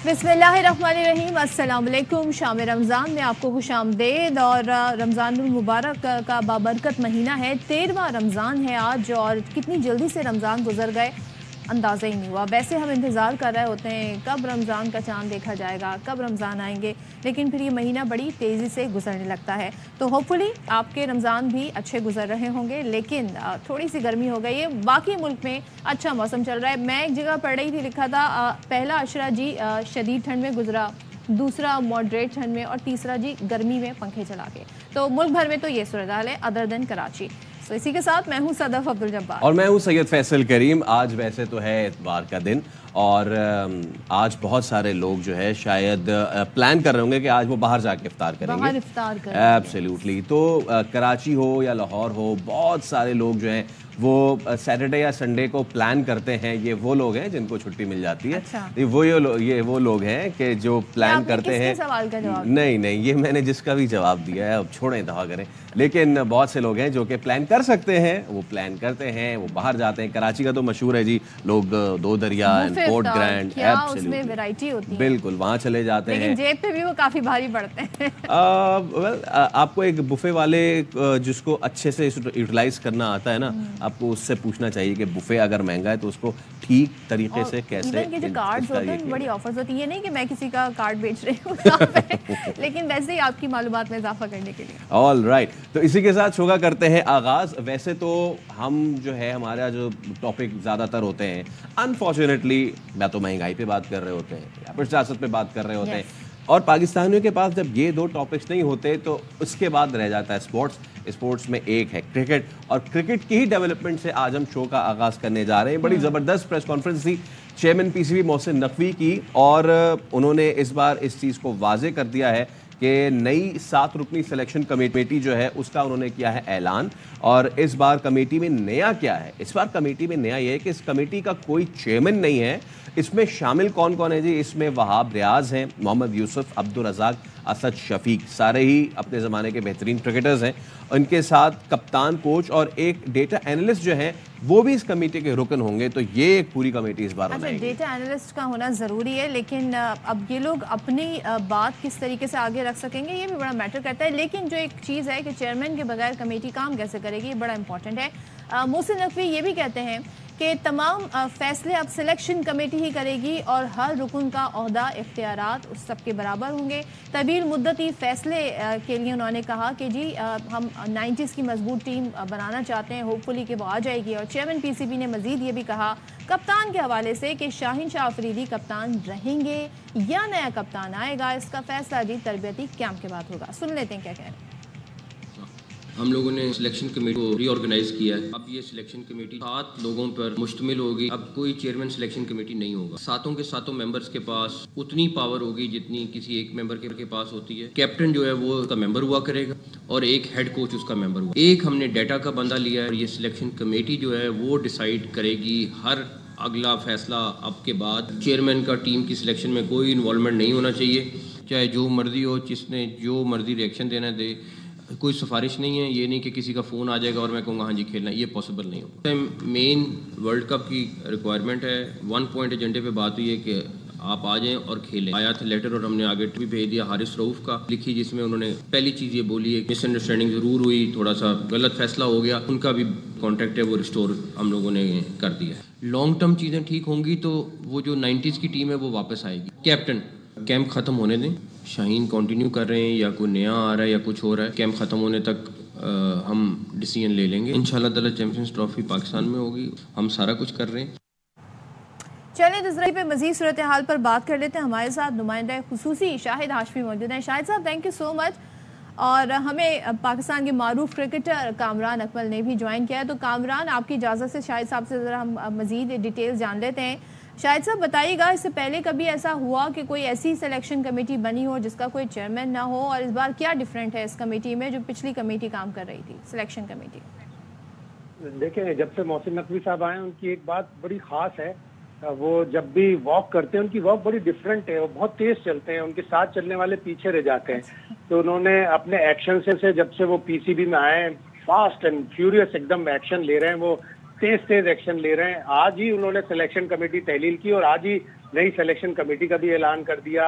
बिस्मिल्लाहिर्रहमानिर्रहीम, अस्सलाम वालेकुम। शाम रमज़ान में आपको खुशामदीद। और रमज़ानुल मुबारक का बाबरकत महीना है, 13वां रमज़ान है आज, और कितनी जल्दी से रमज़ान गुजर गए अंदाज़ा ही नहीं हुआ। वैसे हम इंतज़ार कर रहे होते हैं कब रमज़ान का चाँद देखा जाएगा, कब रमज़ान आएंगे, लेकिन फिर ये महीना बड़ी तेज़ी से गुजरने लगता है। तो होपफुली आपके रमज़ान भी अच्छे गुजर रहे होंगे, लेकिन थोड़ी सी गर्मी हो गई है। बाकी मुल्क में अच्छा मौसम चल रहा है। मैं एक जगह पढ़ रही थी, लिखा था पहला अशरा जी शदीद ठंड में गुजरा, दूसरा मॉडरेट ठंड में, और तीसरा जी गर्मी में पंखे चला के। तो मुल्क भर में तो ये सूरत हाल है अदर देन कराची। तो इसी के साथ मैं हूं सदफ अब्दुल जब्बार और मैं हूं सैयद फैसल करीम। आज वैसे तो है इतवार का दिन, और आज बहुत सारे लोग जो है शायद प्लान कर रहे होंगे कि आज वो बाहर जाके इफ्तार करेंगे, बाहर इफ्तार करेंगे। एब्सोल्युटली। तो कराची हो या लाहौर हो, बहुत सारे लोग जो हैं वो सैटरडे या संडे को प्लान करते हैं। ये वो लोग हैं जिनको छुट्टी मिल जाती है। अच्छा। ये वो लोग हैं कि जो प्लान करते हैं। सवाल का जवाब नहीं, ये मैंने जिसका भी जवाब दिया है, अब छोड़ें, दवा करें। लेकिन बहुत से लोग हैं जो कि प्लान कर सकते हैं, वो प्लान करते हैं, वो बाहर जाते हैं। कराची का तो मशहूर है जी, लोग दो दरिया एंड पोर्ट ग्रैंड, उसमें वैरायटी होती है, बिल्कुल, वहाँ चले जाते हैं। लेकिन जेब पे भी वो काफी भारी पड़ते हैं। आपको एक बुफे वाले जिसको अच्छे से यूटिलाइज करना आता है ना, आपको उससे पूछना चाहिए कि बुफे अगर महंगा है तो उसको ठीक तरीके से कैसे। इवन के जो कार्ड्स होते हैं बड़ी ऑफर्स होती है, नहीं कि मैं किसी का कार्ड बेच रही हूँ लेकिन वैसे ही आपकी मालूमात में इजाफा करने के लिए। ऑल राइट, तो इसी के साथ शो का करते हैं आगाज। वैसे तो हम जो है, हमारा जो टॉपिक ज्यादातर होते हैं, अनफॉर्चुनेटली या तो महंगाई पे बात कर रहे होते हैं या फिर सियासत पे बात कर रहे होते हैं, और पाकिस्तानियों के पास जब ये दो टॉपिक्स नहीं होते तो उसके बाद रह जाता है स्पोर्ट्स में एक है क्रिकेट, और क्रिकेट की ही डेवलपमेंट से आज हम शो का आगाज करने जा रहे हैं। बड़ी ज़बरदस्त प्रेस कॉन्फ्रेंस थी चेयरमैन पीसीबी मोहसिन नकवी की, और उन्होंने इस बार इस चीज़ को वाजे कर दिया है कि नई 7 रुकनी सिलेक्शन कमेटी जो है उसका उन्होंने किया है ऐलान। और इस बार कमेटी में नया क्या है, इस बार कमेटी में नया ये है कि इस कमेटी का कोई चेयरमैन नहीं है। इसमें शामिल कौन कौन है जी? इसमें वहाब रियाज हैं, मोहम्मद यूसुफ, अब्दुल रज़ाक, असद शफीक, सारे ही अपने ज़माने के बेहतरीन क्रिकेटर्स हैं। उनके साथ कप्तान, कोच और एक डेटा एनालिस्ट जो हैं वो भी इस कमेटी के रुकन होंगे। तो ये एक पूरी कमेटी इस बार बनाएंगे। डेटा एनालिस्ट का होना ज़रूरी है, लेकिन अब ये लोग अपनी बात किस तरीके से आगे रख सकेंगे ये भी बड़ा मैटर करता है। लेकिन जो एक चीज़ है कि चेयरमैन के बगैर कमेटी काम कैसे करेगी, ये बड़ा इंपॉर्टेंट है। मोहसिन नकवी ये भी कहते हैं कि तमाम फैसले अब सिलेक्शन कमेटी ही करेगी, और हर रुकन का ओहदा, इख्तियारात उस सब के बराबर होंगे। तवील मुद्दती फैसले के लिए उन्होंने कहा कि जी हम 90s की मजबूत टीम बनाना चाहते हैं, होपफुली कि वो आ जाएगी। और चेयरमैन पीसीबी ने मजीद ये भी कहा कप्तान के हवाले से कि शाहीन शाह अफरीदी कप्तान रहेंगे या नया कप्तान आएगा, इसका फैसला जी तरबियती कैंप के बाद होगा। सुन लेते हैं क्या कह रहे हैं। हम लोगों ने सिलेक्शन कमेटी को रीऑर्गेनाइज किया है। अब ये सिलेक्शन कमेटी 7 लोगों पर मुश्तमिल होगी। अब कोई चेयरमैन सिलेक्शन कमेटी नहीं होगा। सातों के सातों मेंबर्स के पास उतनी पावर होगी जितनी किसी एक मेंबर के पास होती है। कैप्टन जो है वो उसका मेंबर हुआ करेगा, और एक हेड कोच उसका मेंबर हुआ। एक हमने डाटा का बंदा लिया है, और ये सिलेक्शन कमेटी जो है वो डिसाइड करेगी हर अगला फैसला। अब के बाद चेयरमैन का टीम की सिलेक्शन में कोई इन्वॉल्वमेंट नहीं होना चाहिए, चाहे जो मर्जी हो, जिसने जो मर्जी रिएक्शन देना दे। कोई सिफारिश नहीं है, ये नहीं कि किसी का फ़ोन आ जाएगा और मैं कहूँगा हाँ जी खेलना, ये पॉसिबल नहीं होगा। मेन वर्ल्ड कप की रिक्वायरमेंट है। 1 पॉइंट एजेंडे पे बात हुई है कि आप आ जाएं और खेलें। आया था लेटर, और हमने आगे भी भेज दिया हारिस रऊफ का लिखी, जिसमें उन्होंने पहली चीज़ ये बोली है मिसअंडरस्टैंडिंग ज़रूर हुई, थोड़ा सा गलत फैसला हो गया, उनका भी कॉन्ट्रैक्ट है वो रिस्टोर हम लोगों ने कर दिया है। लॉन्ग टर्म चीज़ें ठीक होंगी तो वो जो 90s की टीम है वो वापस आएगी। कैप्टन कैंप ख़त्म होने दें, शाहीन कंटिन्यू कर रहे हैं या कोई नया आ रहा है या कुछ हो रहा है, कैंप ख़त्म होने तक हम डिसीजन ले लेंगे। इंशाल्लाह ताला चैंपियंस ट्रॉफी पाकिस्तान में होगी, हम सारा कुछ कर रहे हैं। चलिए दूसरे पे मजीद सूरत हाल पर बात कर लेते हैं। हमारे साथ नुमाइंदा खुसूसी शाहिद हाशमी मौजूद हैं। शाहिद साहब, थैंक यू सो मच। और हमें पाकिस्तान के मारूफ क्रिकेटर कामरान अकमल ने भी ज्वाइन किया है। तो कामरान, आपकी इजाज़त से शाहिद साहब से ज़रा हम मजीद डिटेल्स जान लेते हैं। शाहिद साहब बताइएगा, इससे पहले कभी ऐसा हुआ कि कोई ऐसी सिलेक्शन कमेटी बनी हो जिसका कोई चेयरमैन ना हो, और इस बार क्या डिफरेंट है इस कमेटी में जो पिछली कमेटी काम कर रही थी, सिलेक्शन कमेटी? देखिए, जब से मोहसिन नकवी साहब आए उनकी एक बात बड़ी ख़ास है, वो जब भी वॉक करते हैं उनकी वॉक बड़ी डिफरेंट है। वो बहुत तेज चलते हैं, उनके साथ चलने वाले पीछे रह जाते हैं। तो उन्होंने अपने एक्शन से जब से वो पीसीबी में आए, फास्ट एंड फ्यूरियस एकदम एक्शन ले रहे हैं। वो तेज एक्शन ले रहे हैं। आज ही उन्होंने सिलेक्शन कमेटी तहलील की और आज ही नई सिलेक्शन कमेटी का भी ऐलान कर दिया।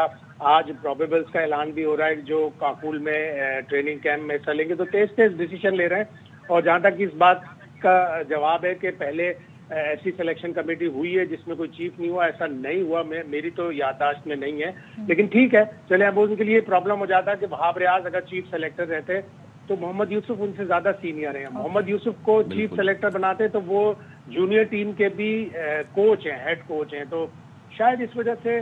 आज प्रोबेबल्स का ऐलान भी हो रहा है जो काकुल में ट्रेनिंग कैंप में हिस्सा लेंगे। तो तेज डिसीजन ले रहे हैं। और जहां तक इस बात का जवाब है कि पहले ऐसी सिलेक्शन कमेटी हुई है जिसमें कोई चीफ नहीं हुआ, ऐसा नहीं हुआ, मेरी तो याददाश्त में नहीं है। लेकिन ठीक है, चले, अब उनके लिए प्रॉब्लम हो जाता है कि वहाब रियाज अगर चीफ सेलेक्टर रहते तो मोहम्मद यूसुफ उनसे ज्यादा सीनियर हैं। मोहम्मद यूसुफ को चीफ सेलेक्टर बनाते तो वो जूनियर टीम के भी कोच हैं, हेड कोच हैं। तो शायद इस वजह से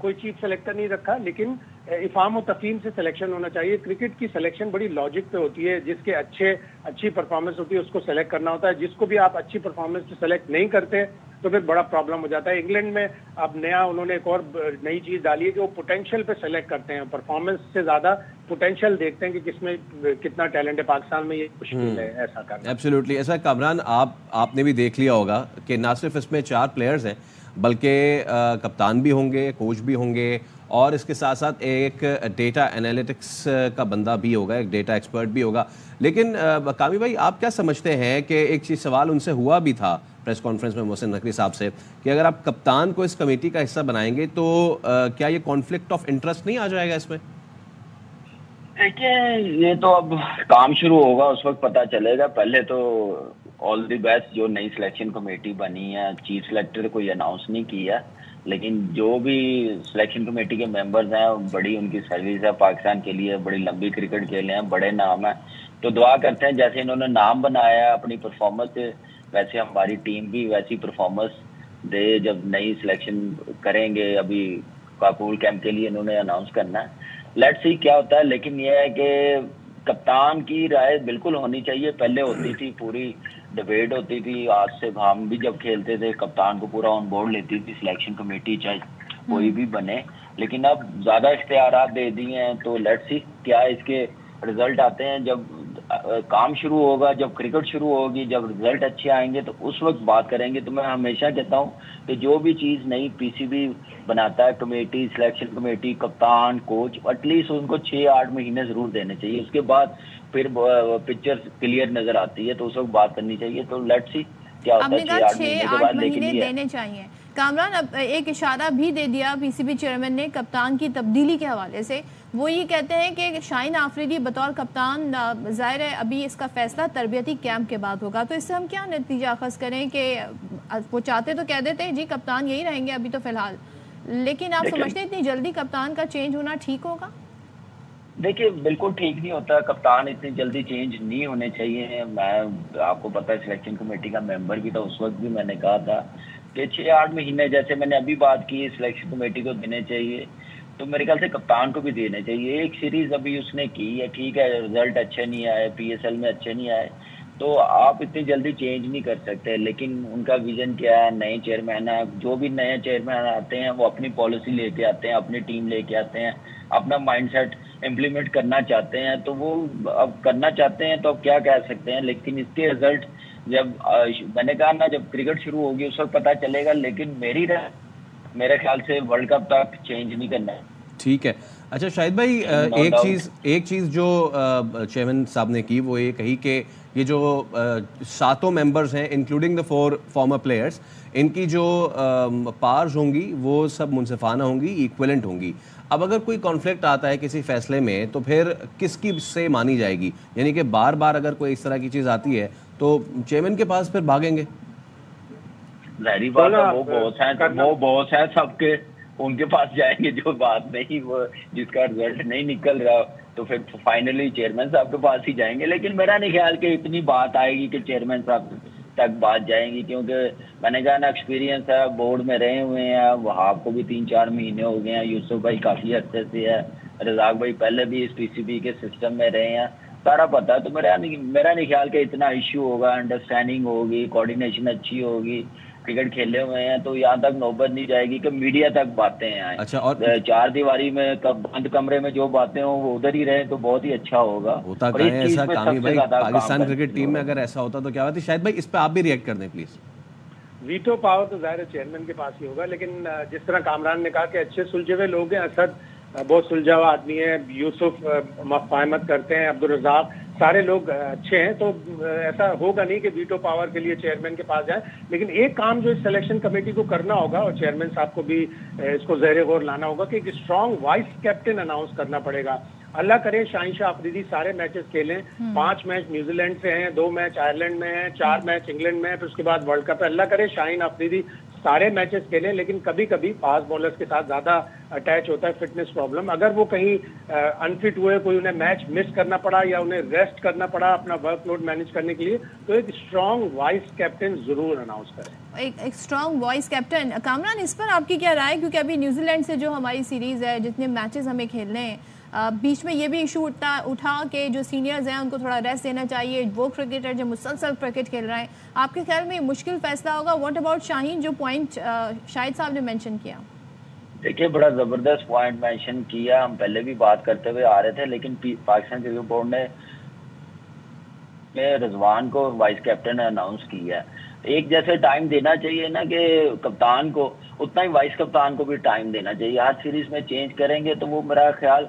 कोई चीफ सेलेक्टर नहीं रखा। लेकिन इफाम और तफहीम से सिलेक्शन होना चाहिए। क्रिकेट की सिलेक्शन बड़ी लॉजिक पे होती है। जिसके अच्छी परफॉर्मेंस होती है उसको सेलेक्ट करना होता है। जिसको भी आप अच्छी परफॉर्मेंस से सेलेक्ट नहीं करते तो फिर बड़ा प्रॉब्लम हो जाता है। इंग्लैंड में अब नया उन्होंने एक और नई चीज डाली है कि वो पोटेंशियल पे सेलेक्ट करते हैं, परफॉर्मेंस से ज्यादा पोटेंशियल देखते हैं कि किसमें कितना टैलेंट है। पाकिस्तान में ये मुश्किल है ऐसा करना। एब्सोल्युटली। ऐसा कामरान आपने भी देख लिया होगा कि ना सिर्फ इसमें 4 प्लेयर्स हैं बल्कि कप्तान भी होंगे, कोच भी होंगे और इसके साथ साथ एक डेटा एनालिटिक्स का बंदा भी होगा, एक डेटा एक्सपर्ट भी होगा। लेकिन कामी भाई, आप क्या समझते हैं कि एक चीज़ सवाल उनसे हुआ भी था प्रेस कॉन्फ्रेंस में मोहसिन नकवी साहब से कि अगर आप कप्तान को इस कमेटी का हिस्सा बनाएंगे तो क्या ये कॉन्फ्लिक्ट ऑफ इंटरेस्ट नहीं आ जाएगा इसमें? देखिए, ये तो अब काम शुरू होगा उस वक्त पता चलेगा। पहले तो ऑल द बेस्ट जो नई सिलेक्शन कमेटी बनी है। चीफ सेलेक्टर कोई अनाउंस नहीं किया, लेकिन जो भी सिलेक्शन कमेटी के मेंबर्स हैं बड़ी उनकी सर्विस है पाकिस्तान के लिए, बड़ी लंबी क्रिकेट खेले हैं, बड़े नाम है। तो दुआ करते हैं जैसे इन्होंने नाम बनाया अपनी परफॉर्मेंस से, वैसे हमारी टीम भी वैसी परफॉर्मेंस दे जब नई सिलेक्शन करेंगे। अभी काकुल कैंप के लिए इन्होंने अनाउंस करना है, लेट्स सी क्या होता है। लेकिन यह है कि कप्तान की राय बिल्कुल होनी चाहिए। पहले होती थी, पूरी डिबेट होती थी। आज से हम भी जब खेलते थे कप्तान को पूरा ऑन बोर्ड लेती थी सिलेक्शन कमेटी, चाहे कोई भी बने। लेकिन अब ज्यादा इख्तियारात दे दिए हैं। तो लेट्स सी क्या इसके रिजल्ट आते हैं। जब काम शुरू होगा, जब क्रिकेट शुरू होगी, जब रिजल्ट अच्छे आएंगे तो उस वक्त बात करेंगे। तो मैं हमेशा कहता हूँ कि जो भी चीज़ नई पीसीबी बनाता है, कमेटी, सिलेक्शन कमेटी, कप्तान, कोच, एटलीस्ट उनको 6-8 महीने जरूर देने चाहिए। उसके बाद फिर पिक्चर क्लियर नजर आती है तो उस वक्त बात करनी चाहिए। तो लेट्स सी क्या होता है 6-8 महीने देने चाहिए। कामरान, अब एक इशारा भी दे दिया पीसीबी चेयरमैन ने कप्तान की तब्दीली के हवाले से। वो ये कहते हैं कि शाहीन आफरीदी बतौर कप्तान, जाहिर है अभी इसका फैसला तरबियती कैंप के बाद होगा। तो इससे हम क्या नतीजा अखज़ करें कि वो चाहते तो कह देते हैं जी कप्तान यही रहेंगे अभी तो फिलहाल, लेकिन आप समझते हैं इतनी जल्दी कप्तान का चेंज होना ठीक होगा? देखिए, बिल्कुल ठीक नहीं होता। कप्तान इतनी जल्दी चेंज नहीं होने चाहिए। मैं, आपको पता है, सिलेक्शन कमेटी का मेंबर भी था। उस वक्त भी मैंने कहा था कि 6-8 महीने जैसे मैंने अभी बात की सिलेक्शन कमेटी को देने चाहिए, तो मेरे ख्याल से कप्तान को भी देने चाहिए। एक सीरीज अभी उसने की है, ठीक है, रिजल्ट अच्छे नहीं आए, PSL में अच्छे नहीं आए, तो आप इतनी जल्दी चेंज नहीं कर सकते। लेकिन उनका विजन क्या है, नए चेयरमैन है, जो भी नए चेयरमैन आते हैं वो अपनी पॉलिसी लेके आते हैं, अपनी टीम लेके आते हैं, अपना माइंडसेट इम्प्लीमेंट करना चाहते हैं। तो वो अब करना चाहते हैं तो अब क्या कह सकते हैं। लेकिन इसके रिजल्ट जब मैंने कहा ना, जब क्रिकेट शुरू होगी उस वक्त पता चलेगा। लेकिन मेरे ख्याल से वर्ल्ड कप तक चेंज नहीं करना है। ठीक है। अच्छा शाहिद भाई, एक चीज़ जो चेयरमैन साहब ने की वो ये कही कि ये जो 7 मेंबर्स हैं इंक्लूडिंग द 4 फॉर्मर प्लेयर्स, इनकी जो पावर्स होंगी वो सब मुनसिफाना होंगी, इक्विवेलेंट होंगी। अब अगर कोई कॉन्फ्लिक्ट आता है किसी फैसले में तो फिर किसकी से मानी जाएगी? यानी कि बार बार अगर कोई इस तरह की चीज़ आती है तो चेयरमैन के पास फिर भागेंगे? जाहिर बात है, वो बॉस है सबके, उनके पास जाएंगे। जो बात नहीं, वो जिसका रिजल्ट नहीं निकल रहा तो फिर फाइनली चेयरमैन साहब के पास ही जाएंगे। लेकिन मेरा नहीं ख्याल कि इतनी बात आएगी कि चेयरमैन साहब तक बात जाएंगी, क्योंकि मैंने कहा ना, एक्सपीरियंस है, बोर्ड में रहे हुए हैं। वहाब को भी 3-4 महीने हो गए हैं, यूसुफ भाई काफी अच्छे से है, रजाक भाई पहले भी इस पीसीबी के सिस्टम में रहे हैं, सारा पता है। तो मेरा नहीं ख्याल कि इतना इश्यू होगा। अंडरस्टैंडिंग होगी, कोऑर्डिनेशन अच्छी होगी, क्रिकेट खेले हुए हैं, तो यहाँ तक नौबत नहीं जाएगी कि मीडिया तक बातें आए। अच्छा, और 4 दीवारी में बंद कमरे में जो बातें हो वो उधर ही रहे तो बहुत ही अच्छा होगा। होता कहीं ऐसा कामी भाई, पाकिस्तान क्रिकेट टीम में अगर ऐसा होता तो क्या बात है? शायद भाई इस पे आप भी रिएक्ट कर दें प्लीज। वीटो पावर तो जाहिर चेयरमैन के पास ही होगा। लेकिन जिस तरह कामरान ने कहा कि अच्छे सुलझे हुए लोग हैं, असद बहुत सुलझा हुआ आदमी है, यूसुफ मफाहमत करते हैं, अब्दुल रज़ाक सारे लोग अच्छे हैं, तो ऐसा होगा नहीं कि वीटो पावर के लिए चेयरमैन के पास जाए। लेकिन एक काम जो इस सिलेक्शन कमेटी को करना होगा, और चेयरमैन साहब को भी इसको ज़ेरे गौर लाना होगा, कि एक स्ट्रांग वाइस कैप्टन अनाउंस करना पड़ेगा। अल्लाह करे शाहीन शाह अफरीदी सारे मैचेस खेलें, 5 मैच न्यूजीलैंड से हैं, 2 मैच आयरलैंड में हैं, 4 मैच इंग्लैंड में है, फिर उसके बाद वर्ल्ड कप है। अल्लाह करे शाहीन अफरीदी सारे मैचेस खेलें, लेकिन कभी कभी फास्ट बॉलर्स के साथ ज्यादा अटैच होता है फिटनेस प्रॉब्लम। अगर वो कहीं अनफिट हुए, कोई उन्हें मैच मिस करना पड़ा या उन्हें रेस्ट करना पड़ा अपना वर्कलोड मैनेज करने के लिए, तो एक स्ट्रांग वाइस कैप्टन जरूर अनाउंस करें। एक स्ट्रांग वाइस कैप्टन। कामरान, इस पर आपकी क्या राय? क्योंकि अभी न्यूजीलैंड से जो हमारी सीरीज है, जितने मैचेस हमें खेलने हैं, बीच में ये भी इशू उठा कि जो सीनियर्स हैं उनको थोड़ा रेस्ट देना चाहिए, वो क्रिकेटर जो मुसलसल क्रिकेट खेल रहे हैं, आपके ख्याल में ये मुश्किल फैसला होगा? व्हाट अबाउट शाहीन, जो पॉइंट शाहिद साहब ने मेंशन किया? देखिए, बड़ा ज़बरदस्त पॉइंट मेंशन किया, हम पहले भी बात करते हुए आ रहे थे, लेकिन पाकिस्तान क्रिकेट बोर्ड ने रिजवान को वाइस कैप्टन अनाउंस किया है। एक जैसे टाइम देना चाहिए ना कि कप्तान को, उतना ही वाइस कप्तान को भी टाइम देना चाहिए। हर सीरीज में चेंज करेंगे तो वो मेरा ख्याल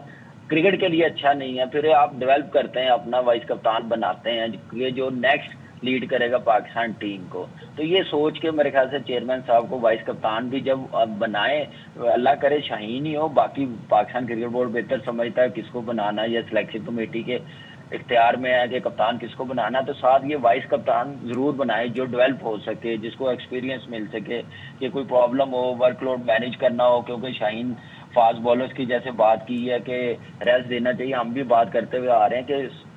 क्रिकेट के लिए अच्छा नहीं है। फिर आप डेवलप करते हैं, अपना वाइस कप्तान बनाते हैं ये जो नेक्स्ट लीड करेगा पाकिस्तान टीम को। तो ये सोच के मेरे ख्याल से चेयरमैन साहब को वाइस कप्तान भी जब बनाए, अल्लाह करे शाहीन ही हो, बाकी पाकिस्तान क्रिकेट बोर्ड बेहतर समझता है किसको बनाना, या सिलेक्शन कमेटी के इख्तियार में है कि कप्तान किसको बनाना, तो साथ ये वाइस कप्तान जरूर बनाए जो डेवलप हो सके, जिसको एक्सपीरियंस मिल सके, कि कोई प्रॉब्लम हो, वर्कलोड मैनेज करना हो। क्योंकि शाहीन फास्ट बॉलर्स की जैसे बात की है कि रेस्ट देना चाहिए, हम भी बात करते हुए आ रहे हैं कि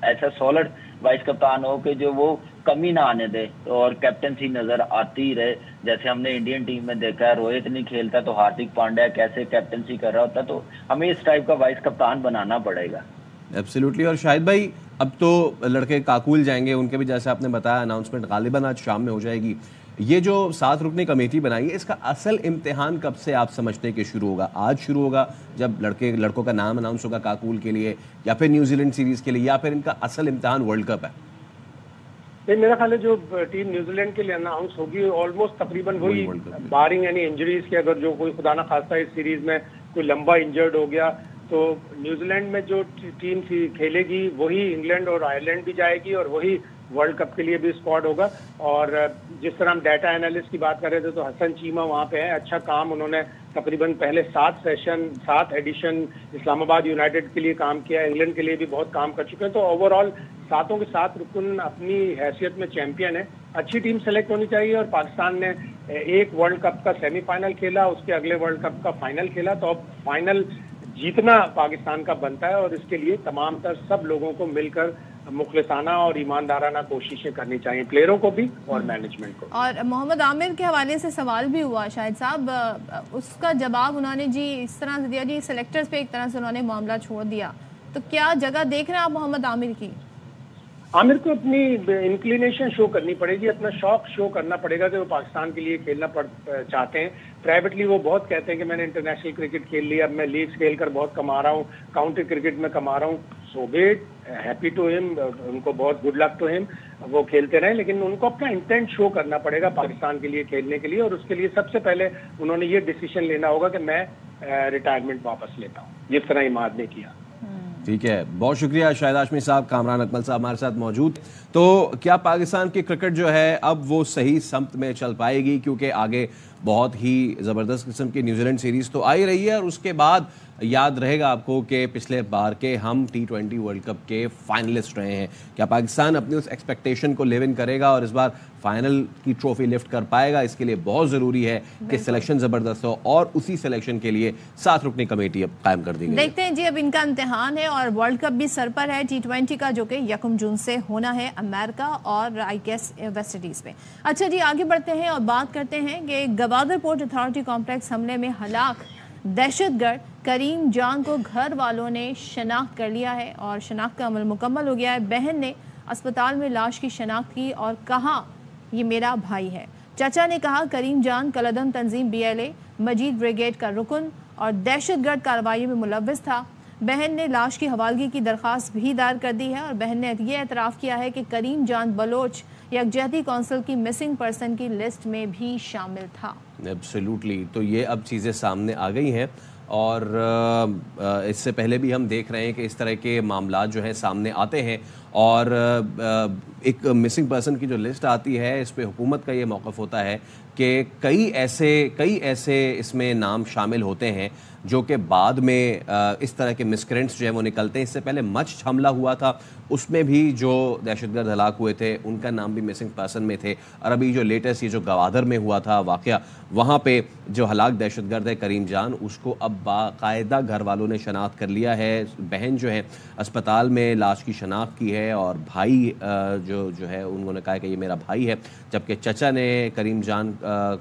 ऐसा सॉलिड वाइस कप्तान हो कि जो वो कमी ना आने दे और कैप्टनसी नजर आती ही रहे। जैसे हमने इंडियन टीम में देखा है, रोहित नहीं खेलता तो हार्दिक पांड्या कैसे कैप्टनसी कर रहा होता, तो हमें इस टाइप का वाइस कप्तान बनाना पड़ेगा। एब्सोल्युटली। और शाहिद भाई, अब तो लड़के काकुल जाएंगे, उनके भी जैसे आपने बताया अनाउंसमेंट गालिबन आज शाम में हो जाएगी। ये जो 7 रुकनी कमेटी बनाई है, इसका असल इम्तिहान कब से आप समझते हैं कि शुरू होगा? आज शुरू होगा जब लड़कों का नाम अनाउंस होगा काकुल के लिए, या फिर न्यूजीलैंड सीरीज के लिए, या फिर इनका असल इम्तिहान वर्ल्ड कप है? मेरा ख्याल है जो टीम न्यूजीलैंड के लिए अनाउंस होगी ऑलमोस्ट तकरीबन वही, बारिंग एनी इंजरीज के, अगर जो कोई खुदा ना खास्ता इस सीरीज में कोई लंबा इंजर्ड हो गया, तो न्यूजीलैंड में जो टीम खेलेगी वही इंग्लैंड और आयरलैंड भी जाएगी, और वही वर्ल्ड कप के लिए भी स्क्वाड होगा। और जिस तरह हम डाटा एनालिस्ट की बात कर रहे थे, तो हसन चीमा वहाँ पे है, अच्छा काम उन्होंने तकरीबन पहले 7 एडिशन इस्लामाबाद यूनाइटेड के लिए काम किया, इंग्लैंड के लिए भी बहुत काम कर चुके हैं। तो ओवरऑल 7 के 7 रुकन अपनी हैसियत में चैंपियन है। अच्छी टीम सेलेक्ट होनी चाहिए, और पाकिस्तान ने एक वर्ल्ड कप का सेमीफाइनल खेला, उसके अगले वर्ल्ड कप का फाइनल खेला, तो अब फाइनल जीतना पाकिस्तान का बनता है, और इसके लिए तमाम तर सब लोगों को मिलकर मुखलिसाना और ईमानदाराना कोशिशें करनी चाहिए, प्लेयरों को भी और मैनेजमेंट को। और मोहम्मद आमिर के हवाले से सवाल भी हुआ शाहिद साहब, उसका जवाब उन्होंने जी इस तरह से दिया, जी सेलेक्टर्स पे एक तरह से उन्होंने मामला छोड़ दिया, तो क्या जगह देख रहे हैं आप मोहम्मद आमिर की? आमिर को अपनी इंक्लिनेशन शो करनी पड़ेगी, अपना शौक शो करना पड़ेगा कि वो पाकिस्तान के लिए खेलना चाहते हैं। प्राइवेटली वो बहुत कहते हैं कि मैंने इंटरनेशनल क्रिकेट खेल लिया, अब मैं लीग्स खेलकर बहुत कमा रहा हूँ, काउंटी क्रिकेट में कमा रहा हूँ। So be it, happy to him, उनको बहुत गुड लक टू हिम, वो खेलते रहे, लेकिन उनको अपना इंटेंट शो करना पड़ेगा पाकिस्तान के लिए खेलने के लिए। और उसके लिए सबसे पहले उन्होंने ये डिसीजन लेना होगा कि मैं रिटायरमेंट वापस लेता हूँ, जिस तरह इमाद ने किया। ठीक है, बहुत शुक्रिया शाहिद हाशमी साहब, कामरान अकमल साहब हमारे साथ मौजूद। तो क्या पाकिस्तान की क्रिकेट जो है अब वो सही समत में चल पाएगी? क्योंकि आगे बहुत ही ज़बरदस्त किस्म की न्यूजीलैंड सीरीज़ तो आई रही है, और उसके बाद याद रहेगा आपको कि पिछले बार के हम T20 वर्ल्ड कप के फाइनलिस्ट रहे हैं। क्या पाकिस्तान अपनी उस एक्सपेक्टेशन को लिव इन करेगा और इस बार फाइनल की ट्रॉफी लिफ्ट कर पाएगा? इसके लिए बहुत ज़रूरी है कि सिलेक्शन ज़बरदस्त हो, और उसी सिलेक्शन के लिए 7 रुकनी कमेटी अब कायम कर दी गई। देखते हैं जी, अब इनका इम्तिहान है, और वर्ल्ड कप भी सर पर है T20 का, जो कि 1 जून से होना है अमेरिका और आई गेस वेस्ट इंडीज में। अच्छा जी, आगे बढ़ते हैं और बात करते हैं कि गवादर पोर्ट अथॉरिटी कॉम्प्लेक्स हमले में हलाक दहशतगर्द करीम जान को घर वालों ने शनाख्त कर लिया है, और शनाख्त का अमल मुकम्मल हो गया है। बहन ने अस्पताल में लाश की शनाख्त की और कहा ये मेरा भाई है। चाचा ने कहा करीम जान कलदम तंजीम BLA मजीद ब्रिगेड का रुकन और दहशतगर्द कार्रवाई में मुलव्वस था। बहन ने लाश की हवालगी की दरख्वास्त भी दायर कर दी है, और बहन ने यह एतराफ़ किया है कि करीम जान बलोच यकजहती कौंसिल की मिसिंग पर्सन की लिस्ट में भी शामिल था। एब्सोल्युटली। तो ये अब चीज़ें सामने आ गई हैं, और इससे पहले भी हम देख रहे हैं कि इस तरह के मामला जो हैं सामने आते हैं, اور ایک مسنگ پرسن کی جو لسٹ آتی ہے اس پہ حکومت کا یہ موقف ہوتا ہے کہ کئی ایسے اس میں نام شامل ہوتے ہیں جو کہ بعد میں اس طرح کے مسکرینٹس جو ہیں وہ نکلتے ہیں. اس سے پہلے مچھ حملہ ہوا تھا, اس میں بھی جو دہشت گرد ہلاک ہوئے تھے ان کا نام بھی مسنگ پرسن میں تھے. اور ابھی جو لیٹسٹ یہ جو گوادر میں ہوا تھا واقعہ, وہاں پہ جو ہلاک دہشت گرد ہے کریم جان, اس کو اب باقاعدہ گھر والوں نے شناخت کر لیا ہے. بہن جو ہے اسپتال میں لاش کی شناخت کی ہے, اور بھائی جو ہے انہوں نے کہا کہ یہ میرا بھائی ہے, جبکہ چچا نے کریم جان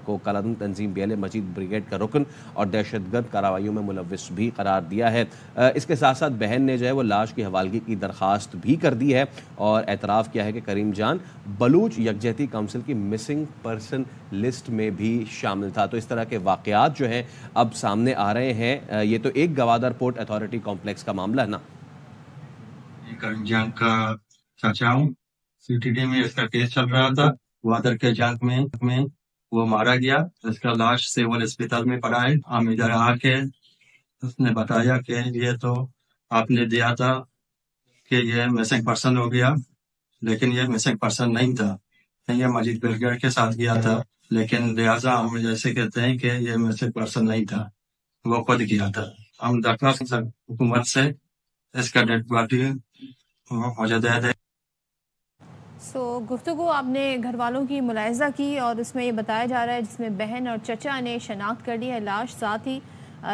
کو کالعدم تنظیم بیل مجید بریگیڈ کا رکن اور دہشت گرد کارروائیوں میں ملوث بھی قرار دیا ہے. اس کے ساتھ ساتھ بہن نے جو ہے وہ لاش کی حوالگی کی درخواست بھی کر دی ہے اور اعتراف کیا ہے کہ کریم جان بلوچ یکجہتی کونسل کی مسنگ پرسن لسٹ میں بھی شامل تھا. تو اس طرح کے واقعات جو ہیں اب سامنے آ رہے ہیں. یہ تو ایک گوادر پورٹ اتھارٹی کمپلیکس کا معاملہ ہے نا. کریم جان کا چاچا ہوں, CTD میں اس کا کیس چل رہا تھا. گوادر کے جنگ میں وہ مارا گیا, اس کا لاش سول اسپتال میں پڑا ہے. ہم ادھر آ کے اس نے بتایا کہ یہ تو آپ نے دیا تھا کہ یہ مسنگ پرسن ہو گیا, لیکن یہ مسنگ پرسن نہیں تھا, یہ مجید بریگیڈ کے ساتھ گیا تھا. لیکن لہٰذا ہم جیسے کہتے ہیں کہ یہ مسنگ پرسن نہیں تھا, وہ خود کیا تھا. ہم درخواست حکومت سے اس کا ڈیڈ باڈی مجھے دے دے. گفتگو آپ نے گھر والوں کی ملاحظہ کی اور اس میں یہ بتایا جا رہا ہے جس میں بہن اور چچا نے شناخت کر لی ہے لاش, ساتھ ہی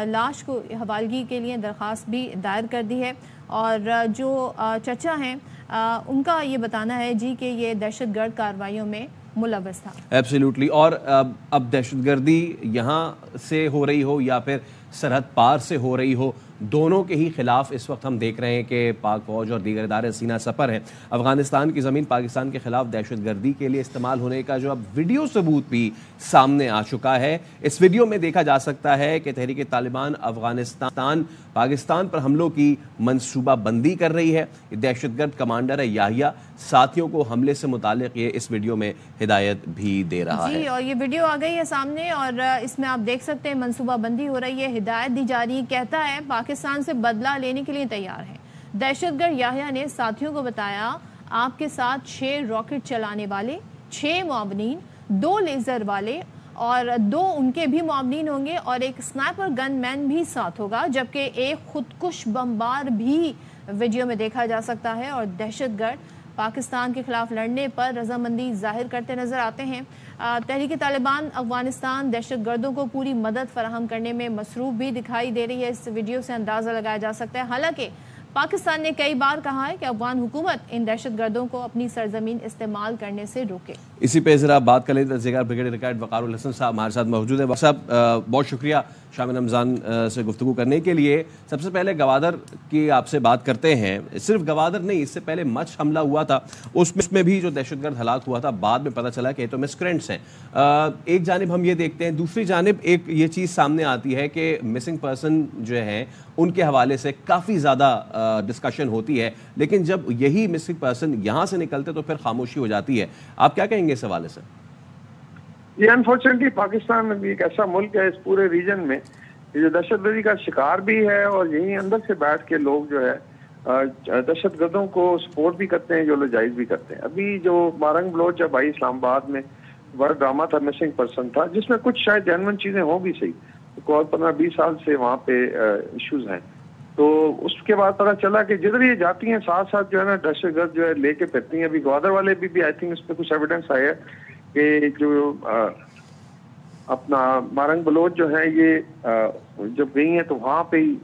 لاش کو حوالگی کے لیے درخواست بھی دائر کر دی ہے. اور جو چچا ہیں ان کا یہ بتانا ہے جی کہ یہ دہشت گرد کارروائیوں میں ملوث تھا. ایبسلیوٹلی. اور اب دہشت گردی یہاں سے ہو رہی ہو یا پھر سرحد پار سے ہو رہی ہو, دونوں کے ہی خلاف اس وقت ہم دیکھ رہے ہیں کہ پاک فوج اور دیگر ادارے سینہ سپر ہیں. افغانستان کی زمین پاکستان کے خلاف دہشت گردی کے لیے استعمال ہونے کا جو اب ویڈیو ثبوت بھی سامنے آ چکا ہے. اس ویڈیو میں دیکھا جا سکتا ہے کہ تحریک طالبان افغانستان پاکستان پر حملوں کی منصوبہ بندی کر رہی ہے. دہشت گرد کمانڈر ہے یاحییٰ, ساتھیوں کو حملے سے متعلق یہ اس ویڈیو میں ہدایت بھی دے رہا ہے. جی, اور یہ ویڈیو آ گئی ہے سامنے اور اس میں آپ دیکھ سکتے ہیں منصوبہ بندی ہو رہی ہے, ہدایت دی جا رہی ہے. کہتا ہے پاکستان سے بدلہ لینے کے لیے تیار ہے. دہشت گرد یاحییٰ نے ساتھیوں کو بتایا آپ کے ساتھ 6 راکٹ چلانے والے, 6 معاونین, 2 لیزر والے اور 2 ان کے بھی معاونین ہوں گے اور ایک سنائپر گن مین بھی ساتھ ہوگا, جبکہ ایک خودکش بمبار بھی ویڈیو میں دیکھا جا سکتا ہے. اور دہشت گرد پاکستان کے خلاف لڑنے پر رضامندی ظاہر کرتے نظر آتے ہیں. تحریک طالبان افغانستان دہشت گردوں کو پوری مدد فراہم کرنے میں مصروف بھی دکھائی دے رہی ہے. اس ویڈیو سے اندازہ لگایا جا سکتا ہے. حالانکہ پاکستان نے کئی بار کہا ہے کہ افغان حکومت ان دہشت گردوں کو اپنی سرزمین استعمال کرنے سے روکے. اسی پہ ذرا بات کر لیتے ہیں. بریگیڈ ریٹائرڈ وقار الحسن صاحب ہمارے ساتھ موجود ہیں. صاحب بہت شکریہ شاہ رمضان سے گفتگو کرنے کے لیے. سب سے پہلے گوادر کی آپ سے بات کرتے ہیں. صرف گوادر نہیں, اس سے پہلے مچھ حملہ ہوا تھا, اس میں بھی جو دہشت گرد ہلاک ہوا تھا, بعد میں پتہ چلا کہ یہ تو مسکرینٹس ہیں. ایک جانب ہم یہ دیکھتے ہیں, دوسری جانب ایک یہ چیز سامنے آتی ہے کہ مسنگ پرسن جو ہیں ان کے حوالے سے کافی زیادہ ڈسکشن ہوتی ہے, لیکن جب یہی مسنگ پرسن یہاں سے نکلتے تو پھر خاموشی ہو جاتی ہے. آپ کیا کہیں گے اس حوالے سے؟ یہ انفارچونیٹلی پاکستان بھی ایک ایسا ملک ہے اس پورے ریجن میں جو دہشت گردی کا شکار بھی ہے, اور یہیں اندر سے بیٹھ کے لوگ جو ہے دہشت گردوں کو سپورٹ بھی کرتے ہیں, جو لوگ جائز بھی کرتے ہیں. ابھی جو مارنگ بلوچ جب آئی اسلام آباد میں بڑا ڈرامہ تھا, مسنگ پرسن تھا, جس میں کچھ شاید جینوئن چیزیں ہوں بھی صحیح, اور 15-20 سال سے وہاں پہ ایشوز ہیں. تو اس کے بعد پتا چلا کہ جدھر یہ جاتی ہیں ساتھ ساتھ جو ہے نا دہشت گرد جو ہے لے کے پھرتی ہیں. ابھی گوادر والے بھی آئی تھنک اس پہ کچھ ایویڈنس آیا ہے کہ جو اپنا مارنگ بلوچ جو ہے یہ جب گئی ہیں تو وہاں پہ ہی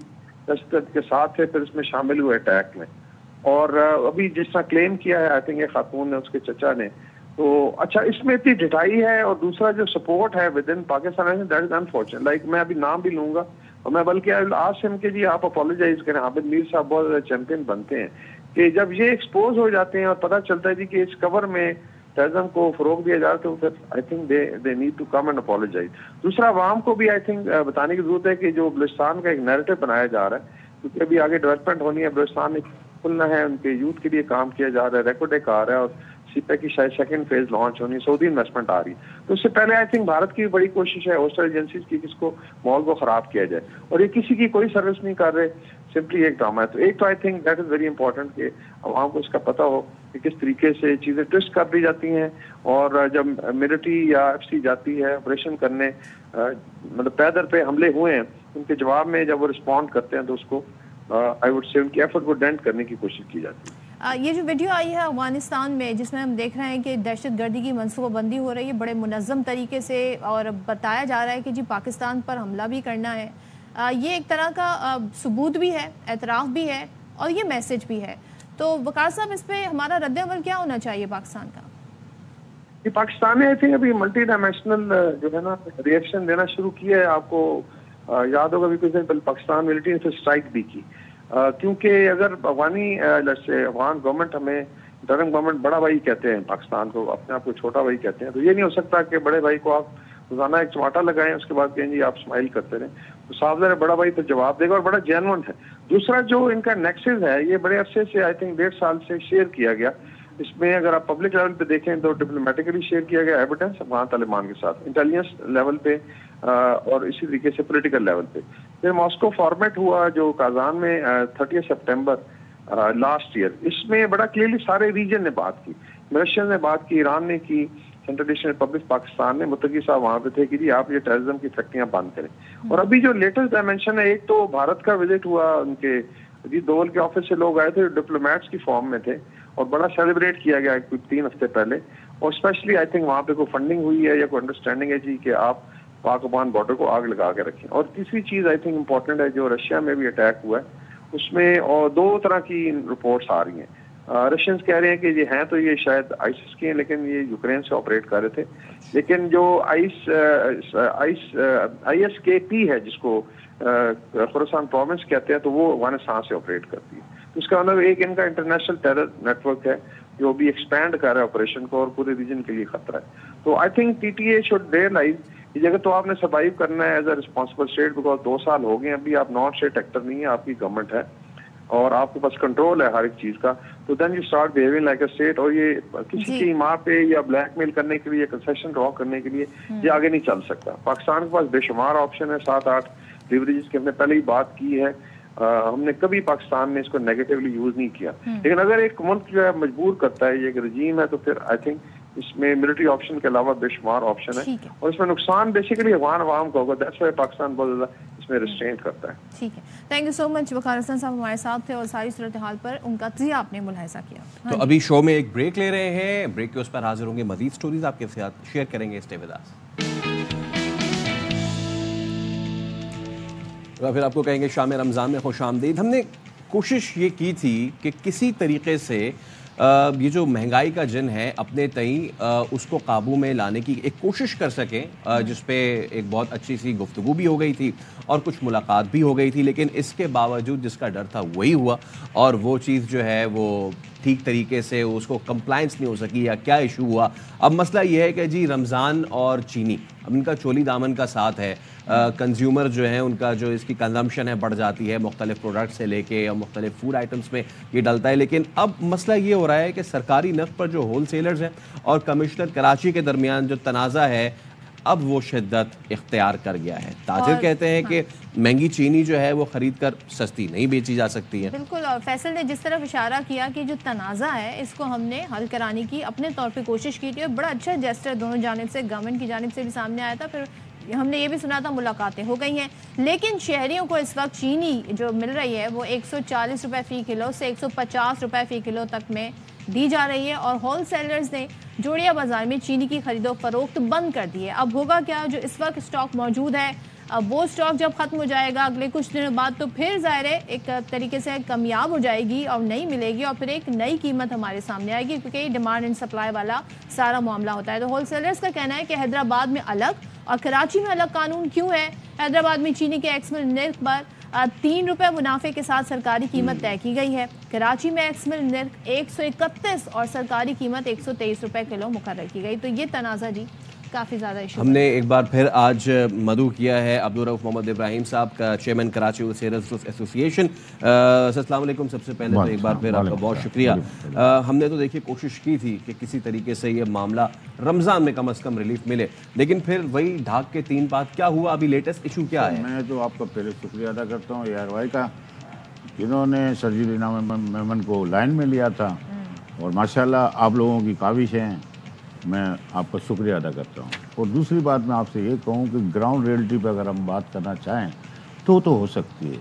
دہشت گرد کے ساتھ تھے, پھر اس میں شامل ہوئے اٹیک میں. اور ابھی جس طرح کلیم کیا ہے آئی تھنک ایک خاتون نے, اس کے چچا نے, تو اچھا اس میں اتنی ڈٹائی ہے. اور دوسرا جو سپورٹ ہے with in Pakistan, that is unfortunate. Like میں ابھی نام بھی لوں گا, اور میں بلکہ آج سے کہ جی آپ اپولوجائز کریں. عابد میر صاحب بہت زیادہ چیمپئن بنتے ہیں کہ جب یہ ایکسپوز ہو جاتے ہیں اور پتہ چلتا ہے جی کہ اس کور میں ٹیررزم کو فروغ دیا جا رہا ہے, تو پھر I think they need to come and apologise. دوسرا عوام کو بھی آئی تھنک بتانے کی ضرورت ہے کہ جو بلوچستان کا ایک نیریٹو بنایا جا رہا ہے, کیونکہ ابھی آگے ڈیولپمنٹ ہونی ہے, بلوچستان میں کھلنا ہے, ان کے یوتھ کے لیے کام کیا جا رہا ہے, ریکارڈ ایک آ رہا ہے, اور سی پی کی شاید 2nd فیز لانچ ہونی, سعودی انویسٹمنٹ آ رہی ہے. تو اس سے پہلے آئی تھنک بھارت کی بڑی کوشش ہے ہوسٹل ایجنسیز کی, کس کو ماحول کو خراب کیا جائے, اور یہ کسی کی کوئی سروس نہیں کر رہے. सिंपली एक ड्रामा है। तो एक तो I think that is very important कि आवाम को इसका पता हो कि किस तरीके से चीजें ट्विस्ट कर दी जाती हैं, और जब मिलिट्री या एफसी जाती है ऑपरेशन करने, मतलब पैदर पे हमले हुए हैं, उनके जवाब में जब वो रिस्पॉन्ड करते हैं तो उसको आई वुड से उनकी एफर्ट को डेंट करने की कोशिश की जाती है। ये जो वीडियो आई है अफगानिस्तान में जिसमें हम देख रहे हैं कि दहशतगर्दी की मनसूबाबंदी हो रही है बड़े मुनज़्ज़म तरीके से, और बताया जा रहा है कि जी पाकिस्तान पर हमला भी करना है, ये एक तरह का सबूत भी है, एतराफ़ भी है, और ये मैसेज भी है। तो वकार साहब, इस पे हमारा रद्द-ए-अमल क्या होना चाहिए पाकिस्तान का? ये पाकिस्तान ने आई थिंक अभी मल्टी डायमेंशनल जो है ना रिएक्शन देना शुरू किया है। आपको याद होगा भी कुछ दिन पहले पाकिस्तान मिलिट्री ने फिर स्ट्राइक भी की, क्योंकि अगर अफगान गवर्नमेंट हमें इंटरिम गवर्नमेंट बड़ा भाई कहते हैं, पाकिस्तान को अपने आप को छोटा भाई कहते हैं, तो ये नहीं हो सकता कि बड़े भाई को आप रोजाना एक चमाटा लगाएं उसके बाद कहें जी आप स्माइल करते रहें। तो साफ ज़ाहिर है बड़ा भाई तो जवाब देगा, और बड़ा जेन्युइन है। दूसरा जो इनका नेक्सस है, ये बड़े अरसे से आई थिंक 1.5 साल से शेयर किया गया। इसमें अगर आप पब्लिक लेवल पे देखें तो डिप्लोमेटिकली शेयर किया गया एविडेंस अफगान तालिबान के साथ, इंटेलिजेंस लेवल पे और इसी तरीके से पॉलिटिकल लेवल पे। फिर मॉस्को फॉर्मेट हुआ जो काजान में 30 सितंबर लास्ट ईयर, इसमें बड़ा क्लियरली सारे रीजन ने बात की, मलेशिया ने बात की, ईरान ने की, सेंट्रल एशियन रिपब्लिक पाकिस्तान ने, मुत्तकी साहब वहां पे थे कि जी आप ये टेररिज्म की फैक्ट्रियां बंद करें। और अभी जो लेटेस्ट डायमेंशन है, एक तो भारत का विजिट हुआ, उनके अजीत दोवल के ऑफिस से लोग आए थे, डिप्लोमेट्स की फॉर्म में थे, और बड़ा सेलिब्रेट किया गया कुछ 3 हफ्ते पहले। और स्पेशली आई थिंक वहां पे कोई फंडिंग हुई है या कोई अंडरस्टैंडिंग है जी कि आप पाक अफगान बॉर्डर को आग लगा के रखें। और तीसरी चीज आई थिंक इम्पोर्टेंट है, जो रशिया में भी अटैक हुआ है उसमें और 2 तरह की रिपोर्ट्स आ रही हैं। रशियंस कह रहे हैं कि ये हैं तो ये शायद आईसिस के हैं, लेकिन ये यूक्रेन से ऑपरेट कर रहे थे। लेकिन जो ISKP है जिसको खुरासान प्रोविंस कहते हैं, तो वो अफगानिस्तान से ऑपरेट करती है। तो इसका मतलब एक इनका इंटरनेशनल टेरर नेटवर्क है जो भी एक्सपैंड कर रहा है ऑपरेशन को, और पूरे रीजन के लिए खतरा है। तो I think TTA should realise इस जगह तो आपने सर्वाइव करना है as a responsible state, because 2 साल हो गए, अभी आप नॉन स्टेट एक्टर नहीं है, आपकी गवर्नमेंट है और आपके पास कंट्रोल है हर एक चीज का। तो then you start behaving like a state. और ये किसी की माँ पे या ब्लैकमेल करने के लिए, कंसेशन ड्रॉ करने के लिए ये आगे नहीं चल सकता। पाकिस्तान के पास बेशुमार ऑप्शन है, 7-8 लिवरेजेस की हमने पहले ही बात की है। हमने कभी पाकिस्तान ने इसको नेगेटिवली यूज नहीं किया। लेकिन अगर एक मुल्क जो है मजबूर करता है, ये एक रजीम है, तो फिर आई थिंक इसमें मिलिट्री ऑप्शन के अलावा बेशुमार ऑप्शन है, और इसमें नुकसान बेसिकली अफगान अवाम का होगा। दैट्स व्हाई पाकिस्तान बहुत ज्यादा इसमें रिस्ट्रेंट करता है। ठीक है, थैंक यू सो मच। वकार हसन साहब हमारे साथ थे और सारी सूरत हाल पर उनका तजिया आपने मुलाहिजा किया। तो अभी शो में एक ब्रेक ले रहे हैं, ब्रेक के उस पर हाजिर होंगे, मजीद स्टोरीज आपके साथ शेयर करेंगे। स्टे विद अस। तो फिर आपको कहेंगे शाम रमज़ान में खुश आमदीद। हमने कोशिश ये की थी कि किसी तरीके से ये जो महंगाई का जिन है अपने तई उसको काबू में लाने की एक कोशिश कर सकें, जिस पे एक बहुत अच्छी सी गुफ्तगू भी हो गई थी और कुछ मुलाकात भी हो गई थी। लेकिन इसके बावजूद जिसका डर था वही हुआ, और वो चीज़ जो है वो ठीक तरीके से उसको कंप्लाइंस नहीं हो सकी, या क्या इशू हुआ। अब मसला ये है कि जी रमज़ान और चीनी, अब इनका चोली दामन का साथ है। कंज्यूमर जो है उनका जो इसकी कंजम्पशन है बढ़ जाती है, मुख्तलिफ प्रोडक्ट से लेके और मुख्तलिफ फूड आइटम्स में ये डलता है। लेकिन अब मसला ये हो रहा है कि सरकारी नर्ख पर जो होल सेलर्स हैं और कमिश्नर कराची के दरमियान जो तनाज़ा है, अब वो शिद्दत इख्तियार कर गया है। ताजिर कहते हैं कि महंगी चीनी जो है वो खरीद कर सस्ती नहीं बेची जा सकती है। बिल्कुल, और फैसल ने जिस तरफ इशारा किया कि जो तनाज़ा है इसको हमने हल कराने की अपने तौर पे कोशिश की थी, और बड़ा अच्छा जेस्टर दोनों जानिब से, गवर्नमेंट की जानिब से भी सामने आया था। फिर हमने ये भी सुना था मुलाकातें हो गई हैं। लेकिन शहरियों को इस वक्त चीनी जो मिल रही है वो 140 रुपये फ़ी किलो से 150 रुपये फ़ी किलो तक में दी जा रही है, और होल सेलर्स ने जोड़िया बाजार में चीनी की खरीदो फरोख्त बंद कर दी है। अब होगा क्या, जो इस वक्त स्टॉक मौजूद है, अब वो स्टॉक जब ख़त्म हो जाएगा अगले कुछ दिनों बाद, तो फिर ज़ाहिर है एक तरीके से कमियाब हो जाएगी और नहीं मिलेगी, और फिर एक नई कीमत हमारे सामने आएगी, क्योंकि डिमांड एंड सप्लाई वाला सारा मामला होता है। तो होल सेलर्स का कहना है कि हैदराबाद में अलग और कराची में अलग कानून क्यों है। हैदराबाद में चीनी के एक्समिल निर्ख पर 3 रुपये मुनाफे के साथ सरकारी कीमत तय की गई है। कराची में एक्समिल निर्ख 131 और सरकारी कीमत 123 रुपये किलो मुकर्रर की गई। तो ये तनाज़ा जी काफ़ी ज़्यादा इशू। हमने एक बार फिर आज मदऊ किया है अब्दुल रऊफ मोहम्मद इब्राहिम साहब का, चेयरमैन कराची सेलर्स एसोसिएशन। अस्सलाम वालेकुम। सबसे पहले तो एक बार फिर आपका बहुत शुक्रिया। हमने तो देखिए कोशिश की थी कि किसी तरीके से ये मामला रमज़ान में कम से कम रिलीफ मिले, लेकिन फिर वही ढाक के 3 बात क्या हुआ, अभी लेटेस्ट इशू क्या है? मैं तो आपका पहले शुक्रिया अदा करता हूँ ARY का, इन्होंने सर्जिलिना मेमन को लाइन में लिया था और माशाल्लाह आप लोगों की काविश है, मैं आपका शुक्रिया अदा करता हूँ। और दूसरी बात मैं आपसे ये कहूँ कि ग्राउंड रियलिटी पर अगर हम बात करना चाहें तो हो सकती है।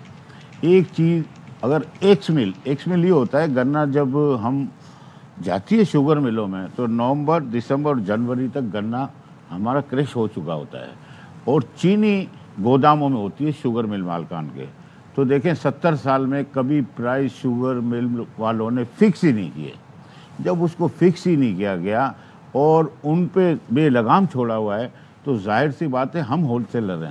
एक चीज़ अगर एक्स मिल ये होता है, गन्ना जब हम जाती है शुगर मिलों में तो नवंबर, दिसंबर और जनवरी तक गन्ना हमारा क्रश हो चुका होता है और चीनी गोदामों में होती है शुगर मिल मालकान के। तो देखें 70 साल में कभी प्राइस शुगर मिल वालों ने फिक्स ही नहीं किए। जब उसको फिक्स ही नहीं किया गया और उन पे बेलगाम छोड़ा हुआ है तो जाहिर सी बात है हम होलसेलर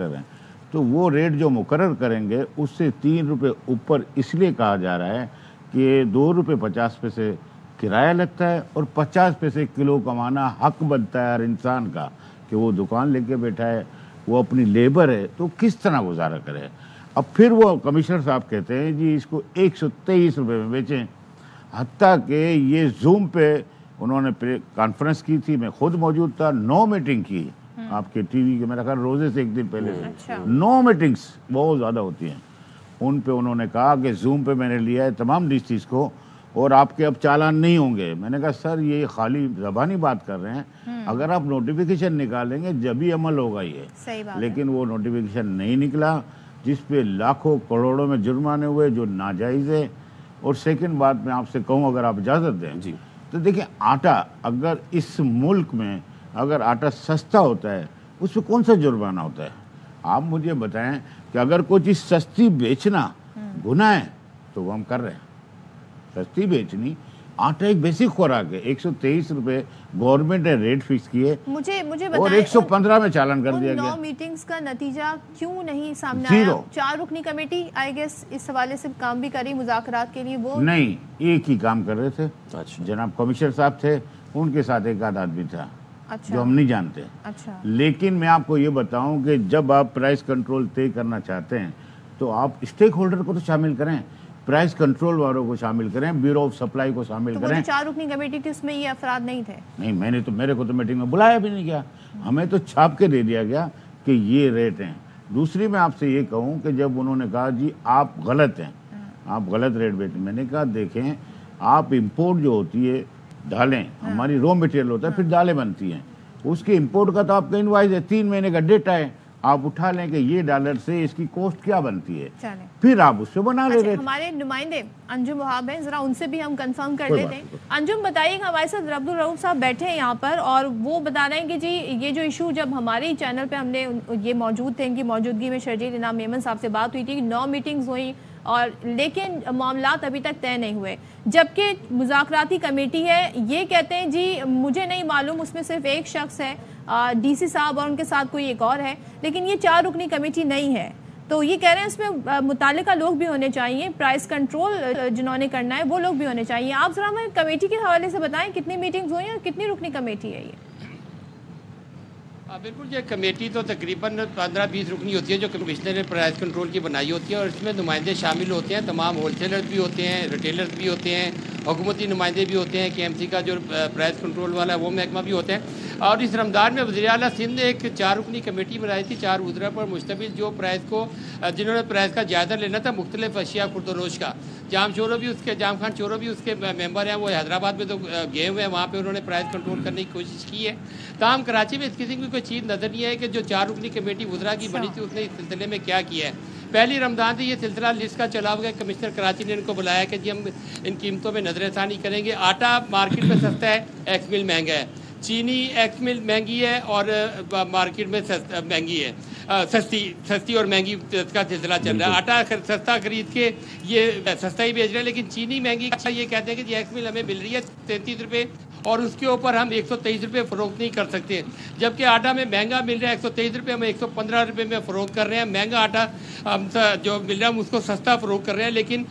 हैं तो वो रेट जो मुकर्रर करेंगे उससे 3 रुपये ऊपर इसलिए कहा जा रहा है कि 2 रुपये 50 पैसे किराया लगता है और 50 पैसे किलो कमाना हक बनता है हर इंसान का कि वो दुकान लेके बैठा है, वो अपनी लेबर है, तो किस तरह गुजारा करे। अब फिर वो कमिश्नर साहब कहते हैं जी इसको 123 रुपये में बेचें, हत्ता कि ये जूम पे उन्होंने कॉन्फ्रेंस की थी, मैं खुद मौजूद था, 9 मीटिंग की आपके टीवी के, मेरा ख्याल रोजे से एक दिन पहले से 9 मीटिंग्स बहुत ज़्यादा होती हैं। उन पे उन्होंने कहा कि जूम पे मैंने लिया है तमाम डिस्ट्रिक्ट को और आपके अब चालान नहीं होंगे। मैंने कहा सर ये खाली ज़बानी बात कर रहे हैं, अगर आप नोटिफिकेशन निकालेंगे जब ही अमल होगा ये। सही बात लेकिन वो नोटिफिकेशन नहीं निकला जिस पे लाखों करोड़ों में जुर्माने हुए जो नाजायज़ है। और सेकंड बात मैं आपसे कहूँ अगर आप इजाज़त दें जी, तो देखिए आटा अगर इस मुल्क में अगर आटा सस्ता होता है उस पर कौन सा जुर्माना होता है? आप मुझे बताएं कि अगर कोई चीज़ सस्ती बेचना गुनाह है तो वो हम कर रहे हैं। सस्ती बेचनी, आटा एक बेसिक खुराक है, 123 रुपये गवर्नमेंट ने रेट फिक्स किए, मुझे और 115 में चालान कर दिया गया। 9 मीटिंग्स का नतीजा क्यों नहीं सामने आया? 4 रुकनी कमेटी आई गेस इस हवाले से काम भी करी मुज़ाकरात के लिए, वो नहीं एक ही काम कर रहे थे। जनाब कमिश्नर साहब थे, उनके साथ एक आध आदमी था जो हम नहीं जानते। लेकिन मैं आपको ये बताऊं कि जब आप प्राइस कंट्रोल तय करना चाहते हैं तो आप स्टेक होल्डर को तो शामिल करें, प्राइस कंट्रोल वालों को शामिल करें, ब्यूरो ऑफ सप्लाई को शामिल करें। 4 रुकनी कमेटी थी उसमें ये अफराद नहीं थे? नहीं, मेरे को तो मीटिंग में बुलाया भी नहीं गया, हमें तो छाप के दे दिया गया कि ये रेट हैं। दूसरी मैं आपसे ये कहूँ कि जब उन्होंने कहा जी आप गलत हैं, आप गलत रेट बेचते, मैंने कहा देखें आप इम्पोर्ट जो होती है दालें, हमारी रॉ मटेरियल होता है, फिर दालें बनती हैं, उसके इंपोर्ट का तो आपका इनवाइस है, 3 महीने का डेटा है, आप उठा लें कि ये डॉलर से इसकी कॉस्ट क्या बनती है, फिर आप उससे बना ले रहे। हमारे नुमाइंदे अंजुम वहाब हैं, जरा उनसे भी हम कंफर्म कर लेते हैं। अंजुम बताइएगा, हमारे साथ अब्दुल रऊफ साहब बैठे हैं यहाँ पर और वो बता रहे हैं कि जी ये जो इशू जब हमारे चैनल पे हमने ये मौजूद थे, इनकी मौजूदगी में शर्जील मेमन साहब से बात हुई थी, 9 मीटिंग्स हुई और लेकिन मामलात अभी तक तय नहीं हुए, जबकि मुज़ाकराती कमेटी है ये कहते हैं जी मुझे नहीं मालूम, उसमें सिर्फ एक शख्स है डीसी साहब और उनके साथ कोई एक और है, लेकिन ये 4 रुकनी कमेटी नहीं है। तो ये कह रहे हैं इसमें मुतालिका लोग भी होने चाहिए, प्राइस कंट्रोल जिन्होंने करना है वो लोग भी होने चाहिए। आप जरा हमें कमेटी के हवाले से बताएं कितनी मीटिंग्स हुई और कितनी रुकनी कमेटी है ये? बिल्कुल, ये कमेटी तो तकरीबन 15-20 रुकनी होती है जो कमिश्नर ने प्राइस कंट्रोल की बनाई होती है और इसमें नुमाइंदे शामिल होते हैं, तमाम होलसेलर्स भी होते हैं, रिटेलर्स भी होते हैं, हुकूमती नुमाइंदे भी होते हैं, KMC का जो प्राइस कंट्रोल वाला है वो महकमा भी होते हैं। और इस रमज़ान में वज़ीर आला सिंध ने एक 4 रुकनी कमेटी बनाई थी, 4 वज़रा पर मुश्तमिल, जो प्राइस को जिन्होंने प्राइस का जायज़ा लेना था मुख्तलिफ अशिया खुर्दनोश का। जाम खान चोरो भी उसके मेंबर हैं, वो हैदराबाद में तो गए हुए हैं, वहाँ पे उन्होंने प्राइस कंट्रोल करने की कोशिश की है। ताहम कराची में इस किस्म की कोई चीज़ नज़र नहीं है कि जो 4 रुकनी कमेटी वज़रा की बनी थी उसने इस सिलसिले में क्या किया है। पहली रमज़ान से ये सिलसिला लिस्ट का चला हुआ है, कमिश्नर कराची ने इनको बुलाया कि जी हम इन कीमतों में नज़रसानी करेंगे। आटा मार्केट में सस्ता है, एक्स मिल महंगा है, चीनी एक्स मिल महंगी है और मार्केट में महंगी है, सस्ती और महंगी का सिलसिला चल रहा है। आटा सस्ता खरीद के ये सस्ता ही बेच रहे हैं, लेकिन चीनी महंगी। ये कहते हैं कि जी एक्स मिल हमें मिल रही है 33 रुपये और उसके ऊपर हम 123 रुपये फ़रोख्त नहीं कर सकते, जबकि आटा में महंगा मिल रहा है 123 रुपये, हम 115 रुपये में फ़रोख्त कर रहे हैं। महंगा आटा जो मिल रहा है हम उसको सस्ता फ़रोख्त कर रहे हैं। लेकिन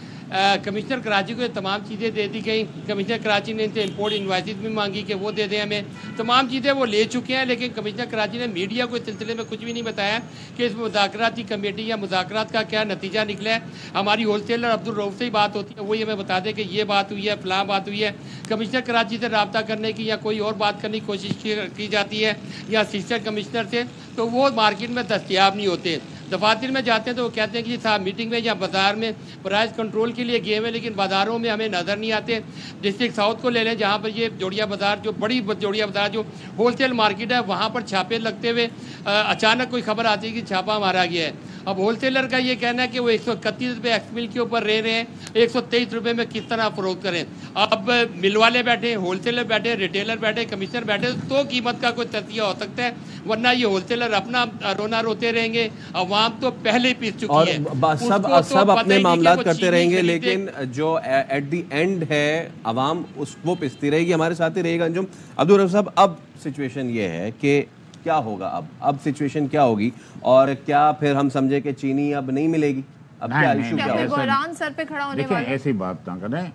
कमिश्नर कराची को ये तमाम चीज़ें दे दी गई। कमिश्नर कराची ने इनसे इंपोर्ट इन्वाइसेस भी मांगी कि वो दे दें हमें, तमाम चीज़ें वो ले चुके हैं। लेकिन कमिश्नर कराची ने मीडिया को इस सिलसिले में कुछ भी नहीं बताया कि इस मुज़ाकराती कमेटी या मुज़ाकरात का क्या नतीजा निकला है। हमारी होलसेलर अब्दुल रऊफ से ही बात होती है, वही हमें बता दें कि ये बात हुई है, फलां बात हुई है। कमिश्नर कराची से रब्ता करने की या कोई और बात करने की कोशिश की जाती है या असिस्टेंट कमिश्नर से, तो वो मार्केट में दस्तयाब नहीं होते। दफातर में जाते हैं तो वो कहते हैं कि साहब मीटिंग में या बाजार में प्राइस कंट्रोल के लिए गए हुए, लेकिन बाज़ारों में हमें नज़र नहीं आते। डिस्ट्रिक्ट साउथ को ले लें, जहाँ पर ये जोड़िया बाज़ार, जो बड़ी जोड़िया बाज़ार जो होलसेल मार्केट है, वहाँ पर छापे लगते हुए अचानक कोई खबर आती है कि छापा मारा गया है। अब होलसेलर का ये कहना है कि वो 131 रुपये एक्स मिल के ऊपर रह रहे हैं, 123 रुपये में किस तरह फरोख्त करें। अब मिल वाले बैठे, होलसेलर बैठे, रिटेलर बैठे, कमिश्नर बैठे, तो कीमत का कोई तस्वीर हो सकता है, वरना ये होलसेलर अपना रोना रोते रहेंगे। अवाम तो पहले ही पिस चुकी है, सब अपने मामलात करते रहेंगे, लेकिन जो एट द एंड है अवाम वो पिसती रहेगी, हमारे साथ ही रहेगा। अंजुम अब्दुल रऊफ साहब, अब सिचुएशन ये है कि क्या होगा, अब सिचुएशन क्या होगी, और क्या फिर हम समझे कि चीनी अब नहीं मिलेगी? अब क्या इशू क्या होगा? सर पे खड़ा होने वाला है? ऐसी बात ना करें,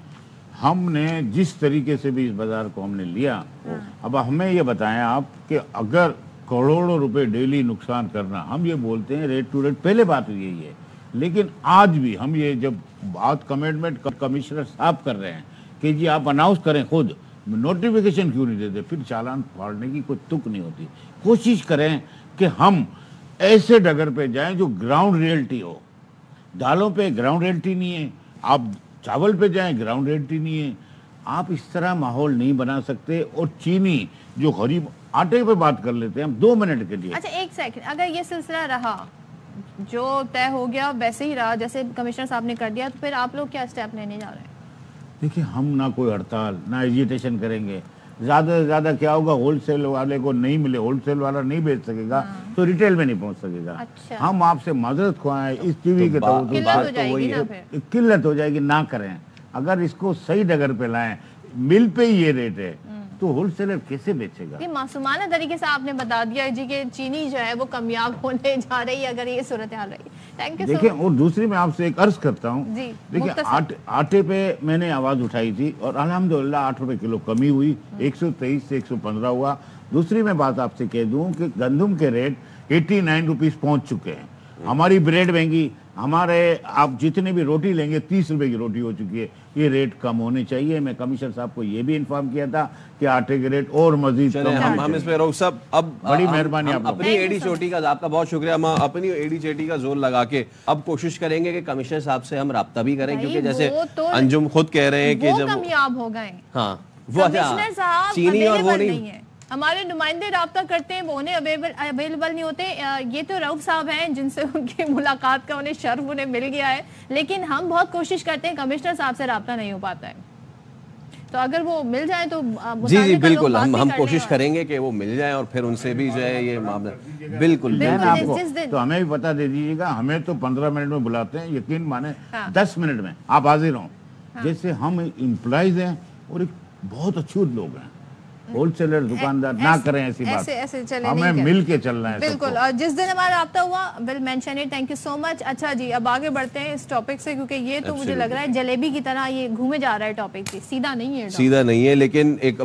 हमने जिस तरीके से भी इस बाजार को हमने लिया, अब हमें ये बताएं आप कि अगर करोड़ों रुपए डेली नुकसान करना, हम ये बोलते हैं रेट टू रेट, पहले बात यही है, लेकिन आज भी हम ये जब बात कमिटमेंट कमिश्नर साहब कर रहे हैं कि जी आप अनाउंस करें खुद, नोटिफिकेशन क्यों नहीं देते, फिर चालान फाड़ने की कोई तुक नहीं होती। कोशिश करें कि हम ऐसे डगर पे जाएं जो ग्राउंड रियलिटी हो। दालों पे ग्राउंड रियलिटी नहीं है, आप चावल पे जाएं ग्राउंड रियलिटी नहीं है। आप इस तरह माहौल नहीं बना सकते। और चीनी जो गरीब, आटे पे बात कर लेते हैं हम 2 मिनट के लिए। अच्छा एक सेकंड, अगर ये सिलसिला रहा जो तय हो गया वैसे ही रहा जैसे कमिश्नर साहब ने कर दिया, तो फिर आप लोग क्या स्टेप लेने जा रहे हैं? देखिए, हम ना कोई हड़ताल ना एजिटेशन करेंगे। ज़्यादा से ज़्यादा क्या होगा, होलसेल वाले को नहीं मिले, होलसेल वाला नहीं बेच सकेगा तो रिटेल में नहीं पहुंच सकेगा। अच्छा। हम आपसे मदद खुआएं इस टीवी के तौर पर, बात तो वही है, किल्लत हो जाएगी। ना करें, अगर इसको सही डगर पे लाएं, मिल पे ही ये रेट है तो होलसेलर कैसे बेचेगा? ये मासूमाना तरीके से आपने बता दिया जी कि चीनी जो है वो कामयाब होने जा रही है अगर ये सूरत हाल रही। Thank you. देखिए, और दूसरी मैं आपसे एक अर्ज करता हूँ, देखिए आटे पे मैंने आवाज उठाई थी और अल्हम्दुलिल्लाह 8 रुपए किलो कमी हुई, 123 से 115 हुआ। दूसरी मैं बात आपसे कह दूं कि गंदम के रेट 89 रुपीज पहुंच चुके हैं। हमारी ब्रेड महंगी, हमारे आप जितने भी रोटी लेंगे 30 रुपए की रोटी हो चुकी है। ये रेट कम होने चाहिए। मैं कमिश्नर साहब को ये भी इन्फॉर्म किया था कि आटे के रेट और मजीद कम। हम इस पे रोक सब, अब बड़ी मेहरबानी आप अपनी एडी चोटी का, आपका बहुत शुक्रिया। हम अपनी एडी चोटी का जोर लगा के अब कोशिश करेंगे कि कमिश्नर साहब से हम राब्ता भी करें, क्योंकि जैसे अंजुम खुद कह रहे हैं कि जब कामयाब हो गए, हाँ वो कमिश्नर साहब चीनी और वो नहीं है, हमारे नुमाइंदे राब्ता करते हैं, वो उन्हें अवेलेबल नहीं होते। ये तो रऊफ साहब हैं जिनसे उनकी मुलाकात का उन्हें शर्फ उन्हें मिल गया है, लेकिन हम बहुत कोशिश करते हैं, कमिश्नर साहब से राब्ता नहीं हो पाता है। तो अगर वो मिल जाए तो जी बिल्कुल हम कोशिश करेंगे कि वो मिल जाए और फिर उनसे भी जो है ये मामला बिल्कुल आपको तो हमें भी बता दे दीजिएगा। हमें तो 15 मिनट में बुलाते हैं, यकीन माने 10 मिनट में आप हाजिर हो। जैसे हम एम्प्लॉइज हैं और एक बहुत अच्छे लोग हैं, होलसेलर दुकानदार, ना करें ऐसी बात। ऐसे चले हमें मिल के चलना है बिल्कुल। और जिस दिन हमारा राब्ता हुआ will mention it. Thank you so much. अच्छा जी, अब आगे बढ़ते हैं इस टॉपिक से, क्योंकि ये तो मुझे लग रहा है जलेबी की तरह ये घूमे जा रहा है टॉपिक से, सीधा नहीं है। सीधा नहीं है, लेकिन एक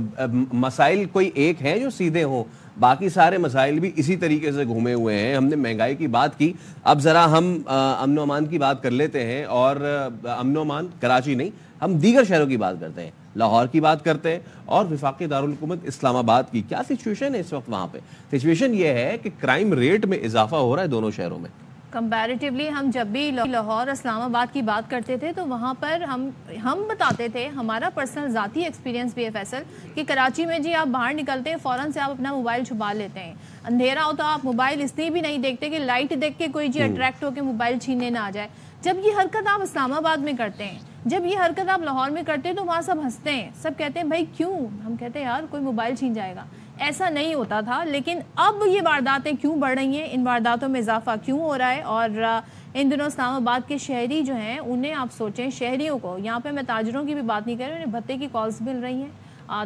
मसाइल कोई एक है जो सीधे हो, बाकी सारे मसाइल भी इसी तरीके से घूमे हुए हैं। हमने महंगाई की बात की, अब जरा हम अमन अमान की बात कर लेते हैं। और अमन अमान कराची नहीं, हम दीगर शहरों की बात करते हैं, लाहौर की बात करते हैं और वफाकी दारुल हुकूमत इस्लामाबाद की। क्या सिचुएशन है इस वक्त वहां पे? सिचुएशन ये है कि क्राइम रेट में इजाफा हो रहा है दोनों शहरों में कंपैरेटिवली। हम जब भी लाहौर इस्लामाबाद की बात करते थे तो वहाँ पर हम बताते थे, हमारा पर्सनल ज़ाती एक्सपीरियंस भी है फैसल, कि कराची में जी आप बाहर निकलते हैं फ़ौरन से आप अपना मोबाइल छुपा लेते हैं। अंधेरा हो तो आप मोबाइल इसलिए भी नहीं देखते कि लाइट देख के कोई जी अट्रैक्ट होकर मोबाइल छीनने ना आ जाए। जब ये हरकत आप इस्लामाबाद में करते हैं, जब ये हरकत आप लाहौर में करते हैं, तो वहाँ सब हंसते हैं, सब कहते हैं भाई क्यों? हम कहते हैं यार कोई मोबाइल छीन जाएगा। ऐसा नहीं होता था, लेकिन अब ये वारदातें क्यों बढ़ रही हैं, इन वारदातों में इजाफा क्यों हो रहा है? और इन दिनों इस्लामाबाद के शहरी जो हैं, उन्हें आप सोचें, शहरियों को, यहाँ पे मैं ताजरों की भी बात नहीं कर रही, उन्हें भत्ते की कॉल्स मिल रही हैं,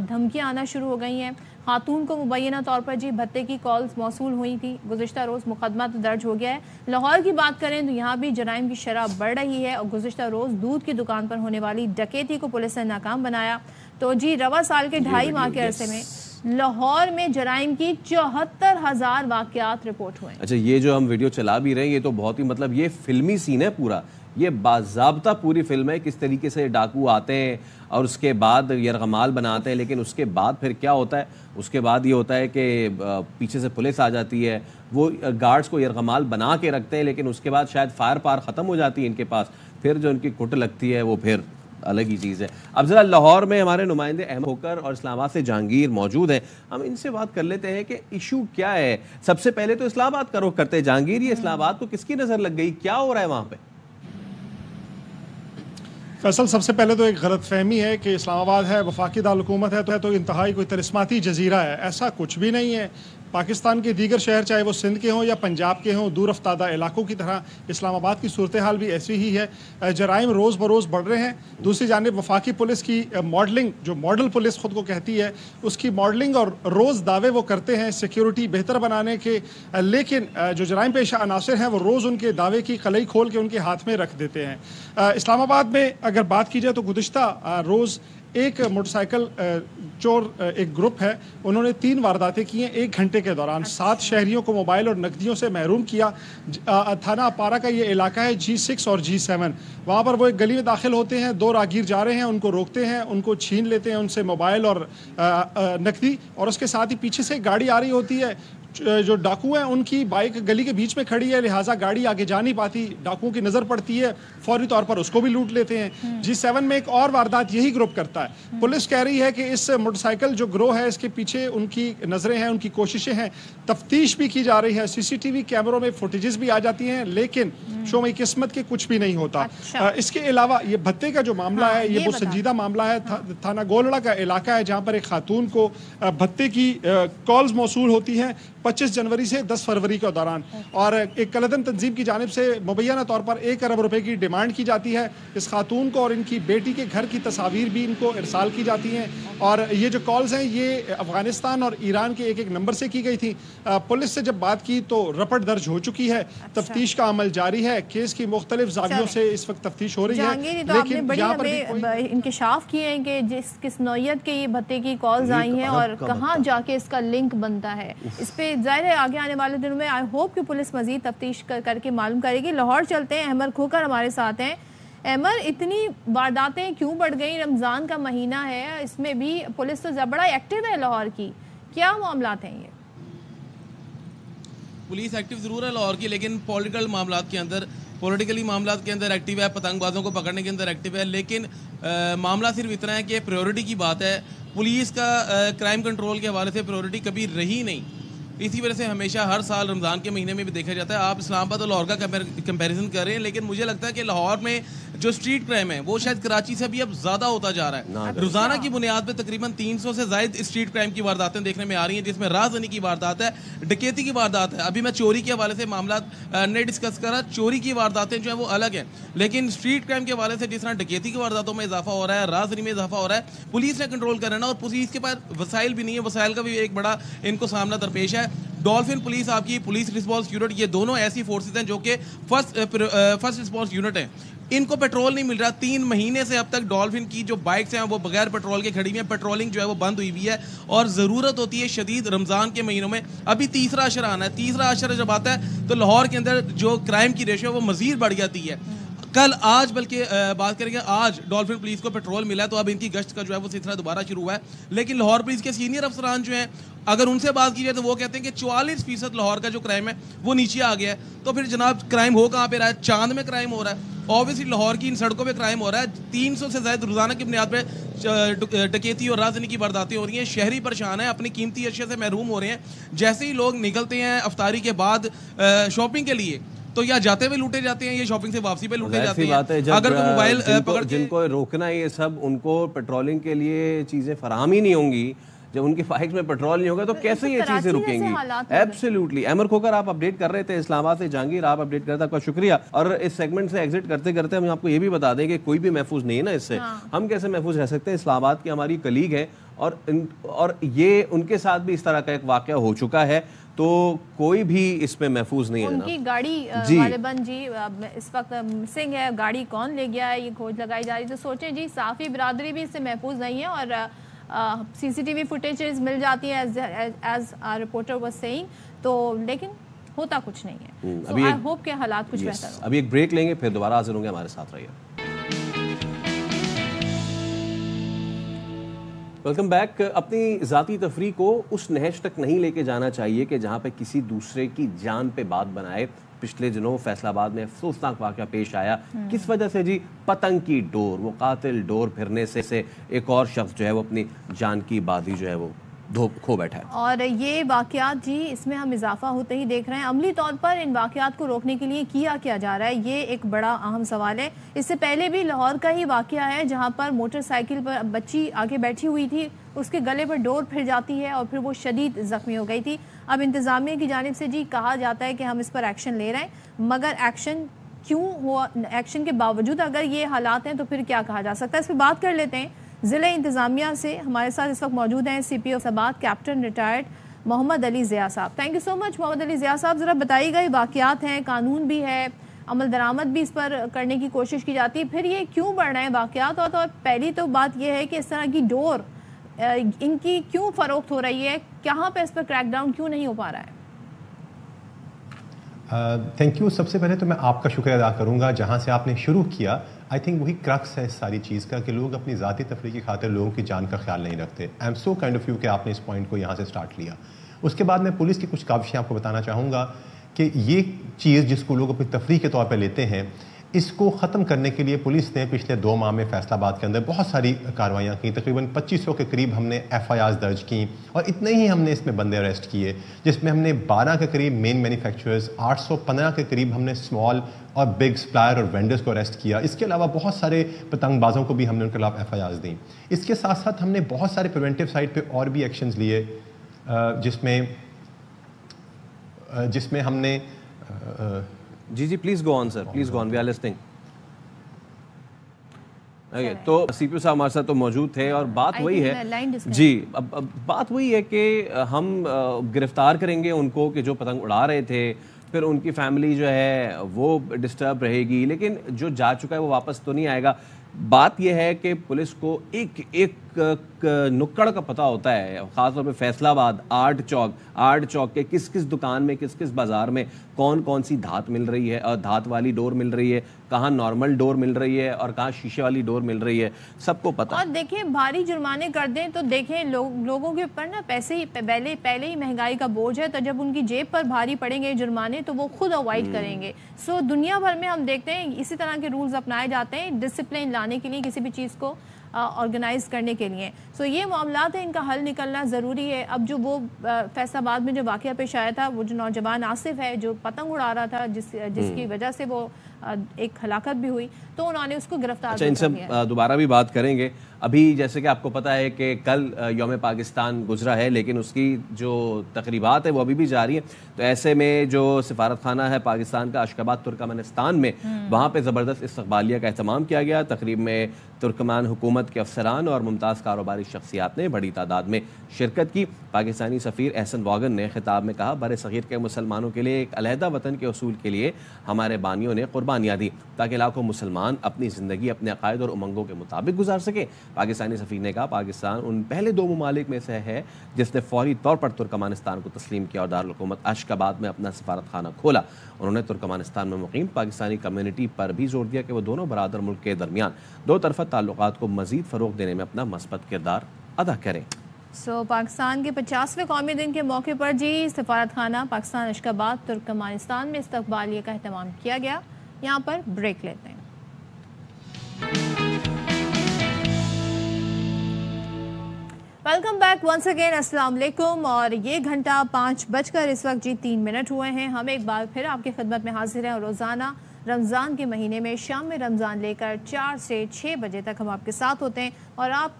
धमकियाँ आना शुरू हो गई हैं। खातून को मुबैना तौर पर जी भत्ते की कॉल्स मौसूल हुई थी। गुज़िश्ता रोज़ मुकदमा तो दर्ज हो गया है। लाहौर की बात करें तो यहाँ भी जराइम की शरह बढ़ रही है और गुज़िश्ता रोज़ दूध की दुकान पर होने वाली डकैती को पुलिस ने नाकाम बनाया। तो जी रवा साल के 2.5 माह के अरसे में लाहौर में जराइम की 74,000 वाक़यात रिपोर्ट हुए। अच्छा, ये जो हम वीडियो चला भी रहे हैं, ये तो बहुत ही मतलब ये फिल्मी सीन है पूरा। یہ باضابطہ پوری فلم ہے کس طریقے سے ڈاکو آتے ہیں اور اس کے بعد یرغمال بناتے ہیں، لیکن اس کے بعد پھر کیا ہوتا ہے؟ اس کے بعد یہ ہوتا ہے کہ پیچھے سے پولیس آ جاتی ہے، وہ گارڈز کو یرغمال بنا کے رکھتے ہیں، لیکن اس کے بعد شاید فائر پار ختم ہو جاتی ہے ان کے پاس، پھر جو ان کی کٹ لگتی ہے وہ پھر الگ ہی چیز ہے۔ اب ذرا لاہور میں ہمارے نمائندے احمد کھوکر اور اسلام آباد سے جہانگیر موجود ہیں، ہم ان سے بات کر لیتے ہیں کہ ایشو کیا ہے۔ سب سے پہلے تو اسلام آباد کا رخ کرتے ہیں۔ جہانگیر، یہ اسلام آباد کو کس کی نظر لگ گئی، کیا ہو رہا ہے وہاں پہ؟ فیصل، سب سے پہلے تو ایک غلط فہمی ہے کہ اسلام آباد ہے وفاقی دارالحکومت ہے تو انتہائی کوئی طلسماتی جزیرہ ہے، ایسا کچھ بھی نہیں ہے۔ پاکستان کے دیگر شہر چاہے وہ سندھ کے ہوں یا پنجاب کے ہوں، دور افتادہ علاقوں کی طرح اسلام آباد کی صورتحال بھی ایسی ہی ہے۔ جرائم روز بروز بڑھ رہے ہیں۔ دوسری جانب وفاقی پولیس کی ماڈلنگ، جو ماڈل پولیس خود کو کہتی ہے، اس کی ماڈلنگ اور روز دعوے وہ کرتے ہیں سیکیورٹی بہتر بنانے کے، لیکن جو جرائم پیشہ عناصر ہیں وہ روز ان کے دعوے کی قلعی کھول کے ان کے ہاتھ میں رکھ دیتے ہیں۔ اسلام آباد میں اگر بات کی جائے تو گزشتہ روز ایک موٹر سائیکل چور ایک گروپ ہے، انہوں نے 3 وارداتیں کی ہیں 1 گھنٹے کے دوران۔ 7 شہریوں کو موبائل اور نقدیوں سے محروم کیا۔ تھانہ اپارہ کا یہ علاقہ ہے G6 اور G7۔ وہاں پر وہ ایک گلی میں داخل ہوتے ہیں، 2 راہگیر جا رہے ہیں، ان کو روکتے ہیں، ان کو چھین لیتے ہیں ان سے موبائل اور نقدی، اور اس کے ساتھ ہی پیچھے سے ایک گاڑی آ رہی ہوتی ہے۔ جو ڈاکو ہیں ان کی بائک گلی کے بیچ میں کھڑی ہے، لہٰذا گاڑی آگے جا نہیں پاتی، ڈاکوؤں کی نظر پڑتی ہے، فوری طور پر اس کو بھی لوٹ لیتے ہیں۔ G7 میں ایک اور واردات یہی گروپ کرتا ہے۔ پولیس کہہ رہی ہے کہ اس موٹر سائیکل جو گروہ ہے اس کے پیچھے ان کی نظریں ہیں، ان کی کوششیں ہیں، تفتیش بھی کی جا رہی ہے، CCTV کیمروں میں فوٹیجز بھی آ جاتی ہیں، لیکن شومی قسمت کے کچھ بھی نہیں ہوتا۔ اس کے علاوہ یہ بھتے کا جو معاملہ ہے یہ بہت سنجیدہ معاملہ ہے۔ تھانہ گولڑا کا علاقہ ہے جہاں پر ایک خاتون کو بھتے کی کالز موصول ہوتی ہیں 25 جنوری سے 10 فروری کے دوران، اور ایک کلدن تنظیم کی جانب سے مبینہ طور پر 1 ارب روپے کی ڈیمانڈ کی جاتی ہے۔ اس خاتون کو اور ان کی بیٹی کے گھر کی تصاویر بھی ان کو ارسال کی جاتی ہیں، اور یہ جو کالز ہیں یہ افغانستان اور ایران کے ایک نمبر سے کی گئی تھی۔ پولیس سے جب بات کی تو رپٹ درج ہو چکی ہے، تفتیش کا عمل جاری ہے، کیس کی مختلف زاویوں سے اس وقت تفتیش ہو رہی ہے، لیکن یہاں پر بھی انکشاف کیے ہیں کہ کس نوعیت کے یہ بھتے کی کالز آئی ہیں اور کہاں جا کے اس کا لنک بنتا ہے۔ اس پہ ظاہر ہے آگے آنے والے دنوں میں آئی ہوپ کہ پولیس مزید تفتیش کر کے معلوم کرے گی۔ لاہور چلتے ہیں، احمد کھوکر ہمارے ساتھ ہیں۔ احمد، اتنی وارداتیں کیوں بڑھ گئی؟ رمضان کا مہینہ ہے، اس میں بھی پولیس تو بڑا ایکٹیو ہے لاہور کی، کیا معاملات ہیں یہ؟ پولیس ایکٹیو ضرور ہے لاہور کی، لیکن پولیٹیکلی معاملات کے اندر ایکٹیو ہے، پتنگ بازوں کو پکڑنے کے اندر ایکٹیو ہے، لیکن معاملہ صرف اتنا ہے کہ پریورٹی کی بات ہے۔ پولیس کا کرائم کنٹرول کے حوالے سے پریورٹی کبھی رہی نہیں، اسی وجہ سے ہمیشہ ہر سال رمضان کے مہینے میں بھی دیکھا جاتا ہے۔ آپ اسلام آباد اور لاہور کا کمپیریزن کر رہے ہیں، لیکن مجھے لگتا ہے کہ لاہور میں جو اسٹریٹ کرائم ہے وہ شاید کراچی سے بھی اب زیادہ ہوتا جا رہا ہے۔ روزانہ کی بنیاد پہ تقریباً 300 سے زائد اسٹریٹ کرائم کی وارداتیں دیکھنے میں آ رہی ہیں، جس میں رازدنی کی واردات ہے، ڈکیتی کی واردات ہے۔ ابھی میں چوری کے حوالے سے معاملات نے ڈسکس کرا، چوری کی وارداتیں جو ہیں وہ الگ ہیں، لیکن اسٹریٹ کرائم کے حوالے سے جس طرح ڈکیتی کی وارداتوں میں اضافہ ہو رہا ہے، رازدنی میں اضافہ ہو رہا ہے، پولیس نے کنٹرول کرنا، اور پولیس کے پاس وسائل بھی نہیں ہے، وسائل کا بھی ایک بڑا ان کو سامنا درپیش ہے۔ ڈولفن پولیس، آپ کی پولیس رسپانس یونٹ، یہ دونوں ایسی فورسز ہیں جو کہ فرسٹ رسپانس یونٹ ہیں، ان کو پیٹرول نہیں مل رہا۔ 3 مہینے سے اب تک ڈولفن کی جو بائکس ہیں وہ بغیر پیٹرول کے کھڑی ہوئی ہیں، پیٹرولنگ جو ہے وہ بند ہوئی ہوئی ہے، اور ضرورت ہوتی ہے شدید رمضان کے مہینوں میں۔ ابھی تیسرا عشر آنا ہے، تیسرا عشر جب آتا ہے تو لاہور کے اندر جو کرائم کی ریشو ہے وہ مزید بڑھ جاتی ہے۔ آج بلکہ بات کریں گے، آج ڈولفن پولیس کو پیٹرول ملا ہے تو اب ان کی گشت کا جو ہے وہ سلسلہ دوبارہ شروع ہوا ہے، لیکن لاہور پولیس کے سینئر افسران جو ہیں اگر ان سے بات کی جائے تو وہ کہتے ہیں کہ 44% لاہور کا جو کرائم ہے وہ نیچے آ گیا ہے۔ تو پھر جناب کرائم ہو کہاں پہ رہا ہے؟ چاند میں کرائم ہو رہا ہے، اوبیسلی لاہور کی ان سڑکوں پہ کرائم ہو رہا ہے۔ 300 سے زائد روزانہ کی بنیاد پہ ڈکیتی اور رازدنی کی وارداتیں ہو رہی ہیں، شہری پریشان ہیں، اپنی قیمتی اشیاء سے محروم ہو رہے ہیں۔ جیسے ہی لوگ نکلتے ہیں افطاری کے بعد شاپنگ کے لیے تو یا جاتے ہوئے لوٹے جاتے ہیں یا شاپنگ سے واپسی پہ لوٹے جاتے ہیں۔ اگر کوئی موبائل پکڑ جن کو روکنا یہ سب، ان کو پیٹرولنگ کے لیے چیزیں فراہم ہی نہیں ہوں گی، جب ان کی بائک میں پیٹرول نہیں ہوگا تو کیسے یہ چیزیں رکیں گی؟ ایبسلیوٹلی۔ احمد کھوکر آپ اپڈیٹ کر رہے تھے اسلام آباد سے، جہانگیر آپ اپڈیٹ کر رہے تھے، آپ کا شکریہ۔ اور اس سیگمنٹ سے ایگزٹ کرتے کرتے ہم آپ کو یہ بھی بتا دیں کہ کوئی بھی محفوظ نہیں ہے نا اس سے، ہم کیسے محفوظ رہ سکتے ہیں؟ اسلام آباد کی ہماری کلیگ ہے اور یہ ان کے ساتھ بھی اس طرح کا ایک واقعہ ہو چکا ہے، تو کوئی بھی اس میں محفوظ نہیں ہے۔ ان کی گاڑی غالباً اس وقت مسنگ ہے، گاڑی کون لے گیا ہے یہ کھوج لگائی جا رہی ہے۔ تو سوچیں جی، صحافی برادری بھی اس سے محفوظ نہیں ہے، اور CCTV فوٹیجز مل جاتی ہیں ایز رپورٹر واز سیئنگ، تو لیکن होता कुछ नहीं है। अभी आई होप के हालात कुछ बेहतर हो। अभी एक ब्रेक लेंगे, फिर दोबारा हाजिर होंगे, हमारे साथ रहिए। Welcome back. अपनी ज़ाती तफरी को उस नहज तक नहीं लेके जाना चाहिए कि जहाँ पे किसी दूसरे की जान पे बात बनाए। पिछले दिनों फैसलाबाद में अफसोसनाक वाक़या पेश आया। किस वजह से जी? पतंग की डोर, वो कातिल डोर फिरने से एक और शख्स जो है वो अपनी जान की बाजी जो है वो खो बैठा है। और ये वाक़यात जी, इसमें हम इजाफा होते ही देख रहे हैं। अमली तौर पर इन वाक़यात को रोकने के लिए किया जा रहा है, ये एक बड़ा अहम सवाल है। इससे पहले भी लाहौर का ही वाक़या है जहाँ पर मोटरसाइकिल पर बच्ची आगे बैठी हुई थी, उसके गले पर डोर फिर जाती है और फिर वो शदीद ज़ख्मी हो गई थी। अब इंतज़ामिया की जानिब से जी कहा जाता है कि हम इस पर एक्शन ले रहे हैं, मगर एक्शन क्यों हुआ? एक्शन के बावजूद अगर ये हालात हैं तो फिर क्या कहा जा सकता है? इस पर बात कर लेते हैं। ज़िले इंतज़ामिया से हमारे साथ इस वक्त मौजूद हैं CPO Faisalabad captain retired Mohammad Ali Zia Sahab. Thank you so much Mohammad Ali Zia Sahab. ज़रा बताइएगा, ये वाक़यात हैं, कानून भी है, अमल दरामद भी इस पर करने की कोशिश की जाती है, फिर ये क्यों बढ़ रहे हैं वाक़यात? और पहली तो बात ये है कि इस तरह की डोर इनकी क्यों फ़रोख्त हो रही है, कहाँ पे इस पर क्रैकडाउन क्यों नहीं हो पा रहा है? Thank you. सबसे पहले तो मैं आपका शुक्रिया अदा करूंगा, जहां से आपने शुरू किया। आई थिंक वही क्रक्स है इस सारी चीज़ का कि लोग अपनी ज़ाती तफरीह की खातिर लोगों की जान का ख्याल नहीं रखते। I am so kind of you कि आपने इस पॉइंट को यहाँ से स्टार्ट लिया। उसके बाद मैं पुलिस की कुछ काविशें आपको बताना चाहूँगा कि ये चीज़ जिसको लोग अपनी तफरीह के तौर पर लेते हैं, इसको ख़त्म करने के लिए पुलिस ने पिछले 2 माह में फैसलाबाद के अंदर बहुत सारी कार्रवाइयाँ की। तकरीबन 2500 के करीब हमने FIRs दर्ज की और इतने ही हमने इसमें बंदे अरेस्ट किए, जिसमें हमने 12 के करीब मेन मैन्युफैक्चरर्स, 815 के करीब हमने स्मॉल और बिग सप्लायर और वेंडर्स को अरेस्ट किया। इसके अलावा बहुत सारे पतंगबाजों को भी हमने उनके खिलाफ FIRs दी। इसके साथ साथ हमने बहुत सारे प्रिवेंटिव साइड पर और भी एक्शंस लिए, जिसमें हमने जी please go on sir, please go on, we are listening. Okay, तो CPO साहब हमारे साथ तो मौजूद थे और बात वही है जी, अब बात वही है कि हम गिरफ्तार करेंगे उनको कि जो पतंग उड़ा रहे थे, फिर उनकी फैमिली जो है वो डिस्टर्ब रहेगी, लेकिन जो जा चुका है वो वापस तो नहीं आएगा। बात यह है कि पुलिस को एक नुक्कड़ का पता होता है, ख़ासतौर पे फैसलाबाद आर्ट चौक के किस किस दुकान में, किस किस बाज़ार में कौन कौन सी धात मिल रही है और धात वाली डोर मिल रही है, कहाँ नॉर्मल डोर मिल रही है और कहाँ शीशे वाली डोर मिल रही है, सबको पता। और देखिए, भारी जुर्माने कर दें तो देखें लोगों के ऊपर ना पैसे ही पहले ही महंगाई का बोझ है, तो जब उनकी जेब पर भारी पड़ेंगे जुर्माने तो वो खुद अवॉइड करेंगे। सो दुनिया भर में हम देखते हैं इसी तरह के रूल्स अपनाए जाते हैं डिसिप्लिन लाने के लिए, किसी भी चीज़ को ऑर्गेनाइज करने के लिए। सो ये मामलात है, इनका हल निकलना ज़रूरी है। अब जो वो फैसलाबाद में जो वाक़या पेश आया था, वो जो नौजवान आसिफ है जो पतंग उड़ा रहा था, जिसकी वजह से वो एक हलाकत भी हुई, तो उन्होंने उसको गिरफ्तार अच्छा, इनसे दोबारा भी बात करेंगे। अभी जैसे कि आपको पता है कि कल यौम पाकिस्तान गुजरा है, लेकिन उसकी जो तकरीबात है वो अभी भी जारी है। तो ऐसे में जो सिफारत खाना है पाकिस्तान का अशकाबाद तुर्कमेनिस्तान में, वहाँ पे ज़बरदस्त इस्तक़बालिया का एहतमाम किया गया। तकरीब में तुर्कमान हुकूमत के अफसरान और मुमताज़ कारोबारी शख्सियात ने बड़ी तादाद में शिरकत की। पाकिस्तानी सफ़ीर एहसन वागन ने खिताब में कहा, बर सग़ीर के मुसलमानों के लिए एक अलहदा वतन के उसूल के लिए हमारे बानियों ने कुर्बानियाँ दी ताकि लाखों मुसलमान अपनी ज़िंदगी अपने अक़ायद और उमंगों के मुताबिक गुजार सकें। पाकिस्तानी सफ़ीर ने कहा, पाकिस्तान उन पहले 2 ममालिक में से है जिसने फौरी तौर पर तुर्कमानिस्तान को तस्लीम किया और दारुल हुकूमत अशकाबाद में अपना सफारत खाना खोला। उन्होंने तुर्कमानिस्तान में मुकीम पाकिस्तानी कम्युनिटी पर भी जोर दिया कि वो दोनों बरादर मुल्क के दरमियान 2 तरफ़ा ताल्लुकात को मज़ीद फ़रोग़ देने में अपना मस्बत किरदार अदा करें। पाकिस्तान के 50वें कौमी दिन के मौके पर जी सफारत खाना पाकिस्तान अशकाबाद तुर्कमानिस्तान में इस्तक़बालिया का एहतमाम किया गया। यहाँ पर ब्रेक लेते हैं। वेलकम बैक वंस अगेन, अस्सलाम वालेकुम। और ये घंटा 5 बजकर इस वक्त जी 3 मिनट हुए हैं। हम एक बार फिर आपकी खिदमत में हाजिर हैं और रोज़ाना रमज़ान के महीने में शाम में रमज़ान लेकर 4 से 6 बजे तक हम आपके साथ होते हैं और आप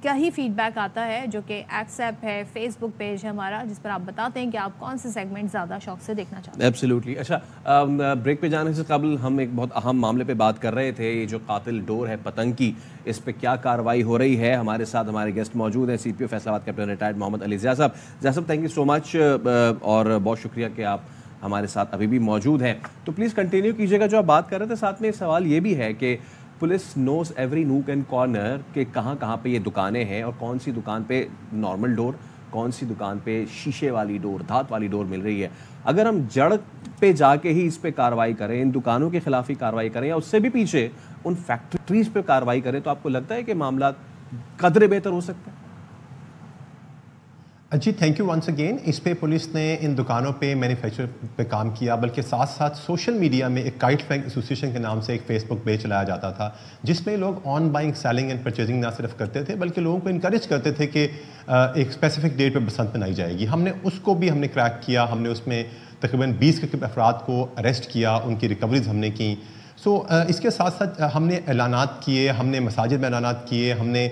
का ही फीडबैक आता है, जो कि एक्सेप है, फेसबुक पेज है हमारा, जिस पर आप बताते हैं कि आप कौन से सेगमेंट ज़्यादा शौक से देखना चाहते हैं। एब्सोल्युटली। अच्छा, ब्रेक पे जाने से कबल हम एक बहुत अहम मामले पे बात कर रहे थे, ये जो कातिल डोर है पतंग की, इस पे क्या कार्रवाई हो रही है। हमारे साथ हमारे गेस्ट मौजूद हैं, CPO Faisalabad captain retired Mohammad Ali Zia साहब। Zia Sahab, thank you so much और बहुत शुक्रिया कि आप हमारे साथ अभी भी मौजूद हैं। तो प्लीज़ कंटिन्यू कीजिएगा जो आप बात कर रहे थे। साथ में एक सवाल ये भी है कि police knows every nook and corner के कहाँ पे ये दुकानें हैं और कौन सी दुकान पे नॉर्मल डोर, کون سی دکان پہ شیشے والی ڈور دھات والی ڈور مل رہی ہے. اگر ہم جڑ پہ جا کے ہی اس پہ کارروائی کریں, ان دکانوں کے خلاف ہی کارروائی کریں یا اس سے بھی پیچھے ان فیکٹریز پہ کارروائی کریں, تو آپ کو لگتا ہے کہ معاملات قدرے بہتر ہو سکتے ہیں؟ جی تھینک یو ونس اگین. اس پہ پولیس نے ان دکانوں پہ مینوفیکچر پہ کام کیا, بلکہ ساتھ ساتھ سوشل میڈیا میں ایک کائٹ فلائنگ ایسوسیشن کے نام سے ایک فیس بک پیج چلایا جاتا تھا, جس میں لوگ on buying, selling and purchasing نہ صرف کرتے تھے بلکہ لوگوں کو انکریج کرتے تھے کہ ایک اسپیسیفک ڈیٹ پہ بسنت منائی جائے گی. ہم نے اس کو بھی کریک کیا. ہم نے اس میں تقریباً 20 کے قریب افراد کو اریسٹ کیا, ان کی ریکوریز ہم نے کی. اس کے ساتھ ساتھ ہم نے اعلانات کیے, ہم نے مساجد میں اعلانات کیے, ہم نے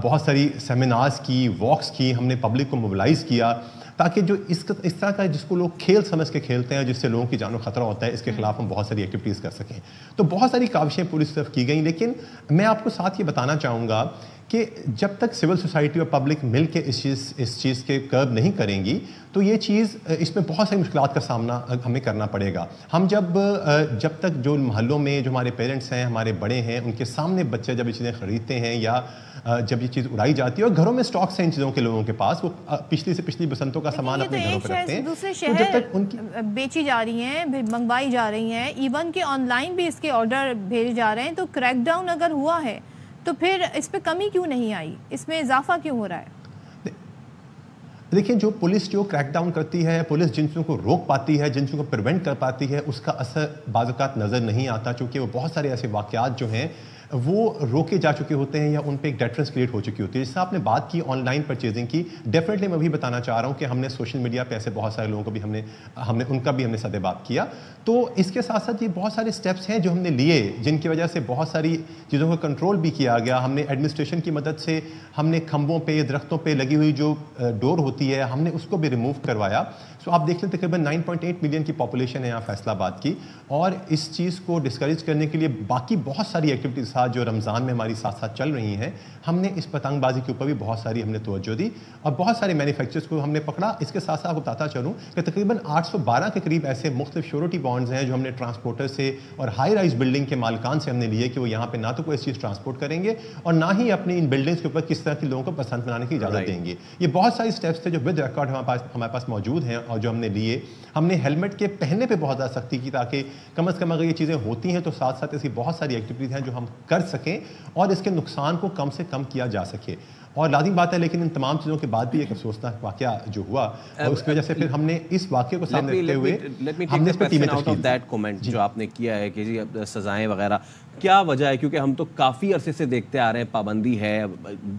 بہت ساری سیمینارز کی, واکس کی, ہم نے پبلک کو موبلائز کیا تاکہ جو اس طرح کا جس کو لوگ کھیل سمجھ کے کھیلتے ہیں, جس سے لوگوں کی جان و خطرہ ہوتا ہے, اس کے خلاف ہم بہت ساری ایکٹیویٹیز کر سکیں. تو بہت ساری کاوشیں پولیس طرف کی گئیں, لیکن میں آپ کو ساتھ یہ بتانا چاہوں گا کہ جب تک سول سوسائٹی اور پبلک مل کے اس چیز کے کرب نہیں کریں گی تو یہ چیز, اس میں بہت ساری مشکلات کا سامنا ہمیں کرنا پڑے گا. ہم جب تک جو محلوں میں جو ہمارے پیرنٹس ہیں, ہمارے بڑے ہیں, ان کے سامنے بچے جب یہ چیزیں خریدتے ہیں یا جب یہ چیز اڑائی جاتی ہے, اور گھروں میں اسٹاکس ہیں ان چیزوں کے لوگوں کے پاس, وہ پچھلی سے پچھلی بسنتوں کا سامان اپنے گھروں پہ رکھتے ہیں, دوسرے شہر بیچی جا رہی ہیں, منگوائی جا رہی ہیں, ایون کہ آن لائن بھی اس کے آرڈر بھیجے جا رہے ہیں. تو کریک ڈاؤن اگر ہوا ہے تو پھر اس پہ کمی کیوں نہیں آئی, اس میں اضافہ کیوں ہو رہا ہے؟ دیکھیں, جو پولیس جو کریک ڈاؤن کرتی ہے, پولیس جن چیزوں کو روک پاتی ہے, جن چیزوں کو پریونٹ کر پاتی ہے, اس کا اثر بعض اوقات نظر نہیں آتا, چونکہ وہ بہت سارے ایسے واقعات جو ہیں وہ روکے جا چکے ہوتے ہیں یا ان پہ ایک ڈیٹرنس کریٹ ہو چکی ہوتی ہے. جس سے آپ نے بات کی آن لائن پرچیزنگ کی, ڈیفینیٹلی میں بھی بتانا چاہ رہا ہوں کہ ہم نے سوشل میڈیا پہ ایسے بہت سارے لوگوں کو بھی ان کا بھی ہم نے صد باب کیا. تو اس کے ساتھ ساتھ یہ بہت سارے اسٹیپس ہیں جو ہم نے لیے, جن کی وجہ سے بہت ساری چیزوں کو کنٹرول بھی کیا گیا. ہم نے ایڈمنسٹریشن کی مدد سے ہم نے کھمبوں پہ, درختوں پہ لگی ہوئی جو ڈور ہوتی ہے, ہم نے اس کو بھی ریموو کروایا. سو آپ دیکھ لیں تقریباً 9.8 ملین کی پاپولیشن ہے یہاں فیصل آباد کی, اور اس چیز کو ڈسکریج کرنے کے لیے باقی بہت ساری ایکٹیویٹیز جو رمضان میں ہماری ساتھ ساتھ چل رہی ہیں, ہم نے اس پتنگ بازی کے اوپر بھی بہت ساری ہم نے توجہ دی اور بہت سارے مینوفیکچررز کو ہم نے پکڑا. اس کے ساتھ ساتھ آپ کو بتاتا چلوں کہ تقریباً 812 کے قریب ایسے مختلف شیورٹی بانڈز ہیں جو ہم نے ٹرانسپورٹر سے اور ہائی رائز بلڈنگ کے مالکان سے ہم نے لیے کہ وہ یہاں پہ نہ تو کوئی چیز ٹرانسپورٹ کریں گے اور نہ ہی اپنی ان بلڈنگس کے اوپر کس طرح کے لوگوں کو پسند بنانے کی اجازت دیں گے. یہ بہت ساری اسٹیپس تھے جو ود ریکارڈ ہمارے پاس موجود ہیں اور جو ہم نے لیے. ہم نے ہیلمٹ کے پہننے پہ بہت زیادہ سختی کی تاکہ کم از کم اگر یہ چیزیں ہوتی ہیں تو ساتھ ساتھ ایسی بہت ساری ایکٹیویٹیز ہیں جو ہم کر سکیں اور اس کے نقصان کو کم سے کم کیا جا سکے. اور لازم بات ہے, لیکن ان تمام چیزوں کے بعد بھی ایک افسوسناک واقعہ جو ہوا, اور اس کی وجہ سے پھر ہم نے اس واقعے کو سامنے رکھتے ہوئے ہم نے اس پہ ٹیمیں تشکیل دی. جو آپ نے کیا ہے کہ جی سزائیں وغیرہ, کیا وجہ ہے؟ کیونکہ ہم تو کافی عرصے سے دیکھتے آ رہے ہیں پابندی ہے,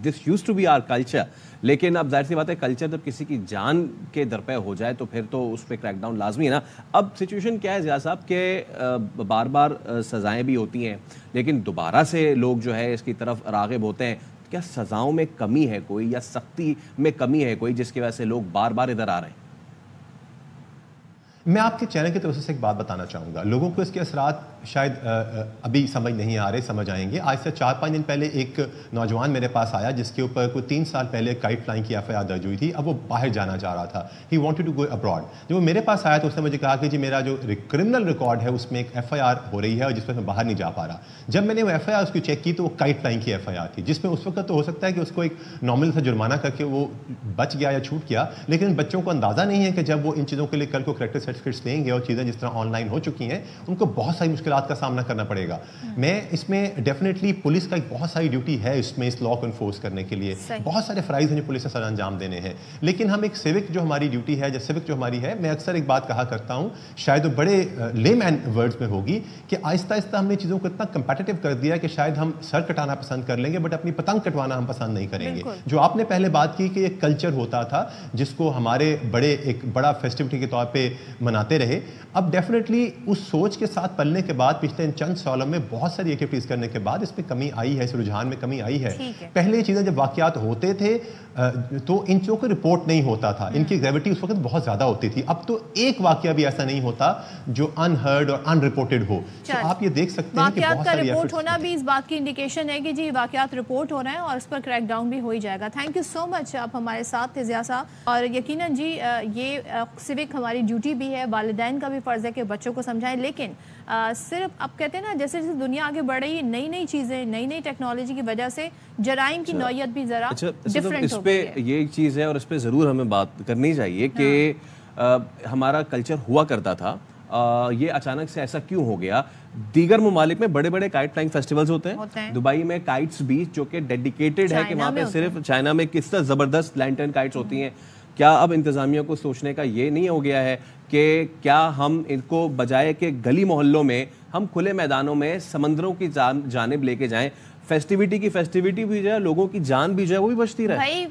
this used to be our culture, لیکن اب ظاہر سی بات ہے کلچر جب کسی کی جان کے درپے ہو جائے تو پھر تو اس پہ کریک ڈاؤن لازمی ہے نا. اب سچویشن کیا ہے ضیاء صاحب کہ بار بار سزائیں بھی ہوتی ہیں لیکن دوبارہ سے لوگ جو ہے اس کی طرف راغب ہوتے ہیں. کیا سزاؤں میں کمی ہے کوئی, یا سختی میں کمی ہے کوئی, جس کی وجہ سے لوگ بار بار ادھر آ رہے ہیں؟ میں آپ کے چینل کی طرف سے ایک بات بتانا چاہوں گا. لوگوں کو اس کے اثرات شاید ابھی سمجھ نہیں آ رہے, سمجھ آئیں گے. آج سے 4-5 دن پہلے ایک نوجوان میرے پاس آیا جس کے اوپر کوئی 3 سال پہلے کائٹ فلائنگ کی FIR درج ہوئی تھی. اب وہ باہر جانا چاہ رہا تھا, he wanted to go abroad. جب وہ میرے پاس آیا تو اس نے مجھے کہا کہ جی میرا جو کرمنل ریکارڈ ہے اس میں ایک FIR ہو رہی ہے اور جس میں میں باہر نہیں جا پا رہا. جب میں نے وہ FIR اس کی چیک کی تو وہ کائٹ فلائنگ کی FIR تھی, جس میں اس وقت تو ہو سکتا ہے کہ اس کو ایک نارمل سا جرمانہ کر کے وہ بچ گیا یا چھوٹ گیا, لیکن ان بچوں کو اندازہ نہیں ہے کہ جب وہ ان چیزوں کے لیے کل کو کریکٹر سرٹیفکیٹس لیں گے اور چیزیں جس طرح آن لائن ہو چکی ہیں ان کو بہت ساری مشکلات کا سامنا کرنا پڑے گا. میں اس میں ڈیفینیٹلی پولیس کا ایک بہت ساری ڈیوٹی ہے اس میں, اس لا کو انفورس کرنے کے لیے بہت سارے فرائض ہیں جو پولیس نے سر انجام دینے ہیں, لیکن ہم ایک سیوک جو ہماری ڈیوٹی ہے, سیوک جو ہماری ہے, میں اکثر ایک بات کہا کرتا ہوں, شاید وہ بڑے لے مین ورڈز میں ہوگی کہ آہستہ آہستہ ہم نے چیزوں کو اتنا کمپیٹیٹو کر دیا کہ شاید ہم سر کٹانا پسند کر لیں گے بٹ اپنی پتنگ کٹوانا ہم پسند نہیں کریں گے. جو آپ نے پہلے بات کی کہ ایک کلچر ہوتا تھا جس کو ہمارے بڑے ایک بڑا فیسٹیوٹی کے طور پہ مناتے رہے, اب ڈیفینیٹلی اس سوچ کے ساتھ پلنے کے بعد پچھلے چند سالوں میں بہت ساری ایکٹیویٹیز کرنے کے بعد اس میں کمی آئی ہے, اس رجحان میں کمی آئی ہے. پہلے یہ چیزیں جب واقعات ہوتے تھے تو ان چیزوں کو رپورٹ نہیں ہوتا تھا, ان کی گریوٹی اس وقت بہت زیادہ ہوتی تھی. اب تو ایک واقعہ بھی ایسا نہیں ہوتا جو انہرڈ اور ان رپورٹڈ ہو. تو آپ یہ دیکھ سکتے ہیں کہ واقعات کا رپورٹ ہونا بھی اس بات کی انڈیکیشن ہے کہ جی واقعات رپورٹ ہو رہے ہیں اور اس پر کریک ڈاؤن بھی ہو ہی جائے گا. تھینک یو سو مچ, آپ ہمارے ساتھ تھے ضیاء صاحب. اور یقیناً جی یہ سیوک ہماری ڈیوٹی بھی ہے ضروری ہے, والدین کا بھی فرض ہے کہ بچوں کو سمجھائیں, لیکن صرف اب کہتے ہیں نا جیسے جیسے دنیا آگے بڑھ رہی ہے, نئی نئی چیزیں, نئی نئی ٹیکنالوجی کی وجہ سے جرائم کی نوعیت بھی ذرا ڈفرینٹ ہو گئی ہے. یہ ایک چیز ہے اور اس پہ ضرور ہمیں بات کرنی چاہیے کہ ہمارا کلچر ہوا کرتا تھا, یہ اچانک سے ایسا کیوں ہو گیا؟ دیگر ممالک میں بڑے بڑے کائٹ فلائنگ فیسٹیولز ہوتے ہیں, دبئی میں کائٹس بیچ جو کہ ڈیڈیکیٹڈ ہے کہ وہاں پہ صرف, چائنا میں کس طرح زبردست لینٹرن کائٹس ہوتی ہیں. کیا اب انتظامیہ کو سوچنے کا یہ نہیں ہو گیا ہے کہ کیا ہم ان کو بجائے کہ گلی محلوں میں ہم کھلے میدانوں میں سمندروں کی جانب لے کے جائیں, فیسٹیوٹی کی فیسٹیوٹی بھی جائے, لوگوں کی جان بھی جائے, وہ بھی بچتی رہے. بھائی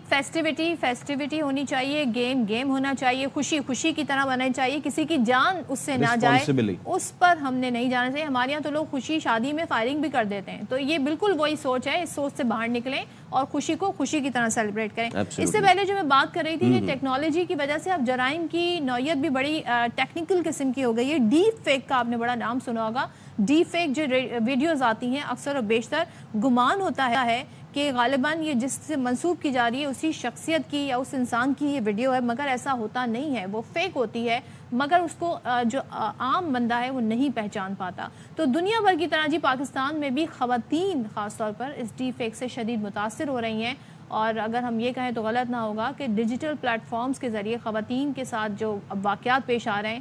فیسٹیوٹی ہونی چاہیے, گیم ہونا چاہیے, خوشی کی طرح بنانی چاہیے, کسی کی جان اس سے نہ جائے, اس پر ہم نے نہیں جانا چاہیے. ہمارے یہاں تو لوگ خوشی شادی میں فائرنگ بھی کر دیتے ہیں, تو یہ بالکل وہی سوچ ہے, اس سوچ سے باہر نکلیں اور خوشی کو خوشی کی طرح سیلیبریٹ کریں. اس سے پہلے جو میں بات کر رہی تھی کہ ٹیکنالوجی کی وجہ سے اب جرائم کی نوعیت بھی بڑی ٹیکنیکل قسم کی ہو گئی ہے. ڈیپ فیک کا آپ نے بڑا نام سنا ہوگا. ڈیپ فیک جو ویڈیوز آتی ہیں اکثر و بیشتر گمان ہوتا ہے کہ غالباً یہ جس سے منسوب کی جا رہی ہے اسی شخصیت کی یا اس انسان کی یہ ویڈیو ہے, مگر ایسا ہوتا نہیں ہے, وہ فیک ہوتی ہے, مگر اس کو جو عام بندہ ہے وہ نہیں پہچان پاتا. تو دنیا بھر کی طرح جی پاکستان میں بھی خواتین خاص طور پر اس ڈیپ فیک سے شدید متاثر ہو رہی ہیں, اور اگر ہم یہ کہیں تو غلط نہ ہوگا کہ ڈیجیٹل پلیٹ فارمز کے ذریعے خواتین کے ساتھ جو اب واقعات پیش آ رہے ہیں,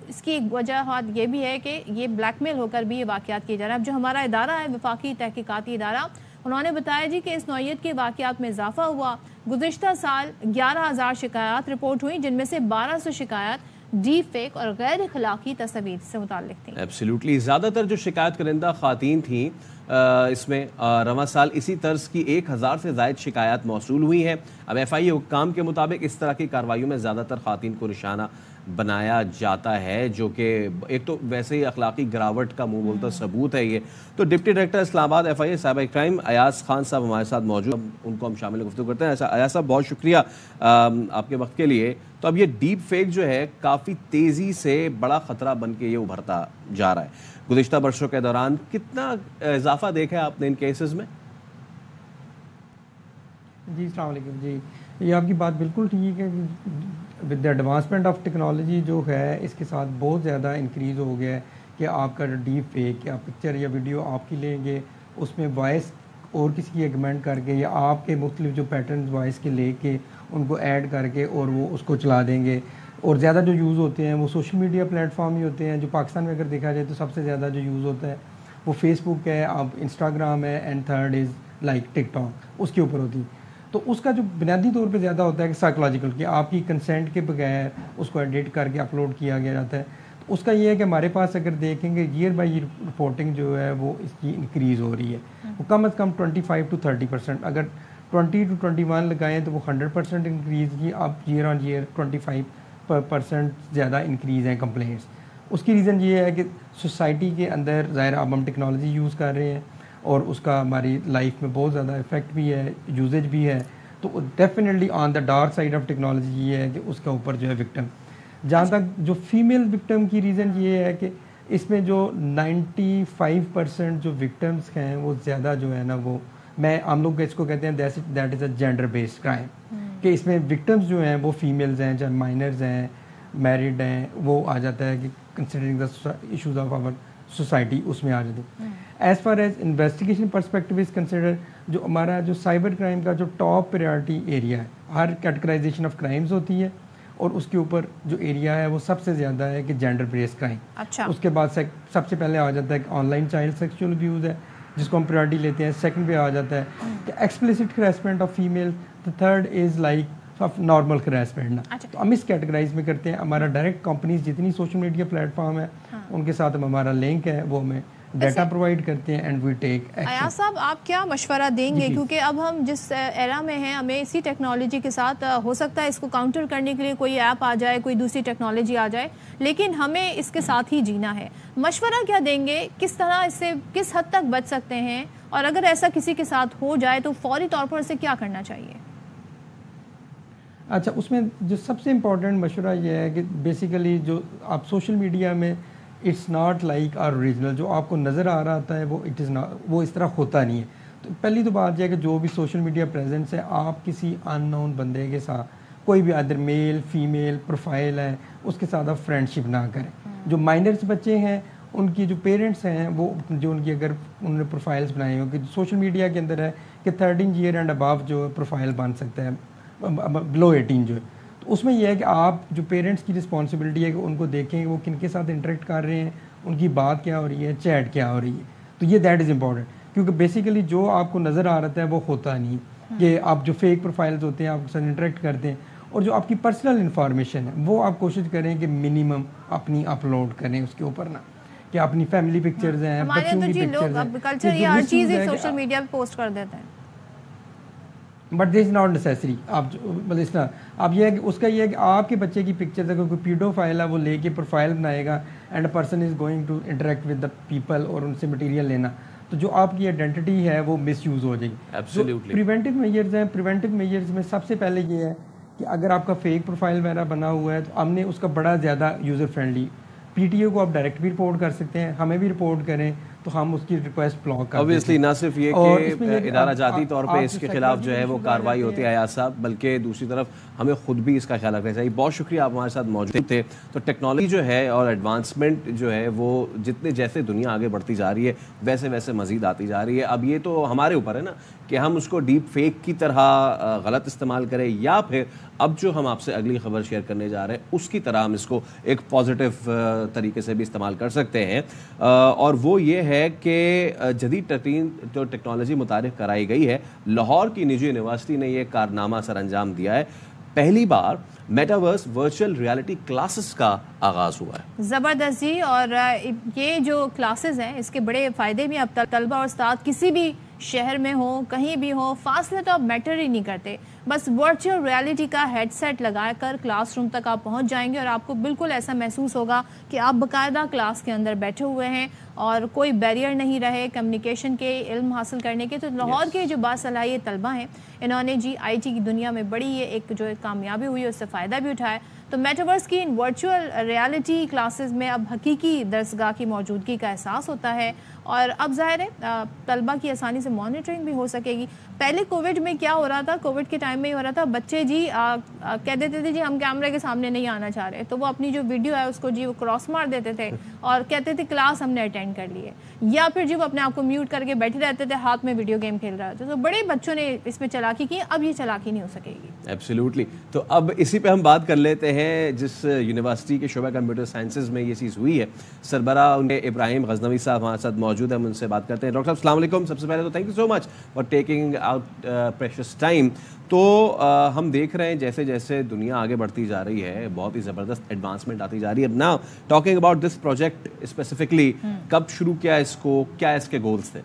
اس کی ایک وجہ یہ بھی ہے کہ یہ بلیک میل ہو کر بھی یہ واقعات کیے جا رہے ہیں. اب جو ہمارا ادارہ ہے وفاقی تحقیقاتی ادارہ, انہوں نے بتایا جی کہ اس نوعیت کے واقعات میں اضافہ ہوا. گزشتہ سال 11,000 شکایات رپورٹ ہوئیں, جن میں سے 1200 شکایات ڈیپ فیک اور غیر اخلاقی تصاویر سے متعلق تھیں. ایبسلیوٹلی, زیادہ تر جو شکایت کرندہ خواتین تھیں اس میں رواں سال اسی طرز کی 1000 سے زائد شکایات موصول ہوئی ہیں. اب ایف آئی اے حکام کے مطابق اس طرح کی کارروائیوں میں زیادہ تر خواتین کو نشانہ بنایا جاتا ہے, جو کہ ایک تو ویسے ہی اخلاقی گراوٹ کا منہ بولتا ثبوت ہے یہ. تو ڈپٹی ڈائریکٹر اسلام آباد F I A cyber crime Ayaz Khan صاحب ہمارے ساتھ موجود, ان کو ہم شامل گفتگو کرتے ہیں. ایاز صاحب بہت شکریہ آپ کے وقت کے لیے. تو اب یہ ڈیپ فیک جو ہے کافی تیزی سے بڑا خطرہ بن کے یہ ابھرتا جا رہا ہے. گزشتہ برسوں کے دوران کتنا اضافہ دیکھا ہے آپ نے ان کیسز میں؟ جی السلام علیکم. جی یہ آپ کی بات بالکل ٹھیک ہے کہ with the advancement of technology جو ہے اس کے ساتھ بہت زیادہ انکریز ہو گیا ہے کہ آپ کا ڈیپ فیک یا پکچر یا ویڈیو آپ کی لیں گے, اس میں وائس اور کسی کی ایگمنٹ کر کے یا آپ کے مختلف جو پیٹرنز وائس کے لے کے ان کو ایڈ کر کے اور وہ اس کو چلا دیں گے. اور زیادہ جو یوز ہوتے ہیں وہ سوشل میڈیا پلیٹ فارم ہی ہوتے ہیں. جو پاکستان میں اگر دیکھا جائے تو سب سے زیادہ جو یوز ہوتا ہے وہ فیس بک ہے, اب انسٹاگرام ہے, and third is like TikTok, اس کے اوپر ہوتی. تو اس کا جو بنیادی طور پہ زیادہ ہوتا ہے کہ سائیکولوجیکل, کہ آپ کی کنسینٹ کے بغیر اس کو ایڈٹ کر کے اپلوڈ کیا گیا جاتا ہے. تو اس کا یہ ہے کہ ہمارے پاس اگر دیکھیں گے ایئر بائی ایئر رپورٹنگ جو ہے وہ اس کی انکریز ہو رہی ہے. وہ کم از کم 25 to 30%, اگر 20 to 21 لگائیں تو وہ 100% انکریز کی. اب ایئر آن ایئر 25% زیادہ انکریز ہیں کمپلینٹس. اس کی ریزن یہ ہے کہ سوسائٹی کے اندر ظاہر اب ہم ٹیکنالوجی یوز کر رہے ہیں اور اس کا ہماری لائف میں بہت زیادہ افیکٹ بھی ہے, یوزیج بھی ہے. تو definitely on the dark side of technology یہ ہے کہ اس کا اوپر جو ہے وکٹم, جہاں تک جو فیمیل وکٹم کی ریزن یہ ہے کہ اس میں جو 95% جو وکٹمس ہیں وہ زیادہ جو ہے نا وہ ہم لوگ اس کو کہتے ہیں that is a gender based crime, کہ اس میں وکٹمس جو ہیں وہ فیمیلز ہیں, چاہے مائنرز ہیں, میرڈ ہیں, وہ آ جاتا ہے کہ considering the issues of our society اس میں آ جاتے ہیں. As far as investigation perspective is consider, جو ہمارا جو سائبر کرائم کا جو ٹاپ پریارٹی ایریا ہے, ہر کیٹیگرائزیشن آف کرائمز ہوتی ہے اور اس کے اوپر جو ایریا ہے وہ سب سے زیادہ ہے کہ جینڈر بیسڈ کرائم. اس کے بعد سب سے پہلے آ جاتا ہے کہ on line child sexual abuse ہے جس کو ہم پریارٹی لیتے ہیں. سیکنڈ پہ آ جاتا ہے کہ explicit harassment of female. The third is like of normal harassment. تو ہم اس کیٹیگرائز میں کرتے ہیں. ہمارا ڈائریکٹ کمپنیز جتنی سوشل میڈیا پلیٹ فارم ہے ان کے ساتھ ہمارا لنک ہے, وہ ہمیں ڈیٹا پرووائڈ کرتے ہیں and we take action. Ayaz صاحب آپ کیا مشورہ دیں گے, کیونکہ اب ہم جس ایرا میں ہیں ہمیں اسی ٹیکنالوجی کے ساتھ ہو سکتا ہے اس کو کاؤنٹر کرنے کے لیے کوئی ایپ آ جائے, کوئی دوسری ٹیکنالوجی آ جائے, لیکن ہمیں اس کے ساتھ ہی جینا ہے. مشورہ کیا دیں گے, کس طرح اس سے کس حد تک بچ سکتے ہیں, اور اگر ایسا کسی کے ساتھ ہو جائے تو فوری طور پر اسے کیا کرنا چاہیے؟ اچھا, اس میں جو سب سے امپورٹنٹ مشورہ یہ ہے کہ بیسیکلی جو آپ سوشل میڈیا میں it's not like our original, جو آپ کو نظر آ رہا ہوتا ہے وہ اٹ از ناٹ, وہ اس طرح ہوتا نہیں ہے. تو پہلی تو بات یہ ہے کہ جو بھی سوشل میڈیا پریزنس ہے آپ کسی ان نون بندے کے ساتھ कोई भी अदर मेल फीमेल प्रोफाइल है उसके साथ आप फ्रेंडशिप ना करें। जो माइनर्स बच्चे हैं उनकी जो पेरेंट्स हैं वो जो उनकी अगर उन्होंने प्रोफाइल्स बनाई हो कि सोशल मीडिया के अंदर है कि 13 ईयर एंड अबव जो प्रोफाइल बन सकता है, बिलो 18 जो है, तो उसमें यह है कि आप जो पेरेंट्स की रिस्पॉन्सिबिलिटी है कि उनको देखें वो किन के साथ इंटरेक्ट कर रहे हैं, उनकी बात क्या हो रही है, चैट क्या हो रही है, तो ये दैट इज़ इंपॉर्टेंट। क्योंकि बेसिकली जो आपको नज़र आ रहा है वो होता नहीं कि आप जो फेक प्रोफाइल्स होते हैं आपके साथ इंटरेक्ट करते हैं, और जो आपकी पर्सनल इन्फॉर्मेशन है वो आप कोशिश करें कि मिनिमम अपनी अपलोड करें उसके ऊपर ना, कि अपनी फैमिली पिक्चर्स हैं, बच्चों की पिक्चर्स हैं, कल्चर ये हर चीज़ ही सोशल मीडिया पे पोस्ट कर देते हैं। But this is not necessary. आप मतलब इस तरह आप ये है कि उसका ये है कि आपके बच्चे की पिक्चर्स अगर कोई पीडोफाइल है वो लेके प्रोफाइल बनाएगा and a person is going to interact with the people और उनसे मटेरियल लेना, तो जो आपकी आइडेंटिटी है वो मिसयूज़ हो जाएगी। एब्सोल्युटली। प्रिवेंटिव मेजर्स हैं, प्रिवेंटिव मेजर्स में सबसे पहले ये है कि अगर आपका फेक प्रोफाइल वगैरह बना हुआ है तो हमने उसका बड़ा ज़्यादा यूज़र फ्रेंडली, पीटीओ को आप डायरेक्ट भी रिपोर्ट कर सकते हैं, हमें भी रिपोर्ट करें तो हम उसकी रिक्वेस्ट ब्लॉक कर ऑब्वियसली ना सिर्फ ये कि इदारा जाती तौर पे इसके खिलाफ जो है वो कार्रवाई होती है अयाज साहब, बल्कि दूसरी तरफ हमें खुद भी इसका ख्याल रखना चाहिए। बहुत शुक्रिया आप हमारे साथ मौजूद थे। तो टेक्नोलॉजी जो है और एडवांसमेंट जो है वो जितने जैसे दुनिया आगे बढ़ती जा रही है वैसे वैसे मजीद आती जा रही है। अब ये तो हमारे ऊपर है ना कि हम उसको डीप फेक की तरह गलत इस्तेमाल करें या फिर अब जो हम आपसे अगली खबर शेयर करने जा रहे हैं उसकी तरह हम इसको एक पॉजिटिव तरीके से भी इस्तेमाल कर सकते हैं। और वो ये है कि जदीद तरीन जो टेक्नोलॉजी मुतारिफ कराई गई है, लाहौर की निजी यूनिवर्सिटी ने ये कारनामा सर अंजाम दिया है। पहली बार मेटावर्स वर्चुअल रियलिटी क्लासेस का आगाज हुआ है। ज़बरदस्त जी। और ये जो क्लासेस हैं इसके बड़े फ़ायदे भी अब तलबा और उस्ताद किसी भी शहर में हो कहीं भी हो, फासले तो अब मैटर ही नहीं करते, बस वर्चुअल रियलिटी का हेडसेट लगाकर क्लासरूम तक आप पहुंच जाएंगे और आपको बिल्कुल ऐसा महसूस होगा कि आप बाकायदा क्लास के अंदर बैठे हुए हैं और कोई बैरियर नहीं रहे कम्युनिकेशन के, इल्म हासिल करने के। तो लाहौर के जो बासलाहियत तलबा हैं इन्होंने जी IT की दुनिया में बड़ी ये एक जो कामयाबी हुई है उससे फ़ायदा भी उठाया। तो मेटावर्स की इन वर्चुअल रियलिटी क्लासेस में अब हकीकी दरसगाह की मौजूदगी का एहसास होता है और अब ज़ाहिर है तलबा की आसानी से मॉनिटरिंग भी हो सकेगी। पहले कोविड में क्या हो रहा था, कोविड के टाइम में ही हो रहा था, बच्चे जी कह देते थे जी हम कैमरे के सामने नहीं आना चाह रहे, तो वो अपनी जो वीडियो है उसको जी वो क्रॉस मार देते थे और कहते थे क्लास हमने अटेंड कर ली है, या फिर जी वो अपने आप को म्यूट करके बैठे रहते थे, हाथ में वीडियो गेम खेल रहे थे। तो बड़े बच्चों ने इसमें चालाकी की, अब ये चालाकी नहीं हो सकेगी। एब्सोल्युटली। तो अब इसी पे हम बात कर लेते हैं जिस यूनिवर्सिटी के शोबा कंप्यूटर साइंसेज में ये चीज़ हुई है। सरबराह उनके इब्राहिम गजनवी साहब हमारे साथ मौजूद हैं, हम उनसे बात करते हैं। डॉक्टर साहब अस्सलाम वालेकुम। सबसे पहले तो thank you so much for taking out precious time. तो हम देख रहे हैं जैसे जैसे दुनिया आगे बढ़ती जा रही है बहुत ही ज़बरदस्त एडवांसमेंट आती जा रही है। Now talking about this project specifically, कब शुरू किया इसको, क्या इसके गोल्स थे?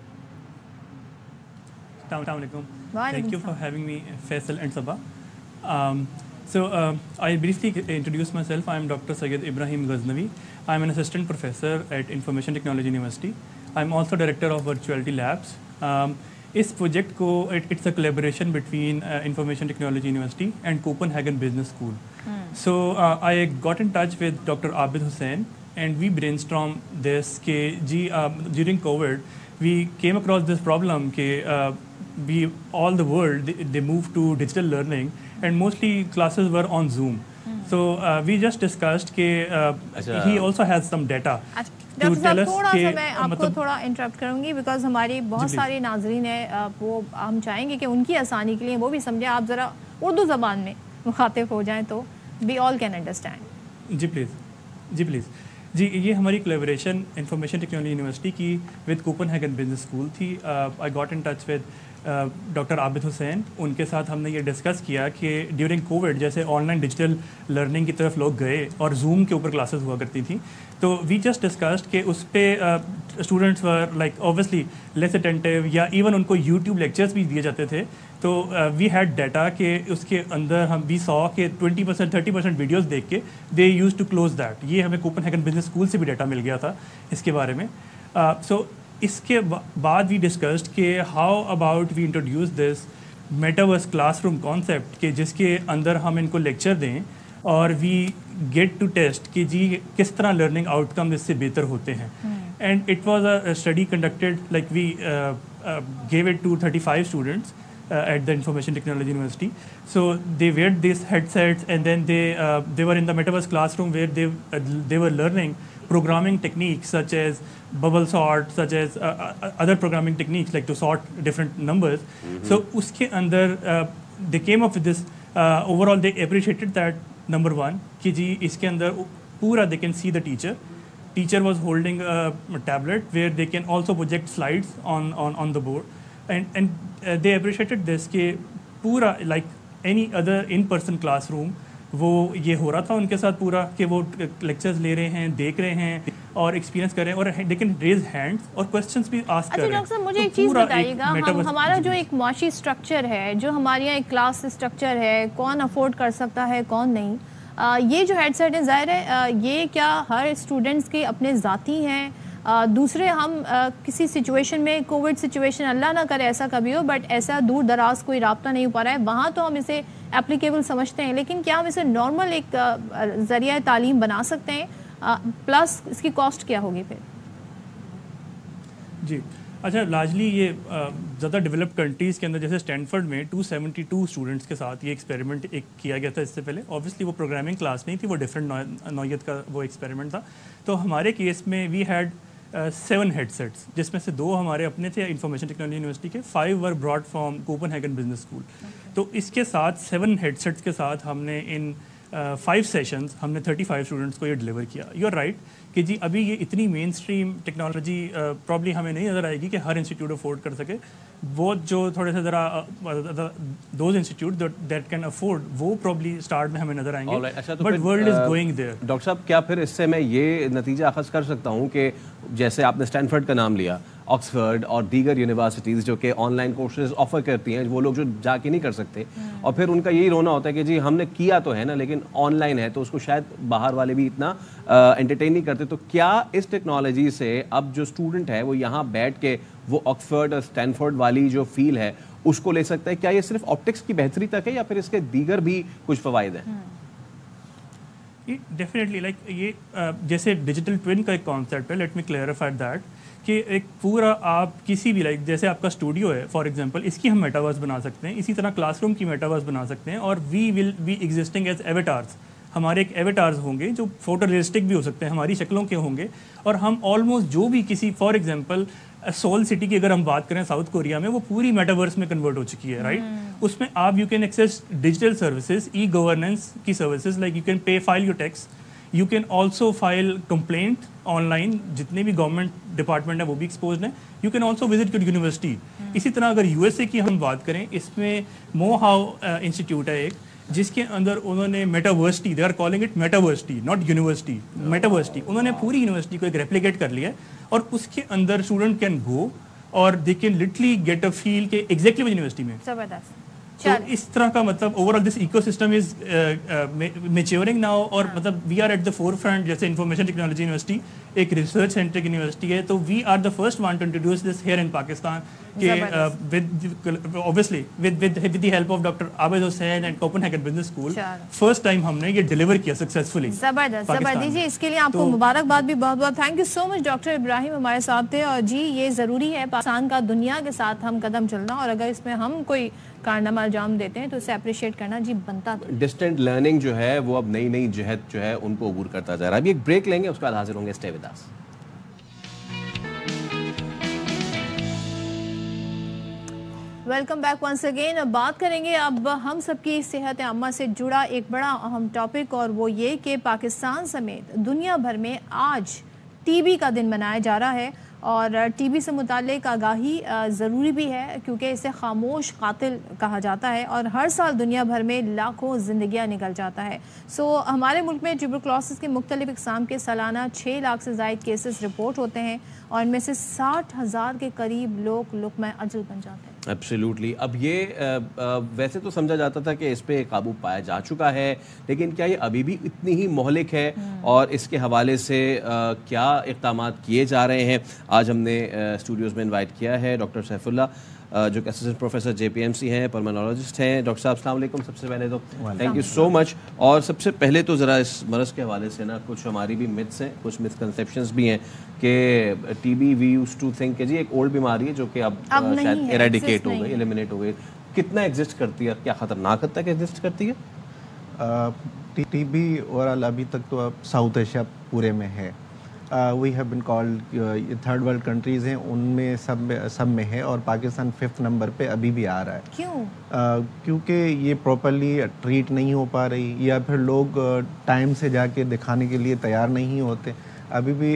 Thank you for having me, Faisal and Sabah. I'll briefly introduce myself. I'm Dr. Syed Ibrahim Ghaznavi. I'm an assistant professor at Information Technology University. I'm also director of Virtuality Labs. This project it's a collaboration between Information Technology University and Copenhagen Business School. So I got in touch with Dr. Abid Hussain and we brainstormed this. During COVID, we came across this problem all the world they moved to digital learning and mostly classes were on Zoom. So we just discussed he also has some data. Doctor साहब थोड़ा सा मैं आपको थोड़ा interrupt करूंगी because हमारी बहुत सारे नाजरीन है, वो हम चाहेंगे कि उनकी आसानी के लिए वो भी समझे, आप ज़रा उर्दू ज़बान में मुखातिब हो जाएं तो वी ऑल कैन अंडरस्टैंड। जी प्लीज़ जी, ये हमारी कोलैबोरेशन इंफॉर्मेशन टेक्नोलॉजी यूनिवर्सिटी की विद कोपनहेगन बिजनेस स्कूल थी। I got in touch with doctor Abid Hussain. उनके साथ हमने ये डिस्कस किया कि ड्यूरिंग कोविड जैसे ऑनलाइन डिजिटल लर्निंग की तरफ लोग गए और जूम के ऊपर क्लासेस हुआ करती थी, तो वी जस्ट डिस्कस्ड कि उस पर students were like obviously less attentive या इवन उनको यूट्यूब लेक्चर्स भी दिए जाते थे। तो वी हैड डाटा कि उसके अंदर हम वी सॉ कि 20% 30% वीडियोस देख के दे यूज टू क्लोज दैट। ये हमें कोपनहेगन बिजनेस स्कूल से भी डाटा मिल गया था इसके बारे में। इसके बाद वी डिस्कस्ड कि how about we introduce this metaverse classroom concept के जिसके अंदर हम इनको लेक्चर दें और वी गेट टू टेस्ट कि जी किस तरह लर्निंग आउटकम इससे बेहतर होते हैं। And it was a study conducted like we gave it to 35 students at the Information Technology University. So they wear these headsets, and then they were in the metaverse classroom where they were learning programming techniques such as bubble sort, such as other programming techniques like to sort different numbers. So uske andar they came up with this. Overall, they appreciated that, number one, कि जी इसके अंदर पूरा they can see the teacher. Teacher was holding a tablet where they can also project slides on the board, and they appreciated this कि पूरा like any other in-person classroom वो ये हो रहा था उनके साथ पूरा कि वो लेक्चर्स ले रहे हैं, देख रहे हैं और एक्सपीरियंस कर रहे हैं, और दे कैन रेज हैंड्स और क्वेश्चंस भी आस्क कर रहे हैं। डॉक्टर साहब मुझे एक चीज़ बताइएगा, हमारा जो एक माशी स्ट्रक्चर है, जो हमारे यहाँ एक क्लास स्ट्रक्चर है, कौन अफोर्ड कर सकता है कौन नहीं, ये जो हेडसेट है ज़ाहिर है ये क्या हर स्टूडेंट्स के अपने ज़ाती हैं? दूसरे हम किसी सिचुएशन में, कोविड सिचुएशन अल्लाह ना करे ऐसा कभी हो, बट ऐसा दूर दराज कोई राब्ता नहीं हो पा रहा है, वहाँ तो हम इसे एप्लीकेबल समझते हैं, लेकिन क्या हम इसे नॉर्मल एक ज़रिया तालीम बना सकते हैं? प्लस इसकी कॉस्ट क्या होगी फिर? जी अच्छा, लार्जली ये ज़्यादा डेवलप्ड कंट्रीज़ के अंदर जैसे स्टैनफोर्ड में 272 स्टूडेंट्स के साथ ये एक्सपेरिमेंट एक किया गया था इससे पहले। ऑब्वियसली वो प्रोग्रामिंग क्लास नहीं थी, वो डिफरेंट नौयत का वो एक्सपेरिमेंट था। तो हमारे केस में वी हैड 7 हेडसेट्स, जिसमें से 2 हमारे अपने थे इंफॉर्मेशन टेक्नोलॉजी यूनिवर्सिटी के, 5 were abroad from Copenhagen business school. तो इसके साथ 7 हेडसेट्स के साथ हमने इन 5 सेशंस हमने 35 स्टूडेंट्स को ये डिलीवर किया। यू आर राइट कि जी अभी ये इतनी मेन स्ट्रीम टेक्नोलॉजी प्रॉब्ली हमें नहीं नज़र आएगी कि हर इंस्टीट्यूट अफोर्ड कर सके। वो जो थोड़े से ज़रा those institute that can afford वो प्रॉब्ली स्टार्ट में हमें नज़र आएंगे, but world is going there. Doctor साहब, क्या फिर इससे मैं ये नतीजा अखज़ कर सकता हूँ कि जैसे आपने स्टैनफोर्ड का नाम लिया, ऑक्सफोर्ड और दीगर यूनिवर्सिटीज़ जो कि ऑनलाइन कोर्सेज ऑफर करती हैं, वो लोग जो जाके नहीं कर सकते, और फिर उनका यही रोना होता है कि जी हमने किया तो है ना, लेकिन ऑनलाइन है तो उसको शायद बाहर वाले भी इतना एंटरटेन नहीं करते। तो क्या इस टेक्नोलॉजी से अब जो स्टूडेंट है वो यहाँ बैठ के वो ऑक्सफोर्ड और स्टैनफोर्ड वाली जो फील है उसको ले सकता है? क्या ये सिर्फ ऑप्टिक्स की बेहतरी तक है या फिर इसके दीगर भी कुछ फ़वाइद हैं? डेफिनेटली लाइक ये जैसे डिजिटल ट्विन का एक कॉन्सेप्ट है, लेट मी क्लैरिफाई दैट, कि एक पूरा आप किसी भी लाइक जैसे आपका स्टूडियो है फॉर एग्जांपल, इसकी हम मेटावर्स बना सकते हैं, इसी तरह क्लासरूम की मेटावर्स बना सकते हैं, और we will be existing as avatars. हमारे एक एवेटार्स होंगे जो फोटो रियलिस्टिक भी हो सकते हैं, हमारी शक्लों के होंगे, और हम ऑलमोस्ट जो भी किसी फॉर एग्जांपल सोल सिटी की अगर हम बात करें साउथ कोरिया में, वो पूरी मेटावर्स में कन्वर्ट हो चुकी है, राइट? उसमें आप you can access digital services, e governance की services, like you can pay file your tax, you can also file complaint online, जितने भी गवर्नमेंट डिपार्टमेंट है वो भी एक्सपोज हैं। You can also visit your university. इसी तरह अगर यूएसए की हम बात करें, इसमें मोहाउ इंस्टीट्यूट है एक, जिसके अंदर उन्होंने metaversity, they are calling it metaversity, not university, metaversity, उन्होंने पूरी यूनिवर्सिटी को एक रेप्लिकेट कर लिया है, और उसके अंदर स्टूडेंट कैन गो और they can literally get a feel के एग्जैक्टली वो यूनिवर्सिटी में। जबरदस्त। तो इस तरह का मतलब overall this ecosystem is maturing now, और मतलब we are at the forefront. जैसे इंफॉर्मेशन टेक्नोलॉजी यूनिवर्सिटी एक रिसर्च सेंटर की यूनिवर्सिटी है, तो we are the first one to introduce this here in Pakistan के with obviously with the help of doctor Abid Hussain and Copenhagen business school. First time हमने ये deliver किया successfully. जबरदस्त जबरदस्त जी, इसके लिए आपको मुबारकबाद भी बहुत बहुत। Thank you so much doctor Ibrahim हमारे साथ थे। और जी ये ज़रूरी है पाकिस्तान का दुनिया के साथ हम कदम चलना, और अगर इसमें हम कोई कारनामा अंजाम देते हैं तो उसे अप्रिशिएट करना जी बनता था। डिस्टेंट लर्निंग जो है वो अब नई नई जहत जो है उनको अबूर करता जा रहा है। अभी एक ब्रेक लेंगे, उसके बाद हाजिर होंगे। Stay with us. Welcome back once again. अब बात करेंगे अब हम सबकी सेहत आम्मा से जुड़ा एक बड़ा अहम टॉपिक, और वो ये कि पाकिस्तान समेत दुनिया भर में आज टीबी का दिन मनाया जा रहा है, और टीबी से मुताल्लिक आगाही ज़रूरी भी है क्योंकि इसे खामोश कातिल कहा जाता है, और हर साल दुनिया भर में लाखों ज़िंदगियाँ निकल जाता है। सो हमारे मुल्क में ट्यूबरकुलोसिस के मुख्तलिफ इक़साम के सालाना 6 लाख से ज़ायद केसेस रिपोर्ट होते हैं, और इनमें से 60,000 के करीब लोग लुक़्मा अजल बन जाते हैं। एब्सोल्युटली। अब ये वैसे तो समझा जाता था कि इस पे काबू पाया जा चुका है, लेकिन क्या ये अभी भी इतनी ही मोहलिक है, और इसके हवाले से क्या इक़दामात किए जा रहे हैं? आज हमने स्टूडियोज़ में इनवाइट किया है डॉक्टर सैफुल्लाह, जो कि असिस्टेंट प्रोफेसर JPMC हैं, पल्मोनोलॉजिस्ट हैं। डॉक्टर साहब अस्सलाम वालेकुम। सबसे पहले तो थैंक यू सो मच। और सबसे पहले तो ज़रा इस मरज़ के हवाले से ना कुछ हमारी भी मिथ्स हैं, कुछ मिसकंसेप्शंस भी हैं कि TB we used to think कि जी एक ओल्ड बीमारी है जो कि अब शायद एरेडिकेट हो गई, एलिमिनेट हो गई। कितना एग्जिस्ट करती है, क्या खतरनाक हद तक एग्जिस्ट करती है? टीबी ओवरऑल अभी तक तो अब साउथ एशिया पूरे में है. We have been called third world countries हैं उनमें सब में है, और पाकिस्तान 5th नंबर पे अभी भी आ रहा है. क्यों? क्योंकि ये प्रॉपरली ट्रीट नहीं हो पा रही, या फिर लोग टाइम से जाके दिखाने के लिए तैयार नहीं होते. अभी भी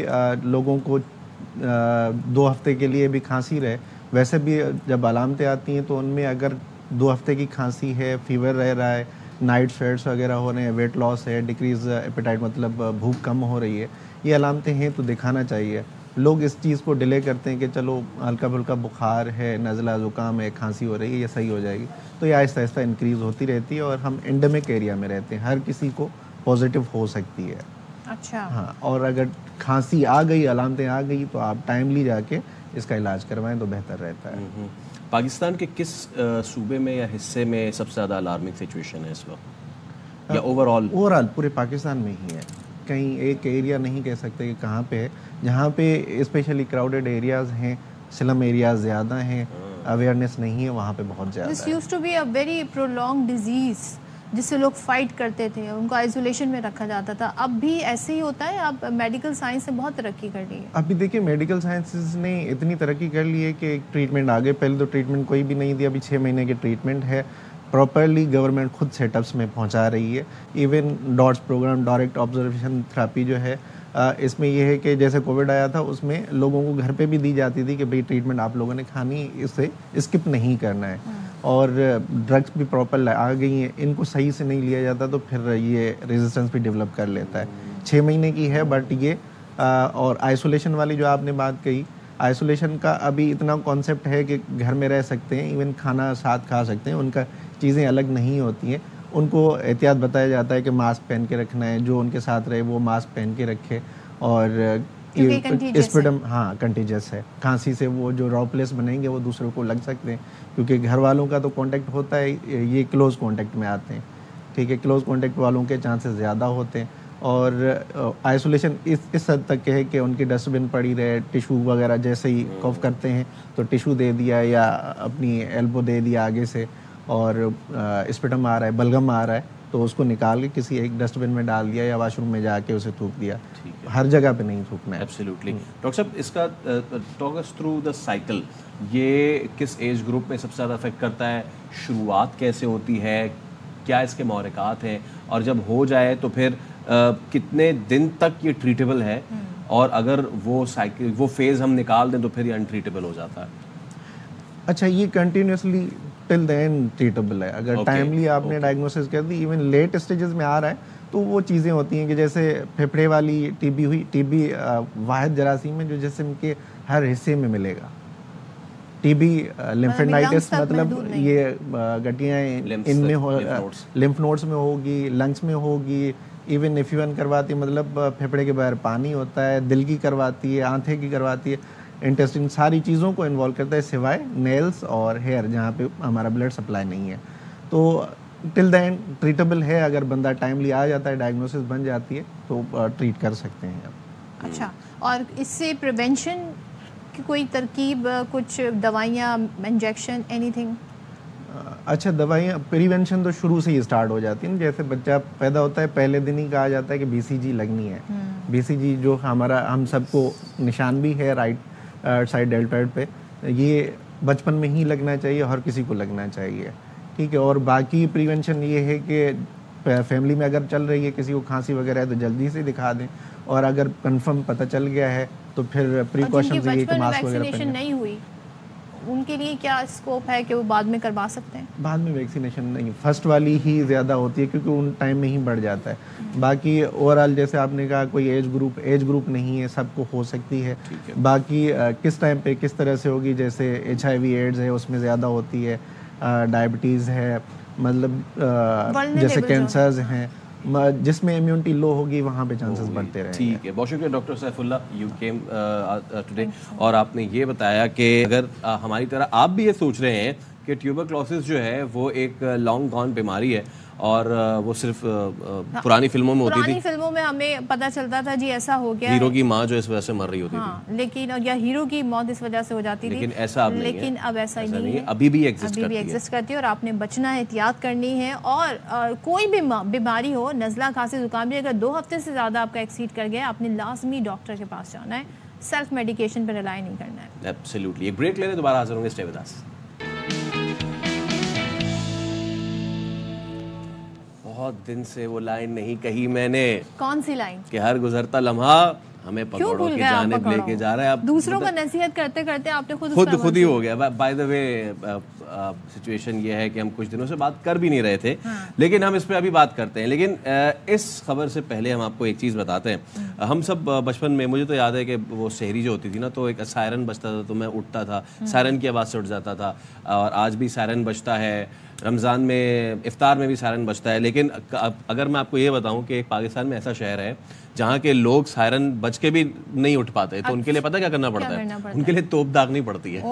लोगों को 2 हफ्ते के लिए भी खांसी रहे, वैसे भी जब अलामतें आती हैं तो उनमें अगर 2 हफ्ते की खांसी है, फीवर रह रहा है, नाइट स्वेट्स वगैरह हो रहे हैं, वेट लॉस है, डिक्रीज एपेटाइट मतलब भूख कम हो रही है, ये अलामतें हैं तो दिखाना चाहिए. लोग इस चीज़ को डिले करते हैं कि चलो हल्का फुल्का बुखार है, नज़ला ज़ुकाम है, खांसी हो रही है, ये सही हो जाएगी. तो ये आहिस्ता आहिस्ता इंक्रीज़ होती रहती है, और हम एंडेमिक एरिया में रहते हैं, हर किसी को पॉजिटिव हो सकती है. अच्छा. हाँ, और अगर खांसी आ गई, अलामतें आ गई, तो आप टाइमली जाके इसका इलाज करवाएं तो बेहतर रहता है. पाकिस्तान के किस सूबे में या हिस्से में सबसे ज़्यादा अलार्मिंग सिचुएशन है इस वक्त, या ओवरऑल? ओवरऑल पूरे पाकिस्तान में ही है. कहीं एक एरिया नहीं कह सकते कि कहाँ पे है. जहाँ पे स्पेशली क्राउडेड एरियाज हैं, स्लम एरियाज ज़्यादा हैं, अवेयरनेस नहीं है, वहाँ पे बहुत ज़्यादा. This used to be a very prolong disease जिससे लोग फाइट करते थे, उनको आइसोलेशन में रखा जाता था. अब भी ऐसे ही होता है? अब मेडिकल साइंस ने बहुत तरक्की कर ली है. अभी देखिए मेडिकल साइंसेस ने इतनी तरक्की कर ली है कि एक ट्रीटमेंट आ गए. पहले तो ट्रीटमेंट कोई भी नहीं थी, अभी 6 महीने की ट्रीटमेंट है. प्रॉपरली गवर्नमेंट खुद सेटअप्स में पहुंचा रही है. Even DOTS program, direct observation therapy जो है, इसमें यह है कि जैसे कोविड आया था उसमें लोगों को घर पे भी दी जाती थी कि भाई ट्रीटमेंट आप लोगों ने खानी, इससे स्किप नहीं करना है. और ड्रग्स भी प्रॉपर आ गई हैं, इनको सही से नहीं लिया जाता तो फिर ये रेजिस्टेंस भी डेवलप कर लेता है. 6 महीने की है, बट ये और आइसोलेशन वाली जो आपने बात कही, आइसोलेशन का अभी इतना कॉन्सेप्ट है कि घर में रह सकते हैं, इवन खाना साथ खा सकते हैं, उनका चीज़ें अलग नहीं होती हैं. उनको एहतियात बताया जाता है कि मास्क पहन के रखना है, जो उनके साथ रहे वो मास्क पहन के रखे. और स्पिडम कंटेजियस है, खांसी से वो जो ड्रॉपलेट्स बनेंगे वो दूसरों को लग सकते हैं, क्योंकि घर वालों का तो कांटेक्ट होता है, ये क्लोज कांटेक्ट में आते हैं. ठीक है, क्लोज कांटेक्ट वालों के चांसेस ज़्यादा होते हैं. और आइसोलेशन इस हद तक है कि उनकी डस्टबिन पड़ी रहे, टिशू वगैरह जैसे ही कॉफ करते हैं तो टिशू दे दिया या अपनी एल्बो दे दिया आगे से, और स्पिटम आ रहा है, बलगम आ रहा है तो उसको निकाल के किसी एक डस्टबिन में डाल दिया या वॉशरूम में जाके उसे थूक दिया. हर जगह पे नहीं थूकना है. एब्सोल्युटली. डॉक्टर साहब, इसका talk us through the cycle, ये किस एज ग्रुप में सबसे ज़्यादा अफेक्ट करता है, शुरुआत कैसे होती है, क्या इसके महरक़ात हैं, और जब हो जाए तो फिर कितने दिन तक ये ट्रीटेबल है, और अगर वो साइकिल वो फेज़ हम निकाल दें तो फिर ये अनट्रीटेबल हो जाता है? अच्छा, ये continuously till the end treatable है. अगर टाइमली आपने डायग्नोसिस कर दी, इवन लेट स्टेजेस में आ रहा है तो वो चीज़ें होती हैं कि जैसे फेफड़े वाली टीबी हुई, टीबी वाहिद जरासीम है जो जिस्म के हर हिस्से में मिलेगा. टीबी लिम्फेडाइटिस मतलब ये गठियाँ इनमें हो, लिम्फ नोड्स में होगी, लंग्स में होगी, इवन F1 करवाती है, मतलब फेफड़े के बाहर पानी होता है, दिल की करवाती है, आंखें की करवाती है, इंटेस्टाइन, सारी चीज़ों को इन्वॉल्व करता है सिवाय नेल्स और हेयर जहाँ पे हमारा ब्लड सप्लाई नहीं है. तो टिल द एंड ट्रीटेबल है. अगर बंदा टाइमली आ जाता है, डायग्नोसिस बन जाती है तो ट्रीट कर सकते हैं. अच्छा, और इससे प्रिवेंशन की कोई तरकीब, कुछ दवाइयाँ, इंजेक्शन, एनीथिंग? अच्छा, दवाइयाँ प्रिवेंशन तो शुरू से ही स्टार्ट हो जाती है. जैसे बच्चा पैदा होता है पहले दिन ही कहा जाता है कि BCG लगनी है. BCG जो हमारा हम सबको निशान भी है राइट साइड डेल्टॉइड पे, ये बचपन में ही लगना चाहिए, हर किसी को लगना चाहिए. ठीक है, और बाकी प्रिवेंशन ये है कि फैमिली में अगर चल रही है किसी को खांसी वगैरह है तो जल्दी से दिखा दें, और अगर कंफर्म पता चल गया है तो फिर प्रिकॉशंस ये कि मास्क वगैरह पहनें. नहीं हुई उनके लिए क्या स्कोप है कि वो बाद में करवा सकते हैं? बाद में वैक्सीनेशन नहीं, फर्स्ट वाली ही ज़्यादा होती है क्योंकि उन टाइम में ही बढ़ जाता है. बाकी ओवरऑल जैसे आपने कहा कोई एज ग्रुप नहीं है, सबको हो सकती है. बाकी किस टाइम पे किस तरह से होगी, जैसे HIV एड्स है उसमें ज़्यादा होती है, डायबिटीज़ है, मतलब जैसे कैंसर्स हैं, जिसमें इम्यूनिटी लो होगी वहाँ पे चांसेस बढ़ते रहेंगे. ठीक है, बहुत शुक्रिया doctor Saifullah, you came today, और आपने ये बताया कि अगर हमारी तरह आप भी ये सोच रहे हैं کہ ट्यूबरक्लोसिस जो है वो एक लॉन्ग गॉन बीमारी है और वो सिर्फ पुरानी फिल्मों में होती थी। पुरानी फिल्मों में हमें पता चलता था जी ऐसा हो गया, हीरो की माँ जो इस वजह से मर रही होती थी, लेकिन या हीरो की मौत इस वजह से हो जाती थी, लेकिन ऐसा अब नहीं है। लेकिन अब ऐसा नहीं है, अभी भी एग्जिस्ट करती है और आपने बचना है, एहतियात करनी है। और कोई भी बीमारी हो, नज़ला खांसी जुकाम भी अगर 2 हफ्ते से ज़्यादा आपका एक्सीड कर गया, आपने लाजमी डॉक्टर के पास जाना है, सेल्फ मेडिकेशन पर रिलाई नहीं करना है। एब्सोल्युटली। एक ब्रेक लेने दोबारा हाजिर होंगे, स्टे विद अस। बहुत दिन से वो लाइन नहीं कही मैंने। कौन सी लाइन? कि हर गुजरता लम्हा हमें पकौड़ों की जानिब लेके जा रहा है। आप दूसरों को नसीहत करते करते आपने खुद ही हो गया। बाय द वे सिचुएशन ये है कि हम कुछ दिनों से बात कर भी नहीं रहे थे, लेकिन हम इस पे अभी बात करते हैं। लेकिन इस खबर से पहले हम आपको एक चीज़ बताते हैं। हम सब बचपन में, मुझे तो याद है कि वो सहरी जो होती थी ना, तो एक सायरन बजता था तो मैं उठता था, सायरन की आवाज़ से उठ जाता था। और आज भी सायरन बजता है, रमज़ान में इफ्तार में भी सायरन बजता है। लेकिन अगर मैं आपको ये बताऊं कि पाकिस्तान में ऐसा शहर है जहाँ के लोग सायरन बज के भी नहीं उठ पाते, तो उनके लिए पता क्या करना पड़ता है? उनके लिए तोप दागनी पड़ती है।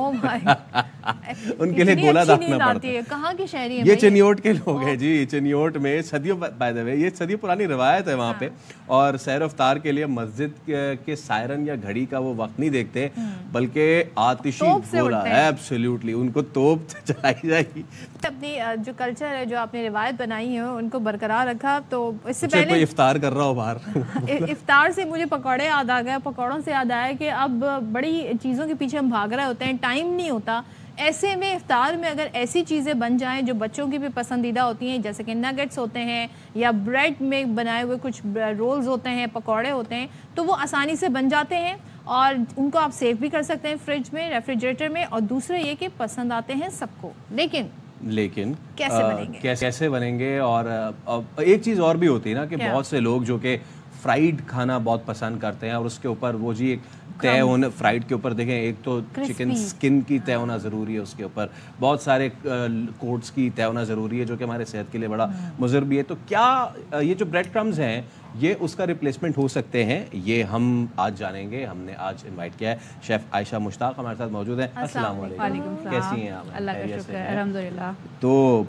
उनके लिए गोला दागना पड़ता है। कहाँ की शहरी है? ये चिन्योट के लोग हैं जी। चिन्योट में सदियों, बाय द वे ये सदियों पुरानी रवायत है वहाँ पे। और सैर इफ्तार के लिए मस्जिद के सायरन या घड़ी का वो वक्त नहीं देखते, बल्कि आतिशी गोला, एब्सोल्युटली, उनको तोप चलाई जाएगी। अपनी जो कल्चर है, जो आपने रिवायत बनाई है, उनको बरकरार रखा। तो इससे पहले कोई इफ्तार कर रहा हो बाहर इफ्तार से मुझे पकौड़े याद आ गए। पकौड़ों से याद आया कि अब बड़ी चीज़ों के पीछे हम भाग रहे होते हैं, टाइम नहीं होता। ऐसे में इफ्तार में अगर ऐसी चीज़ें बन जाएं जो बच्चों की भी पसंदीदा होती हैं, जैसे कि नगेट्स होते हैं या ब्रेड में बनाए हुए कुछ रोल्स होते हैं, पकौड़े होते हैं, तो वो आसानी से बन जाते हैं और उनको आप सेव भी कर सकते हैं फ्रिज में, रेफ्रिजरेटर में। और दूसरा ये कि पसंद आते हैं सबको, लेकिन कैसे बनेंगे। और एक चीज़ और भी होती है ना कि बहुत से लोग जो कि फ्राइड खाना बहुत पसंद करते हैं और उसके ऊपर वो जी एक तय होना, फ्राइड के ऊपर देखें, एक तो चिकन स्किन की तय होना ज़रूरी है, उसके ऊपर बहुत सारे कोट्स की तय होना ज़रूरी है, जो कि हमारे सेहत के लिए बड़ा मुज़र भी है। तो क्या ये जो ब्रेड क्रम्स हैं ये उसका रिप्लेसमेंट हो सकते हैं? ये हम आज जानेंगे। हमने आज इनवाइट किया है शेफ़ आयशा मुश्ताक, हमारे साथ मौजूद हैं। अस्सलाम वालेकुम, कैसी हैं आप? अल्लाह का शुक्र है, अल्हम्दुलिल्लाह। तो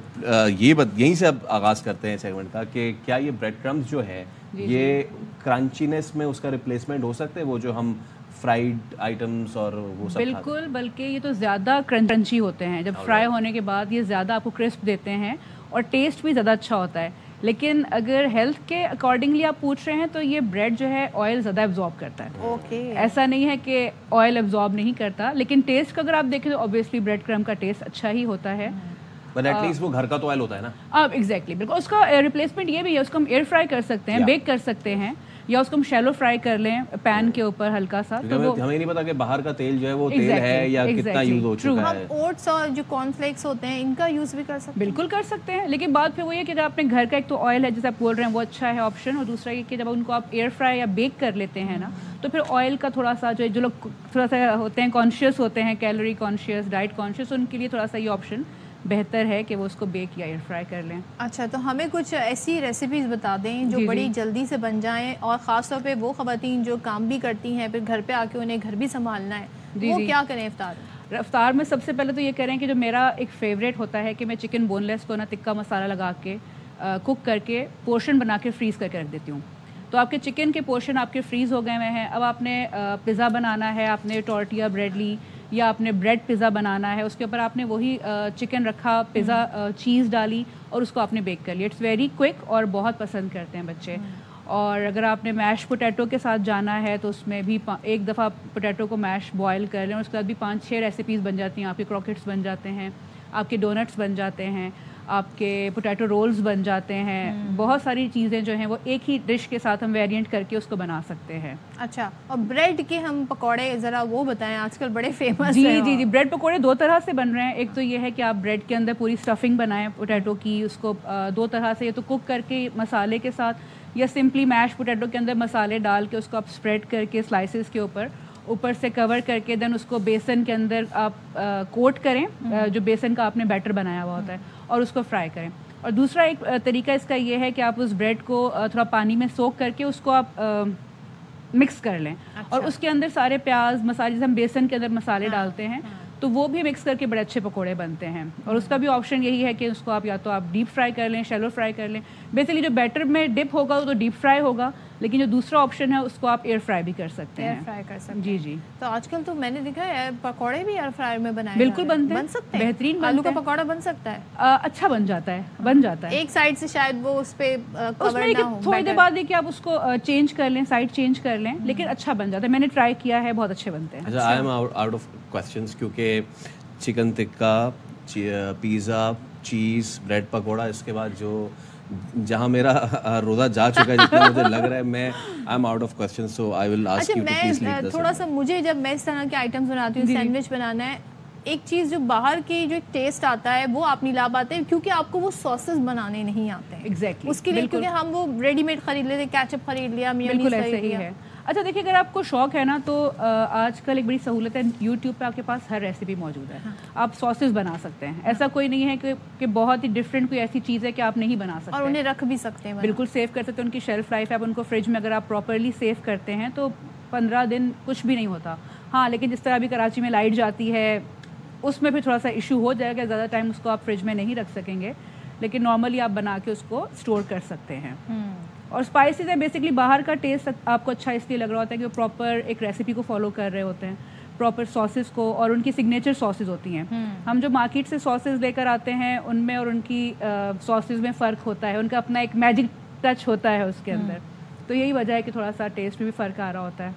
यहीं से अब आगाज़ करते हैं सेगमेंट का कि क्या ये ब्रेड क्रम्स जो है ये क्रंचीनेस में उसका रिप्लेसमेंट हो सकते हैं, वो जो हम फ्राइड आइटम्स और वो सब? बिल्कुल, बल्कि ये तो ज़्यादा क्रंची होते हैं। जब फ्राई होने के बाद ये ज़्यादा आपको क्रिस्प देते हैं और टेस्ट भी ज़्यादा अच्छा होता है। लेकिन अगर हेल्थ के अकॉर्डिंगली आप पूछ रहे हैं तो ये ब्रेड जो है ऑयल ज़्यादा एब्जॉर्ब करता है। ऐसा नहीं है कि ऑयल एब्जॉर्ब नहीं करता, लेकिन टेस्ट का अगर आप देखें तो ऑब्वियसली ब्रेड क्रम्ब का टेस्ट अच्छा ही होता है। बट एटलीस्ट वो घर का तो ऑयल होता है ना। अब एग्जैक्टली, बिल्कुल। उसका रिप्लेसमेंट ये भी है, उसको हम एयर फ्राई कर सकते हैं, बेक कर सकते हैं, या उसको हम शैलो फ्राई कर लें पैन के ऊपर हल्का सा। तो वो हमें नहीं पता कि बाहर का तेल जो है वो तेल है या कितना यूज हो चुका है। ओट्स और जो कॉर्नफ्लेक्स होते हैं इनका यूज भी कर सकते हैं? बिल्कुल कर सकते हैं, लेकिन बात फिर वो ये कि अगर आपने घर का एक तो ऑयल है जैसे आप बोल रहे हैं वो अच्छा है ऑप्शन, और दूसरा ये कि जब उनको आप एयर फ्राई या बेक कर लेते हैं ना, तो फिर ऑयल का थोड़ा सा जो लोग थोड़ा सा होते हैं कॉन्शियस होते हैं, कैलोरी कॉन्शियस, डाइट कॉन्शियस, उनके लिए थोड़ा सा ये ऑप्शन बेहतर है कि वो उसको बेक या एयर फ्राई कर लें। अच्छा, तो हमें कुछ ऐसी रेसिपीज़ बता दें जो बड़ी जल्दी से बन जाएं, और ख़ास तौर पे वो ख़वातीन जो काम भी करती हैं, फिर घर पे आके उन्हें घर भी संभालना है, वो क्या करें इफ्तार में? सबसे पहले तो ये करें कि जो मेरा एक फेवरेट होता है कि मैं चिकन बोनलेस को ना टिक्का मसाला लगा के कुक करके पोर्शन बना के फ्रीज़ करके रख देती हूँ। तो आपके चिकन के पोर्शन आपके फ्रीज़ हो गए हुए हैं। अब आपने पिज़्ज़ा बनाना है, आपने टॉर्टिया ब्रेड ली या आपने ब्रेड पिज़्ज़ा बनाना है, उसके ऊपर आपने वही चिकन रखा, पिज़्ज़ा चीज़ डाली और उसको आपने बेक कर लिया। इट्स वेरी क्विक और बहुत पसंद करते हैं बच्चे। और अगर आपने मैश पोटैटो के साथ जाना है तो उसमें भी एक दफ़ा पोटैटो को मैश बॉयल कर लें, और उसके बाद भी 5-6 रेसिपीज़ बन जाती हैं। आपके क्रॉकेट्स बन जाते हैं, आपके डोनट्स बन जाते हैं, आपके पोटैटो रोल्स बन जाते हैं। बहुत सारी चीज़ें जो हैं वो एक ही डिश के साथ हम वेरिएंट करके उसको बना सकते हैं। अच्छा, और ब्रेड के हम पकौड़े ज़रा वो बताएं, आजकल बड़े फेमस हैं। जी, ब्रेड पकौड़े 2 तरह से बन रहे हैं। एक तो ये है कि आप ब्रेड के अंदर पूरी स्टफिंग बनाएं पोटैटो की, उसको 2 तरह से, या तो कुक करके मसाले के साथ, या सिंपली मैश पोटैटो के अंदर मसाले डाल के उसको आप स्प्रेड करके स्लाइसेस के ऊपर से कवर करके देन उसको बेसन के अंदर आप कोट करें, जो बेसन का आपने बैटर बनाया हुआ होता है, और उसको फ्राई करें। और दूसरा एक तरीका इसका ये है कि आप उस ब्रेड को थोड़ा पानी में सोक करके उसको आप मिक्स कर लें। अच्छा। और उसके अंदर सारे प्याज मसाले, जैसे हम बेसन के अंदर मसाले डालते हैं, تو وہ بھی مکس کر کے بڑے اچھے پکوڑے بنتے ہیں. اور اس کا بھی آپشن یہی ہے کہ اس کو آپ یا تو آپ ڈیپ فرائی کر لیں, شیلو فرائی کر لیں. بیسیکلی جو بیٹر میں ڈپ ہوگا وہ تو ڈیپ فرائی ہوگا, لیکن جو دوسرا آپشن ہے اس کو آپ ایئر فرائی بھی کر سکتے ہیں. ایئر فرائی کر سکتے ہیں. جی جی. تو آج کل تو میں نے دیکھا ہے پکوڑے بھی ایئر فرائر میں بنائے بالکل بنتے ہیں, بن سکتے ہیں, بہترین. آلو کا پکوڑا بن سکتا ہے, اچھا بن جاتا ہے, بن جاتا ہے. ایک سائڈ سے شاید وہ اس پہ اس میں تھوڑی دیر بعد کہ آپ اس کو چینج کر لیں, سائڈ چینج کر لیں, لیکن اچھا بن جاتا ہے. میں نے ٹرائی کیا ہے, بہت اچھے بنتے ہیں. اچھا, آئی ایم آؤٹ آف کوسچنس کیونکہ چکن ٹکا, پیزا, چیز, بریڈ پکوڑا, اس کے بعد جو جہاں میرا روزہ جا چکا ہے جتنا مجھے لگ رہا ہے, میں I am out of question, so I will ask you to please leave this. تھوڑا سا مجھے جب میں اس طرح کے آئٹمس بناتی ہوں, سینڈوچ بنانا ہے, ایک چیز جو باہر کی جو ایک ٹیسٹ آتا ہے وہ آپ نہیں لا پاتے کیونکہ آپ کو وہ ساسز بنانے نہیں آتے ہیں. ایگزیکٹلی. اس کے لیے کیونکہ ہم وہ ریڈی میڈ خرید لیتے, کیچپ خرید لیا, بالکل ایسے ہی ہے. اچھا دیکھیے, اگر آپ کو شوق ہے نا تو آج کل ایک بڑی سہولت ہے, یوٹیوب پہ آپ کے پاس ہر ریسیپی موجود ہے. آپ ساسز بنا سکتے ہیں. ایسا کوئی نہیں ہے کہ بہت ہی ڈفرینٹ کوئی ایسی چیز ہے کہ آپ نہیں بنا سکتے, اور انہیں رکھ بھی سکتے ہیں. بالکل سیو کر سکتے ہیں. ان کی شیلف لائف ہے, آپ ان کو فریج میں اگر آپ پراپرلی سیو کرتے ہیں تو 15 دن کچھ بھی نہیں ہوتا. ہاں, لیکن جس طرح ابھی کراچی میں لائٹ جاتی ہے اس میں پھر تھوڑا سا ایشو ہو جائے گا, زیادہ ٹائم اس کو آپ فریج میں نہیں رکھ سکیں گے, لیکن نارملی آپ بنا کے اس کو اسٹور کر سکتے ہیں. اور اسپائسیز ہیں, بیسکلی باہر کا ٹیسٹ آپ کو اچھا اس لیے لگ رہا ہوتا ہے کہ وہ پراپر ایک ریسیپی کو فالو کر رہے ہوتے ہیں, پراپر ساسز کو, اور ان کی سگنیچر ساسز ہوتی ہیں. ہم جو مارکیٹ سے ساسز لے کر آتے ہیں ان میں اور ان کی ساسز میں فرق ہوتا ہے, ان کا اپنا ایک میجک ٹچ ہوتا ہے اس کے اندر. تو یہی وجہ ہے کہ تھوڑا سا ٹیسٹ میں بھی فرق آ رہا ہوتا ہے.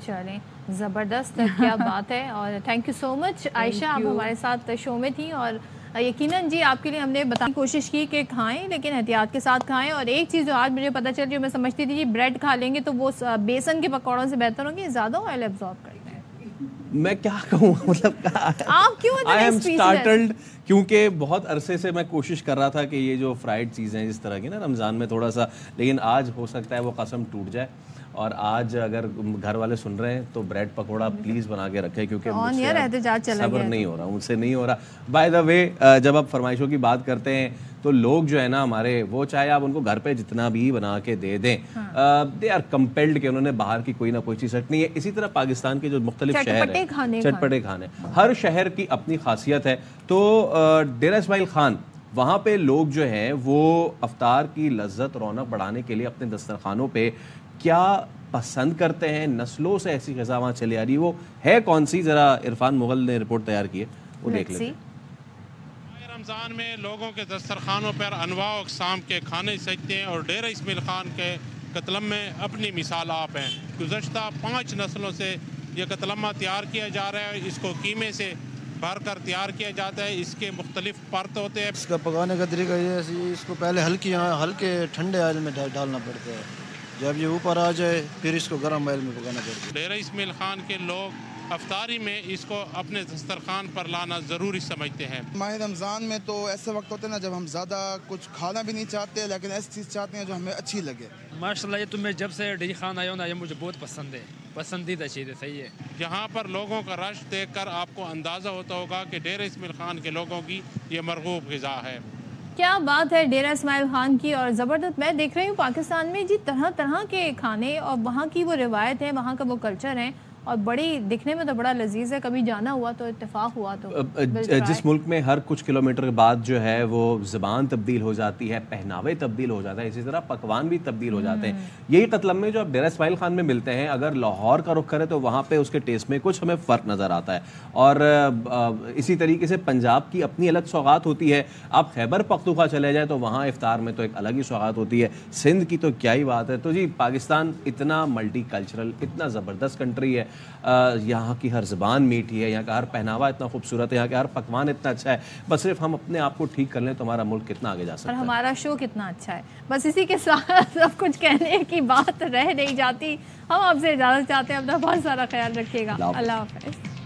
چلیں, زبردست, کیا بات ہے. اور تھینک یو سو مچ عائشہ, آپ ہمارے ساتھ شو میں تھیں, اور یقیناً جی آپ کے لیے ہم نے بتانے کی کوشش کی کہ کھائیں لیکن احتیاط کے ساتھ کھائیں. اور ایک چیز جو آج مجھے پتہ چل رہی ہے, میں سمجھتی تھی جی بریڈ کھا لیں گے تو وہ بیسن کے پکوڑوں سے بہتر ہوں گے, زیادہ آئل ایبزارب کرتے ہیں. میں کیا کہوں, مطلب آپ کیوں آئی ایم اسٹارٹلڈ, کیونکہ بہت عرصے سے میں کوشش کر رہا تھا کہ یہ جو فرائیڈ چیزیں ہیں جس طرح کی نا رمضان میں تھوڑا سا, لیکن آج ہو سکتا ہے وہ قسم ٹوٹ جائے. اور آج اگر گھر والے سن رہے ہیں تو بریڈ پکوڑا پلیز بنا کے رکھیں, کیونکہ مجھ سے صبر نہیں ہو رہا, مجھ سے نہیں ہو رہا. بائی دا وے, جب آپ فرمائشوں کی بات کرتے ہیں تو لوگ جو ہے نا ہمارے, وہ چاہے آپ ان کو گھر پہ جتنا بھی بنا کے دے دیں, دے آر کمپیلڈ کہ انہوں نے باہر کی کوئی نہ کوئی چیز رکھنی ہے. اسی طرح پاکستان کے جو مختلف شہر ہیں, چٹپٹے کھانے, ہر شہر کی اپنی خاصیت ہے. تو ڈیرہ اسماعیل خان, وہاں پہ لوگ جو ہیں وہ افطار کی لذت رونق بڑھانے کے لیے اپنے دسترخوانوں پہ کیا پسند کرتے ہیں, نسلوں سے ایسی غذا وہاں چلی آ رہی, وہ ہے کون سی؟ ذرا عرفان مغل نے رپورٹ تیار کی ہے, وہ دیکھ لیتے ہیں. رمضان میں لوگوں کے دسترخوانوں پر انواع و اقسام کے کھانے سجتے ہیں, اور ڈیرہ اسماعیل خان کے قتلم میں اپنی مثال آپ ہیں. گزشتہ 5 نسلوں سے یہ قتلمہ تیار کیا جا رہا ہے. اس کو قیمے سے بھر کر تیار کیا جاتا ہے. اس کے مختلف پرت ہوتے ہیں. اس کا پکانے کا طریقہ یہ ہے, اس کو پہلے ہلکے ٹھنڈے آئل میں ڈالنا پڑتا ہے, جب یہ اوپر آ جائے پھر اس کو گرم آئل میں پکانا پڑتا ہے. ڈیرہ اسماعیل خان کے لوگ افطاری میں اس کو اپنے دسترخوان پر لانا ضروری سمجھتے ہیں. ماہ رمضان میں تو ایسے وقت ہوتے ہیں نا جب ہم زیادہ کچھ کھانا بھی نہیں چاہتے, لیکن ایسی چیز چاہتے ہیں جو ہمیں اچھی لگے. ماشاءاللہ, یہ تو میں جب سے ڈیری خان آیا ہوں نا, یہ مجھے بہت پسند ہے, پسندیدہ چیز ہے. صحیح ہے. یہاں پر لوگوں کا رش دیکھ کر آپ کو اندازہ ہوتا ہوگا کہ ڈیرہ اسماعیل خان کے لوگوں کی یہ مرغوب غذا ہے. کیا بات ہے ڈیرہ اسماعیل خان کی, اور زبردست. میں دیکھ رہی ہوں پاکستان میں جی طرح طرح کے کھانے, اور وہاں کی وہ روایت ہے, وہاں کا وہ کلچر ہے, اور بڑی دکھنے میں تو بڑا لذیذ ہے. کبھی جانا ہوا تو اتفاق ہوا تو جس ملک میں ہر کچھ کلومیٹر کے بعد جو ہے وہ زبان تبدیل ہو جاتی ہے, پہناوے تبدیل ہو جاتا ہے, اسی طرح پکوان بھی تبدیل ہو جاتے ہیں. یہی قتلم میں جو اب ڈیرہ اسماعیل خان میں ملتے ہیں, اگر لاہور کا رخ کرے تو وہاں پہ اس کے ٹیسٹ میں کچھ ہمیں فرق نظر آتا ہے. اور اسی طریقے سے پنجاب کی اپنی الگ سوغات ہوتی ہے. آپ خیبر پختونخوا چلے جائیں تو وہاں افطار میں تو ایک الگ ہی سوغات ہوتی ہے. سندھ کی تو کیا ہی بات ہے. تو جی پاکستان اتنا ملٹی کلچرل, اتنا زبردست کنٹری ہے. یہاں کی ہر زبان میٹھی ہے, یہاں کا ہر پہناوا اتنا خوبصورت ہے, یہاں کا ہر پکوان اتنا اچھا ہے. بس صرف ہم اپنے آپ کو ٹھیک کر لیں تو ہمارا ملک کتنا آگے جا سکتا ہے, اور ہمارا شو کتنا اچھا ہے. بس اسی کے ساتھ سب کچھ کہنے کی بات رہ نہیں جاتی. ہم آپ سے اجازت چاہتے ہیں, اپنا بہت سارا خیال رکھیے گا. اللہ حافظ.